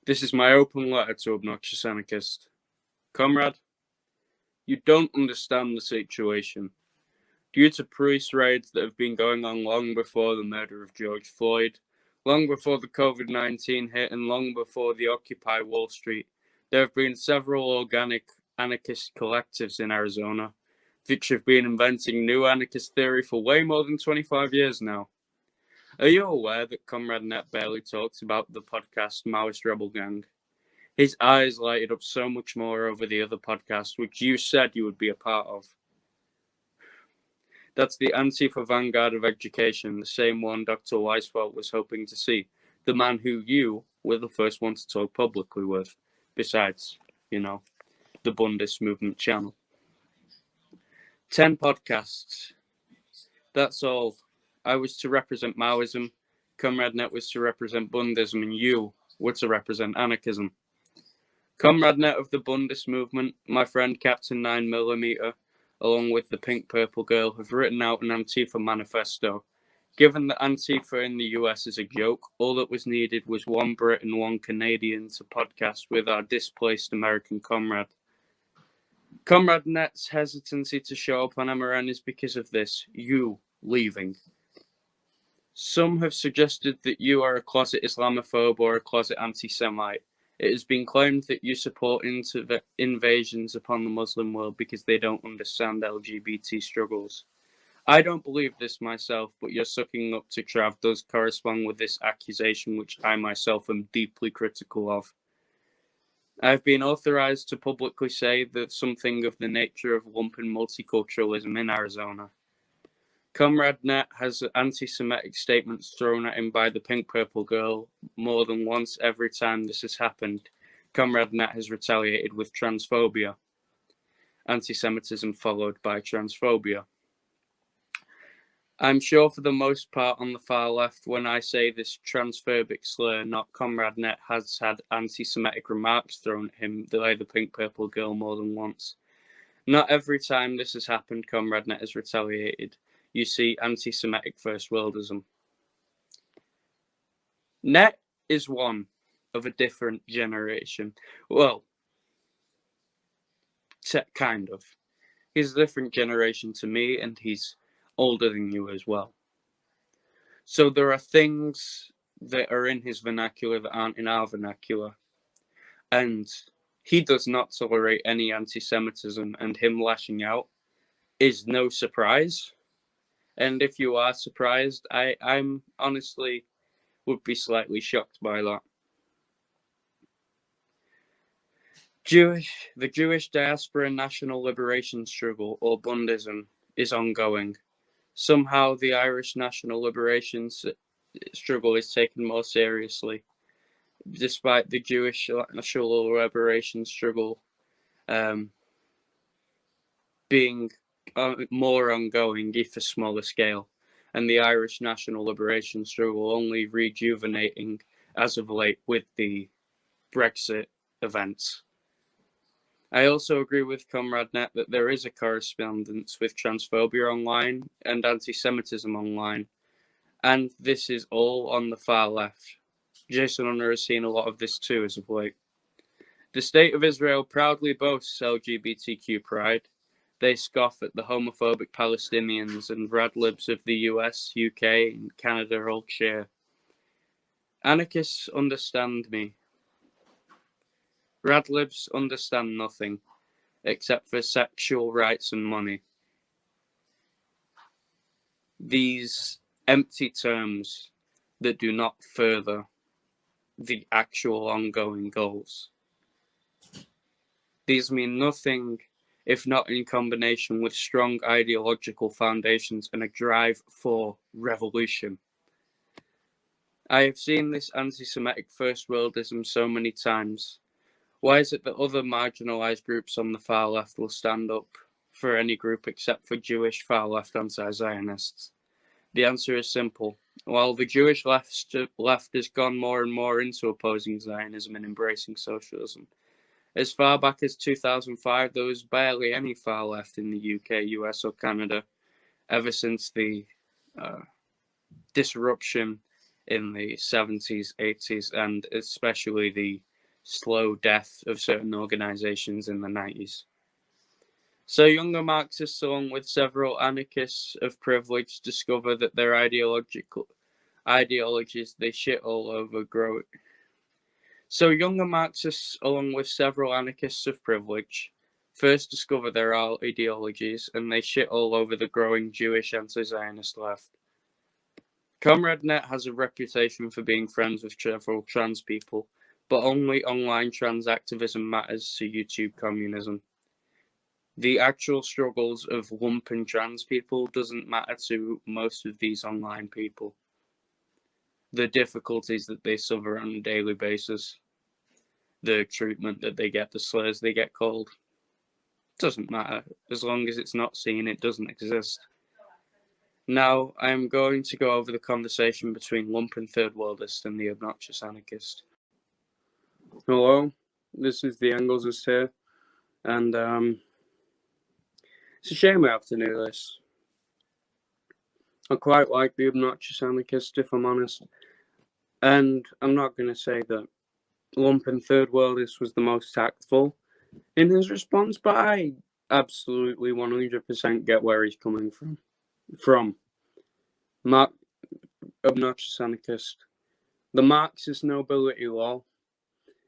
This is my open letter to obnoxious anarchist. Comrade, you don't understand the situation. Due to police raids that have been going on long before the murder of George Floyd, long before the COVID-19 hit, and long before the Occupy Wall Street, there have been several organic anarchist collectives in Arizona, which have been inventing new anarchist theory for way more than 25 years now. Are you aware that Comrade Net barely talks about the podcast Maoist Rebel Gang? His eyes lighted up so much more over the other podcast, which you said you would be a part of. That's the Antifa vanguard of education, the same one Dr. Weisfeld was hoping to see, the man who you were the first one to talk publicly with, besides, the Bundist movement channel. 10 podcasts. That's all. I was to represent Maoism, Comrade Net was to represent Bundism, and you were to represent anarchism. Comrade Net of the Bundist movement, my friend Captain 9mm, along with the Pink Purple Girl, have written out an Antifa manifesto. Given that Antifa in the US is a joke, all that was needed was one Brit and one Canadian to podcast with our displaced American comrade. Comrade Net's hesitancy to show up on MRN is because of this, you leaving. Some have suggested that you are a closet Islamophobe or a closet anti-Semite. It has been claimed that you support invasions upon the Muslim world because they don't understand LGBT struggles. I don't believe this myself, but your sucking up to Trav does correspond with this accusation, which I myself am deeply critical of. I have been authorized to publicly say that something of the nature of lumping multiculturalism in Arizona. Comrade Net has anti-Semitic statements thrown at him by the Pink Purple Girl more than once every time this has happened. Comrade Net has retaliated with transphobia. Anti-Semitism followed by transphobia. I'm sure for the most part on the far left, when I say this transphobic slur, not Comrade Net has had anti-Semitic remarks thrown at him by the Pink Purple Girl more than once. Not every time this has happened, Comrade Net has retaliated. You see anti-Semitic first worldism. Net is one of a different generation. Well, kind of. He's a different generation to me, and he's older than you as well. So there are things that are in his vernacular that aren't in our vernacular. And he does not tolerate any anti-Semitism, and him lashing out is no surprise. And if you are surprised, I'm honestly would be slightly shocked by that. The Jewish diaspora national liberation struggle, or Bundism, is ongoing. Somehow the Irish national liberation struggle is taken more seriously, despite the Jewish national liberation struggle being more ongoing, if a smaller scale, and the Irish national liberation struggle only rejuvenating as of late with the Brexit events. I also agree with Comrade Net that there is a correspondence with transphobia online and anti-Semitism online, and this is all on the far left. Jason Hunter has seen a lot of this too as of late. The State of Israel proudly boasts LGBTQ pride. They scoff at the homophobic Palestinians, and radlibs of the US, UK, and Canada all share. Anarchists understand me. Radlibs understand nothing, except for sexual rights and money. These empty terms that do not further the actual ongoing goals. These mean nothing if not in combination with strong ideological foundations and a drive for revolution. I have seen this anti-Semitic first worldism so many times. Why is it that other marginalised groups on the far left will stand up for any group except for Jewish far left anti-Zionists? The answer is simple. While the Jewish left has gone more and more into opposing Zionism and embracing socialism, as far back as 2005, there was barely any far left in the UK, US, or Canada, ever since the disruption in the 70s, 80s, and especially the slow death of certain organisations in the 90s. So younger Marxists, along with several anarchists of privilege, discover that their ideologies they shit all over grow. So younger Marxists, along with several anarchists of privilege, first discover their ideologies and they shit all over the growing Jewish anti-Zionist left. ComradeNet has a reputation for being friends with several trans people, but only online trans activism matters to YouTube communism. The actual struggles of lumpen trans people doesn't matter to most of these online people. The difficulties that they suffer on a daily basis, the treatment that they get, the slurs they get called, doesn't matter. As long as it's not seen, it doesn't exist. Now, I'm going to go over the conversation between lumpen third worldist and the obnoxious anarchist. Hello, this is the Engelsist here, and it's a shame we have to do this. I quite like the obnoxious anarchist, if I'm honest. And I'm not going to say that lumpen third worldist was the most tactful in his response, but I absolutely 100% get where he's coming from. Obnoxious anarchist. The Marxist nobility law.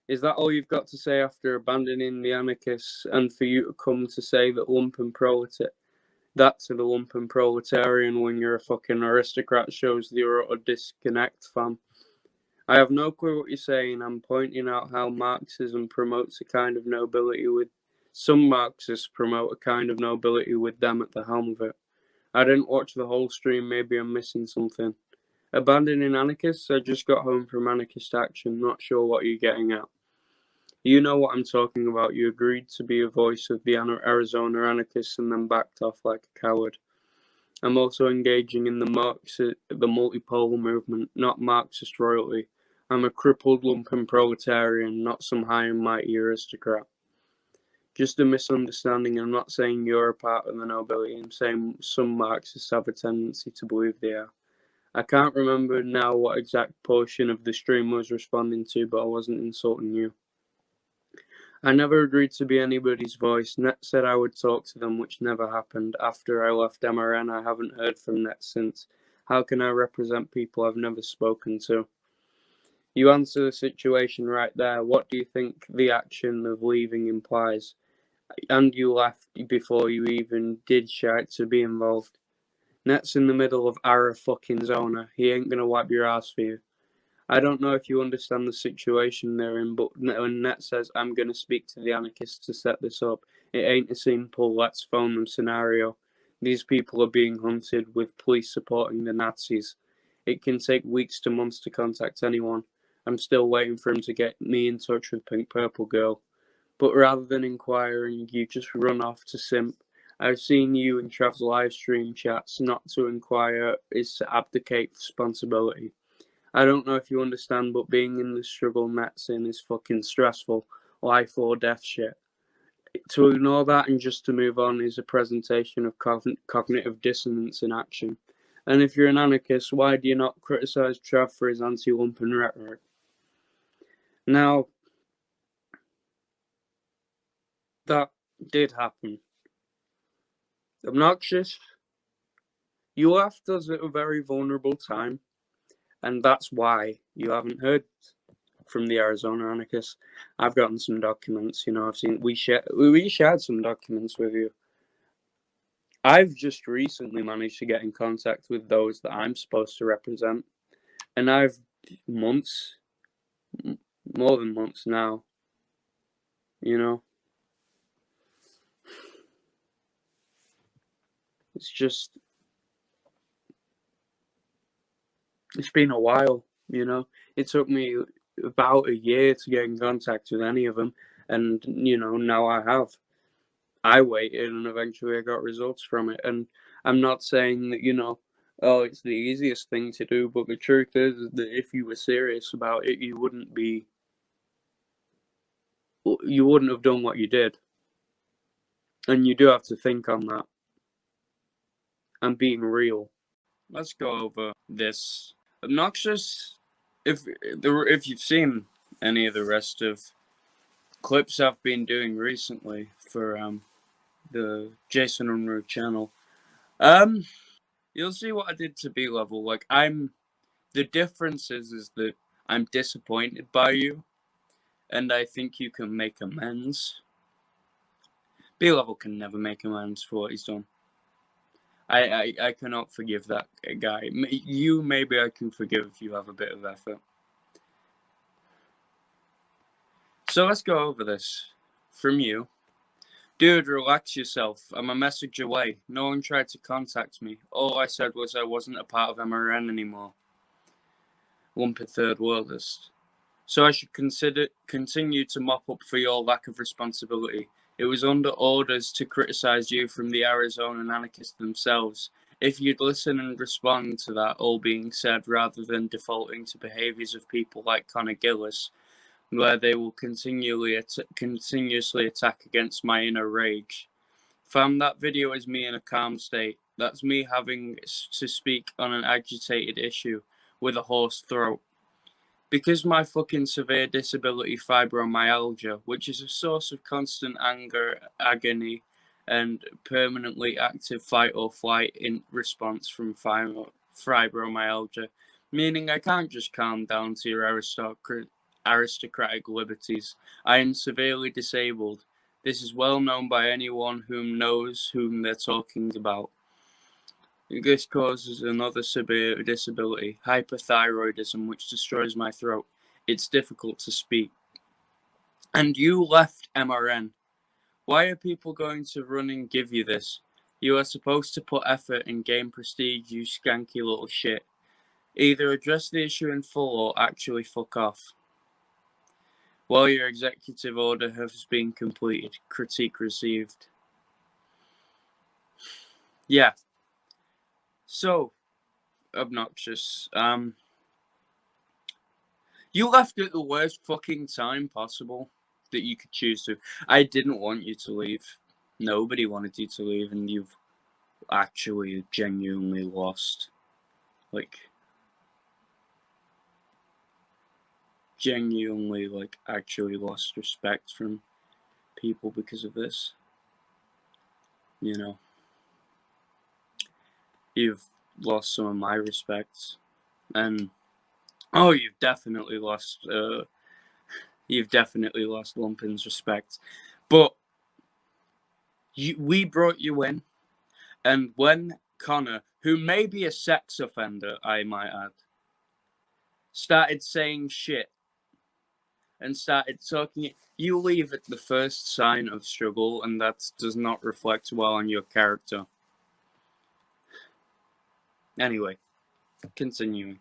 Is that all you've got to say after abandoning the anarchists and for you to come to say that that to the lumpen proletarian when you're a fucking aristocrat shows the utter disconnect, fam? I have no clue what you're saying. I'm pointing out how Marxism promotes a kind of nobility with some Marxists promote a kind of nobility with them at the helm of it. I didn't watch the whole stream, maybe I'm missing something. Abandoning anarchists? I just got home from anarchist action, not sure what you're getting at. You know what I'm talking about. You agreed to be a voice of the Arizona anarchists and then backed off like a coward. I'm also engaging in the multipolar movement, not Marxist royalty. I'm a crippled lumpen proletarian, not some high and mighty aristocrat. Just a misunderstanding. I'm not saying you're a part of the nobility. I'm saying some Marxists have a tendency to believe they are. I can't remember now what exact portion of the stream I was responding to, but I wasn't insulting you. I never agreed to be anybody's voice. Net said I would talk to them, which never happened. After I left MRN, I haven't heard from Net since. How can I represent people I've never spoken to? You answer the situation right there. What do you think the action of leaving implies? And you left before you even did shite to be involved. Net's in the middle of Ara fucking Zona. He ain't gonna wipe your ass for you. I don't know if you understand the situation they're in, but when Net says, I'm going to speak to the anarchists to set this up, it ain't a simple let's phone them scenario. These people are being hunted with police supporting the Nazis. It can take weeks to months to contact anyone. I'm still waiting for him to get me in touch with Pink Purple Girl. But rather than inquiring, you just run off to simp. I've seen you in Trav's live stream chats. Not to inquire is to abdicate responsibility. I don't know if you understand, but being in the struggle Net's in is fucking stressful. Life or death shit. To ignore that and just to move on is a presentation of cognitive dissonance in action. And if you're an anarchist, why do you not criticise Trav for his anti-lumpen rhetoric? Now, that did happen. Obnoxious, you left us at a very vulnerable time. And that's why you haven't heard from the Arizona anarchists. I've gotten some documents, I've seen, we shared some documents with you. I've just recently managed to get in contact with those that I'm supposed to represent. And I've more than months now, it's been a while, It took me about a year to get in contact with any of them. And, you know, now I have. I waited and eventually I got results from it. And I'm not saying that, you know, oh, it's the easiest thing to do, but the truth is that if you were serious about it, you wouldn't have done what you did. And you do have to think on that. I'm being real. Let's go over this obnoxious. If you've seen any of the rest of clips I've been doing recently for the Jason Unruh channel, you'll see what I did to B level. Like, the difference is that I'm disappointed by you, and I think you can make amends. B level can never make amends for what he's done. I cannot forgive that guy. You, maybe I can forgive if you have a bit of effort. So let's go over this. From you. Dude, relax yourself. I'm a message away. No one tried to contact me. All I said was I wasn't a part of MRN anymore. Lumpy third worldist. So I should continue to mop up for your lack of responsibility. It was under orders to criticize you from the Arizona anarchists themselves. If you'd listen and respond to that, all being said, rather than defaulting to behaviors of people like Connor Gillis, where they will continuously attack against my inner rage. Fam, that video is me in a calm state. That's me having to speak on an agitated issue with a hoarse throat. Because my fucking severe disability fibromyalgia, which is a source of constant anger, agony, and permanently active fight or flight in response from fibromyalgia, meaning I can't just calm down to your aristocratic liberties. I am severely disabled. This is well known by anyone whom knows whom they're talking about. This causes another severe disability, hyperthyroidism, which destroys my throat. It's difficult to speak. And you left MRN. Why are people going to run and give you this? You are supposed to put effort and gain prestige, you skanky little shit. Either address the issue in full or actually fuck off. Well, your executive order has been completed. Critique received. Yeah. So, obnoxious. You left at the worst fucking time possible that you could choose to. I didn't want you to leave. Nobody wanted you to leave, and you've actually genuinely lost. Actually lost respect from people because of this. You know. You've lost some of my respect. And you've definitely lost Lumpin's respect. But we brought you in, and when Connor, who may be a sex offender, I might add, started saying shit and started talking, you leave at the first sign of struggle, and that does not reflect well on your character. Anyway, continuing.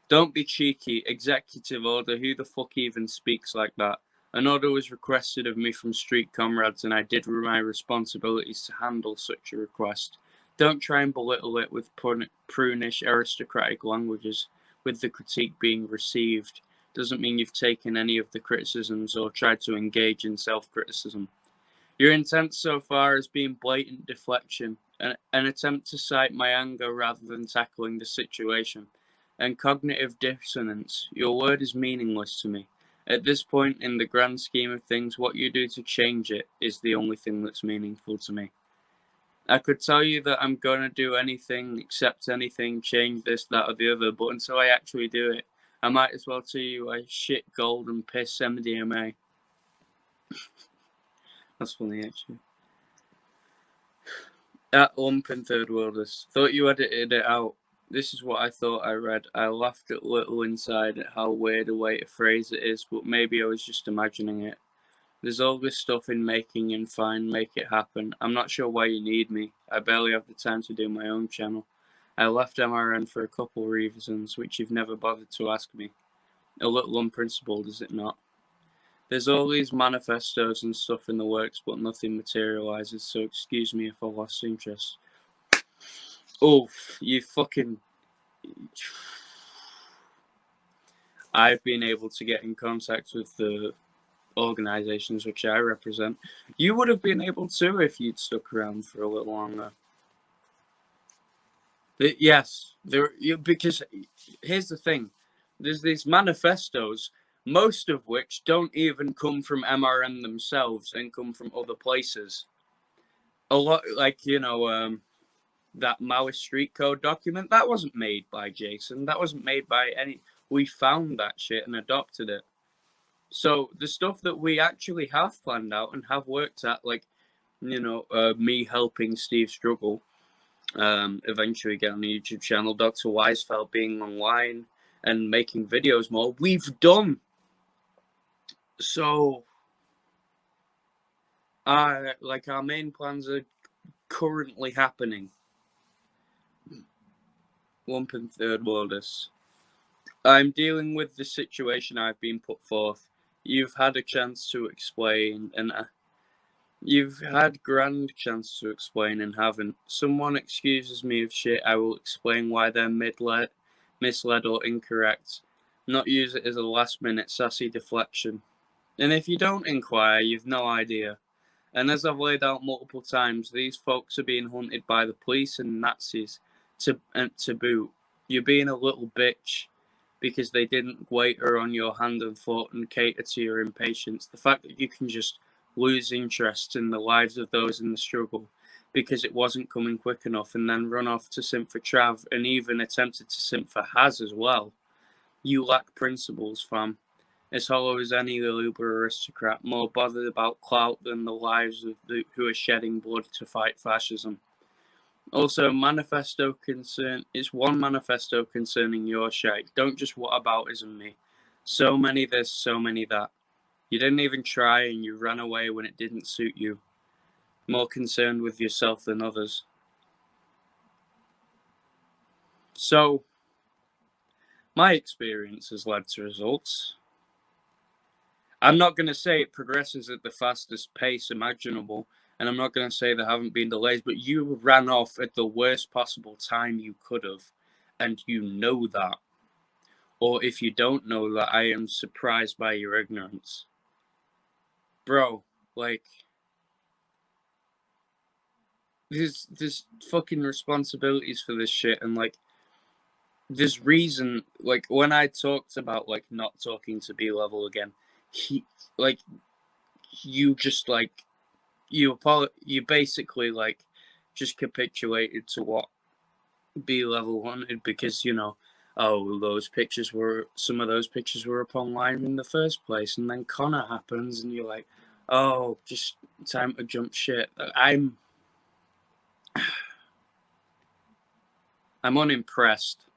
Don't be cheeky. Executive order. Who the fuck even speaks like that? An order was requested of me from street comrades, and I did my responsibilities to handle such a request. Don't try and belittle it with prunish aristocratic languages. With the critique being received, doesn't mean you've taken any of the criticisms or tried to engage in self-criticism. Your intent so far has been blatant deflection, an attempt to cite my anger rather than tackling the situation, and cognitive dissonance. Your word is meaningless to me. At this point in the grand scheme of things, what you do to change it is the only thing that's meaningful to me. I could tell you that I'm going to do anything, accept anything, change this, that, or the other, but until I actually do it, I might as well tell you I shit gold and piss MDMA. That's funny, actually. That lump in third worlders. Thought you edited it out. This is what I thought I read. I laughed a little inside at how weird a way to phrase it is, but maybe I was just imagining it. There's all this stuff in making and fine, make it happen. I'm not sure why you need me. I barely have the time to do my own channel. I left MRN for a couple reasons, which you've never bothered to ask me. A little unprincipled, is it not? There's all these manifestos and stuff in the works, but nothing materializes, so excuse me if I lost interest. Oof, you fucking... I've been able to get in contact with the organizations which I represent. You would have been able to if you'd stuck around for a little longer. Yes, because here's the thing. There's these manifestos, most of which don't even come from MRN themselves and come from other places. A lot, like, that Maoist Street Code document, that wasn't made by Jason. That wasn't made by any... We found that shit and adopted it. So the stuff that we actually have planned out and have worked at, like, me helping Steve struggle, eventually get on the YouTube channel, Dr. Weisfeld being online and making videos more, we've done. So, our main plans are currently happening. Lump and Third Worlders. I'm dealing with the situation I've been put forth. You've had a chance to explain, and you've had grand chance to explain and haven't. Someone excuses me of shit, I will explain why they're misled or incorrect. Not use it as a last-minute sassy deflection. And if you don't inquire, you've no idea. And as I've laid out multiple times, these folks are being hunted by the police and Nazis to boot. You're being a little bitch because they didn't waiter on your hand and foot and cater to your impatience. The fact that you can just lose interest in the lives of those in the struggle because it wasn't coming quick enough, and then run off to simp for Trav and even attempted to simp for Haz as well. You lack principles, fam. As hollow as any Uber aristocrat, more bothered about clout than the lives of who are shedding blood to fight fascism. Also, it's one manifesto concerning your shite. Don't just whataboutism me. So many this, so many that. You didn't even try and you ran away when it didn't suit you. More concerned with yourself than others. So, my experience has led to results. I'm not going to say it progresses at the fastest pace imaginable, and I'm not going to say there haven't been delays, but you ran off at the worst possible time you could have, and you know that. Or if you don't know that, I am surprised by your ignorance. Bro, there's fucking responsibilities for this shit, and there's reason, when I talked about not talking to B-level again, you basically just capitulated to what B-level wanted because some of those pictures were up online in the first place, and then Connor happens and you're like, oh, just time to jump shit. I'm unimpressed.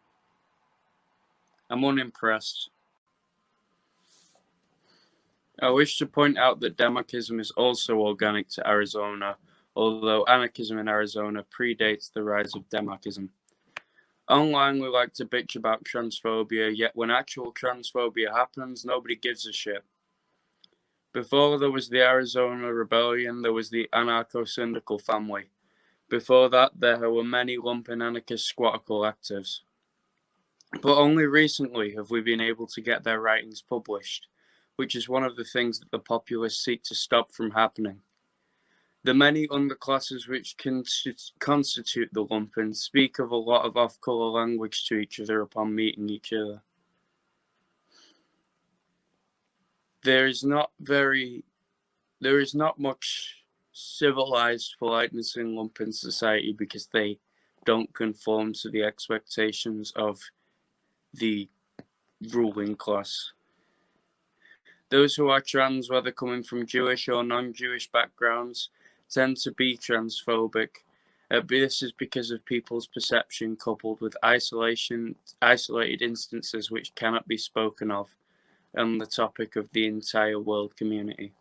I wish to point out that demarchism is also organic to Arizona, although anarchism in Arizona predates the rise of demarchism. Online, we like to bitch about transphobia, yet when actual transphobia happens, nobody gives a shit. Before there was the Arizona Rebellion, there was the anarcho-syndical family. Before that, there were many lumpen anarchist squatter collectives. But only recently have we been able to get their writings published, which is one of the things that the populists seek to stop from happening. The many underclasses which constitute the lumpen speak of a lot of off-colour language to each other upon meeting each other. There is not much civilized politeness in lumpen society because they don't conform to the expectations of the ruling class. Those who are trans, whether coming from Jewish or non-Jewish backgrounds, tend to be transphobic. This is because of people's perception coupled with isolated instances which cannot be spoken of on the topic of the entire world community.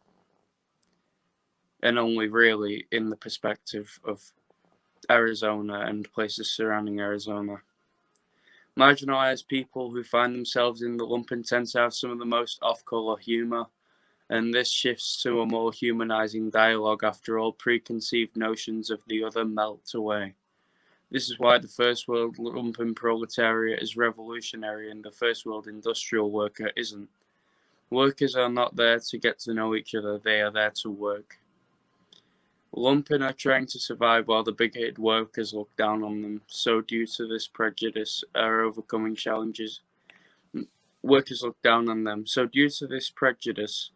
And only really in the perspective of Arizona and places surrounding Arizona. Marginalized people who find themselves in the lumpen tend to have some of the most off-color humor and this shifts to a more humanizing dialogue after all preconceived notions of the other melt away. This is why the First World lumpen proletariat is revolutionary and the First World industrial worker isn't. Workers are not there to get to know each other, they are there to work. Lumpen are trying to survive while the bigoted workers look down on them, so due to this prejudice are overcoming challenges. Workers look down on them, so due to this prejudice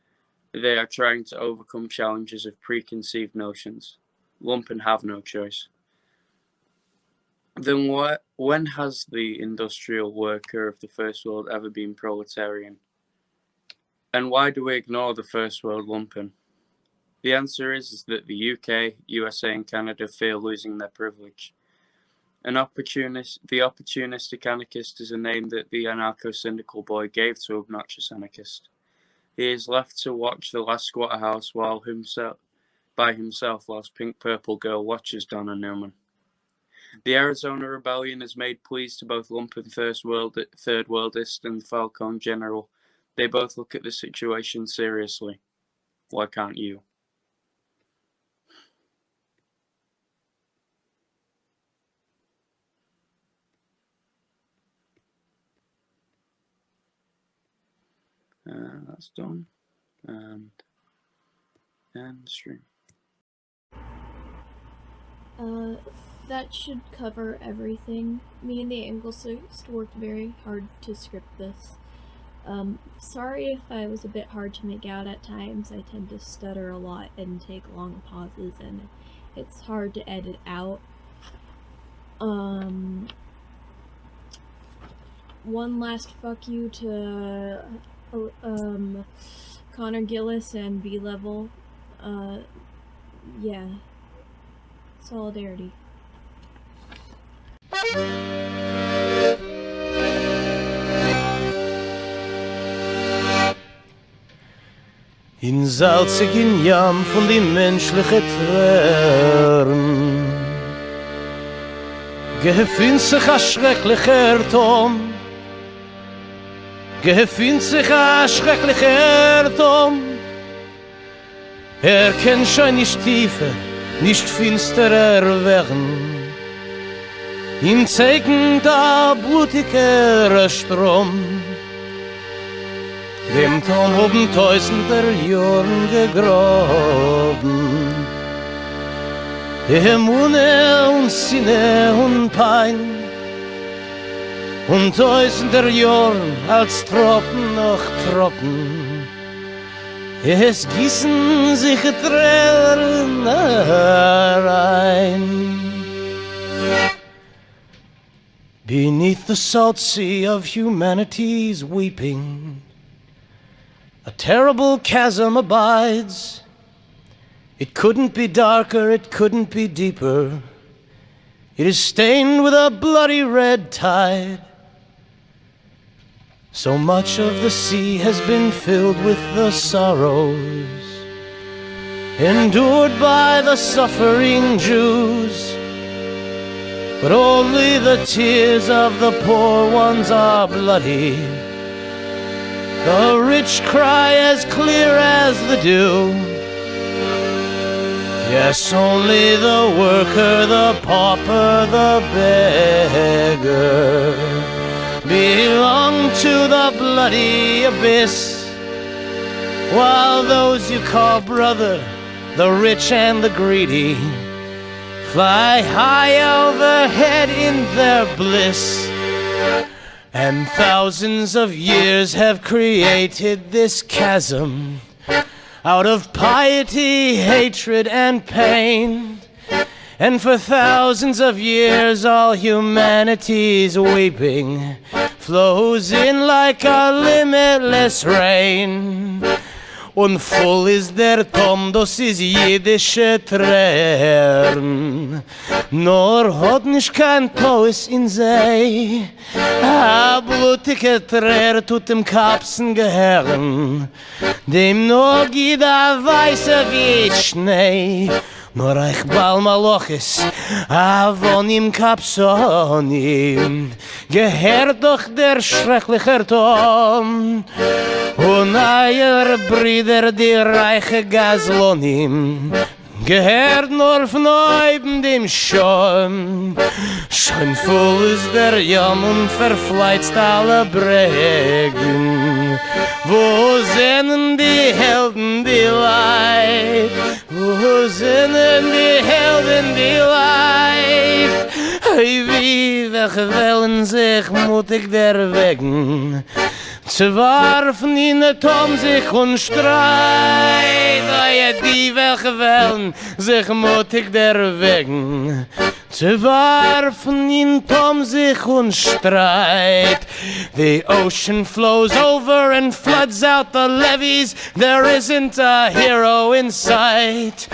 they are trying to overcome challenges of preconceived notions. Lumpen have no choice. Then when has the industrial worker of the First World ever been proletarian? And why do we ignore the First World lumpen? The answer is that the UK, USA and Canada fear losing their privilege. The opportunistic anarchist is a name that the anarcho-syndical boy gave to obnoxious anarchist. He is left to watch the last squatter house by himself whilst Pink Purple Girl watches Donna Newman. The Arizona Rebellion has made pleas to both lumpen Third Worldist and Falcone General. They both look at the situation seriously. Why can't you? That's done. And stream. That should cover everything. Me and the Anglesist worked very hard to script this. Sorry if I was a bit hard to make out at times. I tend to stutter a lot and take long pauses, and it's hard to edit out. One last fuck you to Connor Gillis and B-Level. Yeah. Solidarity. In salzigen Jam von die menschliche Tränen gefindt sich a schrecklicher Tom. Gefindt sich a schrecklicher Tom. Kennt schon nicht tiefer, nicht finsterer werden. Ihm zeigen da blutiger Strom. Dem Ton oben tausender Jahren gegraben. Emune und Sinne und Pein. Und tausender Jahren als Tropfen nach Tropfen. Es gießen sich Tränen rein. Beneath the salt sea of humanity's weeping, a terrible chasm abides. It couldn't be darker, it couldn't be deeper. It is stained with a bloody red tide. So much of the sea has been filled with the sorrows endured by the suffering Jews. But only the tears of the poor ones are bloody. The rich cry as clear as the dew. Yes, only the worker, the pauper, the beggar belong to the bloody abyss. While those you call brother, the rich and the greedy, fly high overhead in their bliss. And thousands of years have created this chasm out of piety, hatred, and pain. And for thousands of years all humanity's weeping flows in like a limitless rain. Und voll ist der Tom, das ist jüdische Tränen. Nor hat nicht kein Tois in See. A blutige Träne tut dem Kapsen gehören. Dem nur geht a weiße wie Schnee. Nur eich bal maloches, von ihm Kapsonim, gehört doch der schrecklicher Tom. Und eier Brüder, die reiche Gaslonim, gehört nur von oben dem Schirm. Schon voll ist der Jam und verfleizt alle Bregen. Wo sind die Helden, die Leid? Wo sind die Helden, die Leid? Hey, wie welche Wellen sich mutig der Wegen zu warfen in der Tom sich und Streit. Oh ja, die welche Wellen sich mutig der Wegen zu warfen in Tom sich und Streit. The ocean flows over and floods out the levees. There isn't a hero in sight.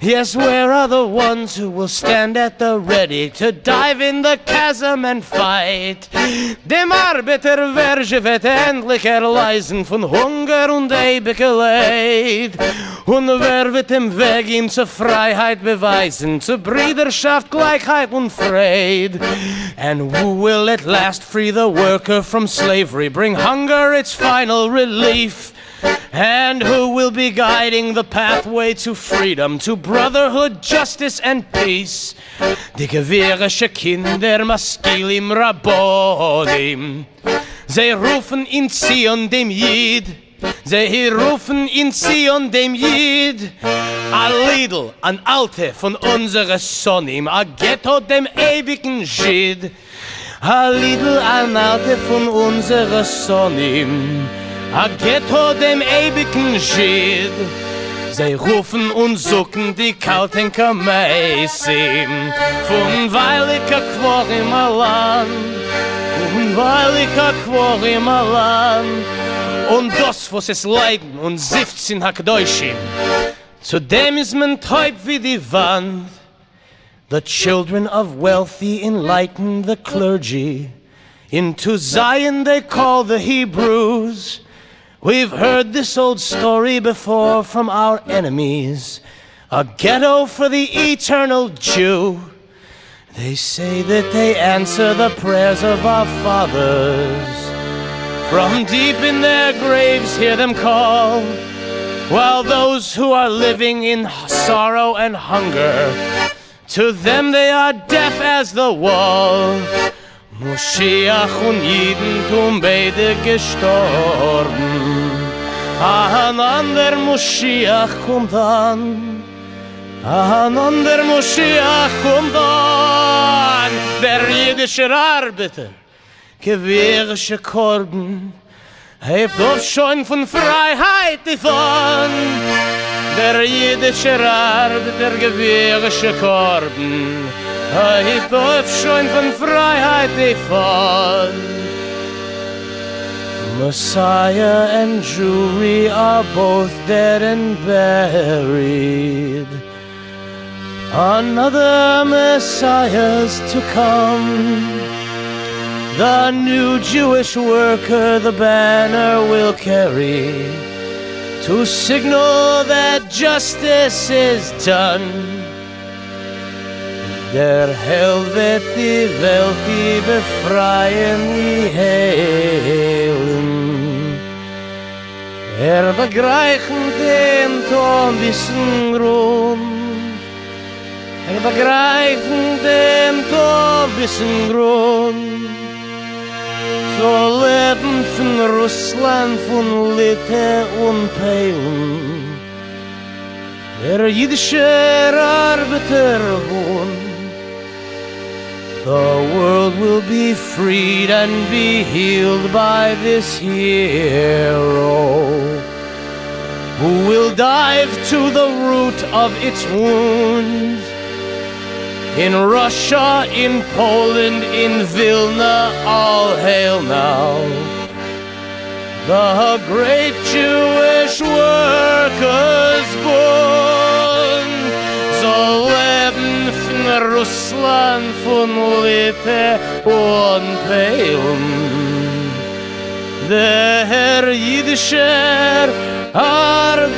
Yes, where are the ones who will stand at the ready to dive in the chasm and fight? Dem Arbeiter Verge wird endlich erleisen von Hunger und ewige Leid. Und wer wird im Weg ihm zur Freiheit beweisen, zur Brüderschaft, Gleichheit und Fried? And who will at last free the worker from slavery, bring hunger its final relief? And who will be guiding the pathway to freedom, to brotherhood, justice and peace? Die gewehrische Kinder Maskilim Rabodim, sie rufen in Zion dem Jid, sie rufen in Zion dem Jid. A Lidl, an Alte von unsere Sonim, a Ghetto dem ewigen Jid. A Lidl, an Alte von unsere Sonim, a Ghetto dem ewigen Jid. Sie rufen und suchen die kalten Kameisim, von weiliger Quor im Land, von weiliger Quor im Land. Und das, was es leiden und sifts in Hakdoishim, zu dem ist man taub wie die Wand. The children of wealthy enlighten the clergy. Into Zion they call the Hebrews. We've heard this old story before from our enemies. A ghetto for the eternal Jew. They say that they answer the prayers of our fathers. From deep in their graves hear them call, while those who are living in sorrow and hunger, to them they are deaf as the wall. Moschiach und Judentum beide gestorben. Ein ander Moschiach kommt an. Ein ander Moschiach kommt an. Der jüdische Arbeiter, gewehrische Korben, hebt auf schon von Freiheit davon. Der jüdische Arbeiter, gewehrische Korben, hebt auf schon von Freiheit davon. Messiah and Jewry are both dead and buried. Another Messiah's to come. The new Jewish worker the banner will carry, to signal that justice is done. Der Hell wird die Welt die befreien, die heilen. Begreichen dem Ton bisschen Grund. Begreichen dem Ton bisschen Grund. So leben von Russland, von Litauen und Polen, der jüdische Arbeiterbund. The world will be freed and be healed by this hero, who will dive to the root of its wounds. In Russia, in Poland, in Vilna, all hail now. The great Jewish Workers' Bund. So leben von Russland, von Litauen und Polen. Der jüdische Arbeiterbund.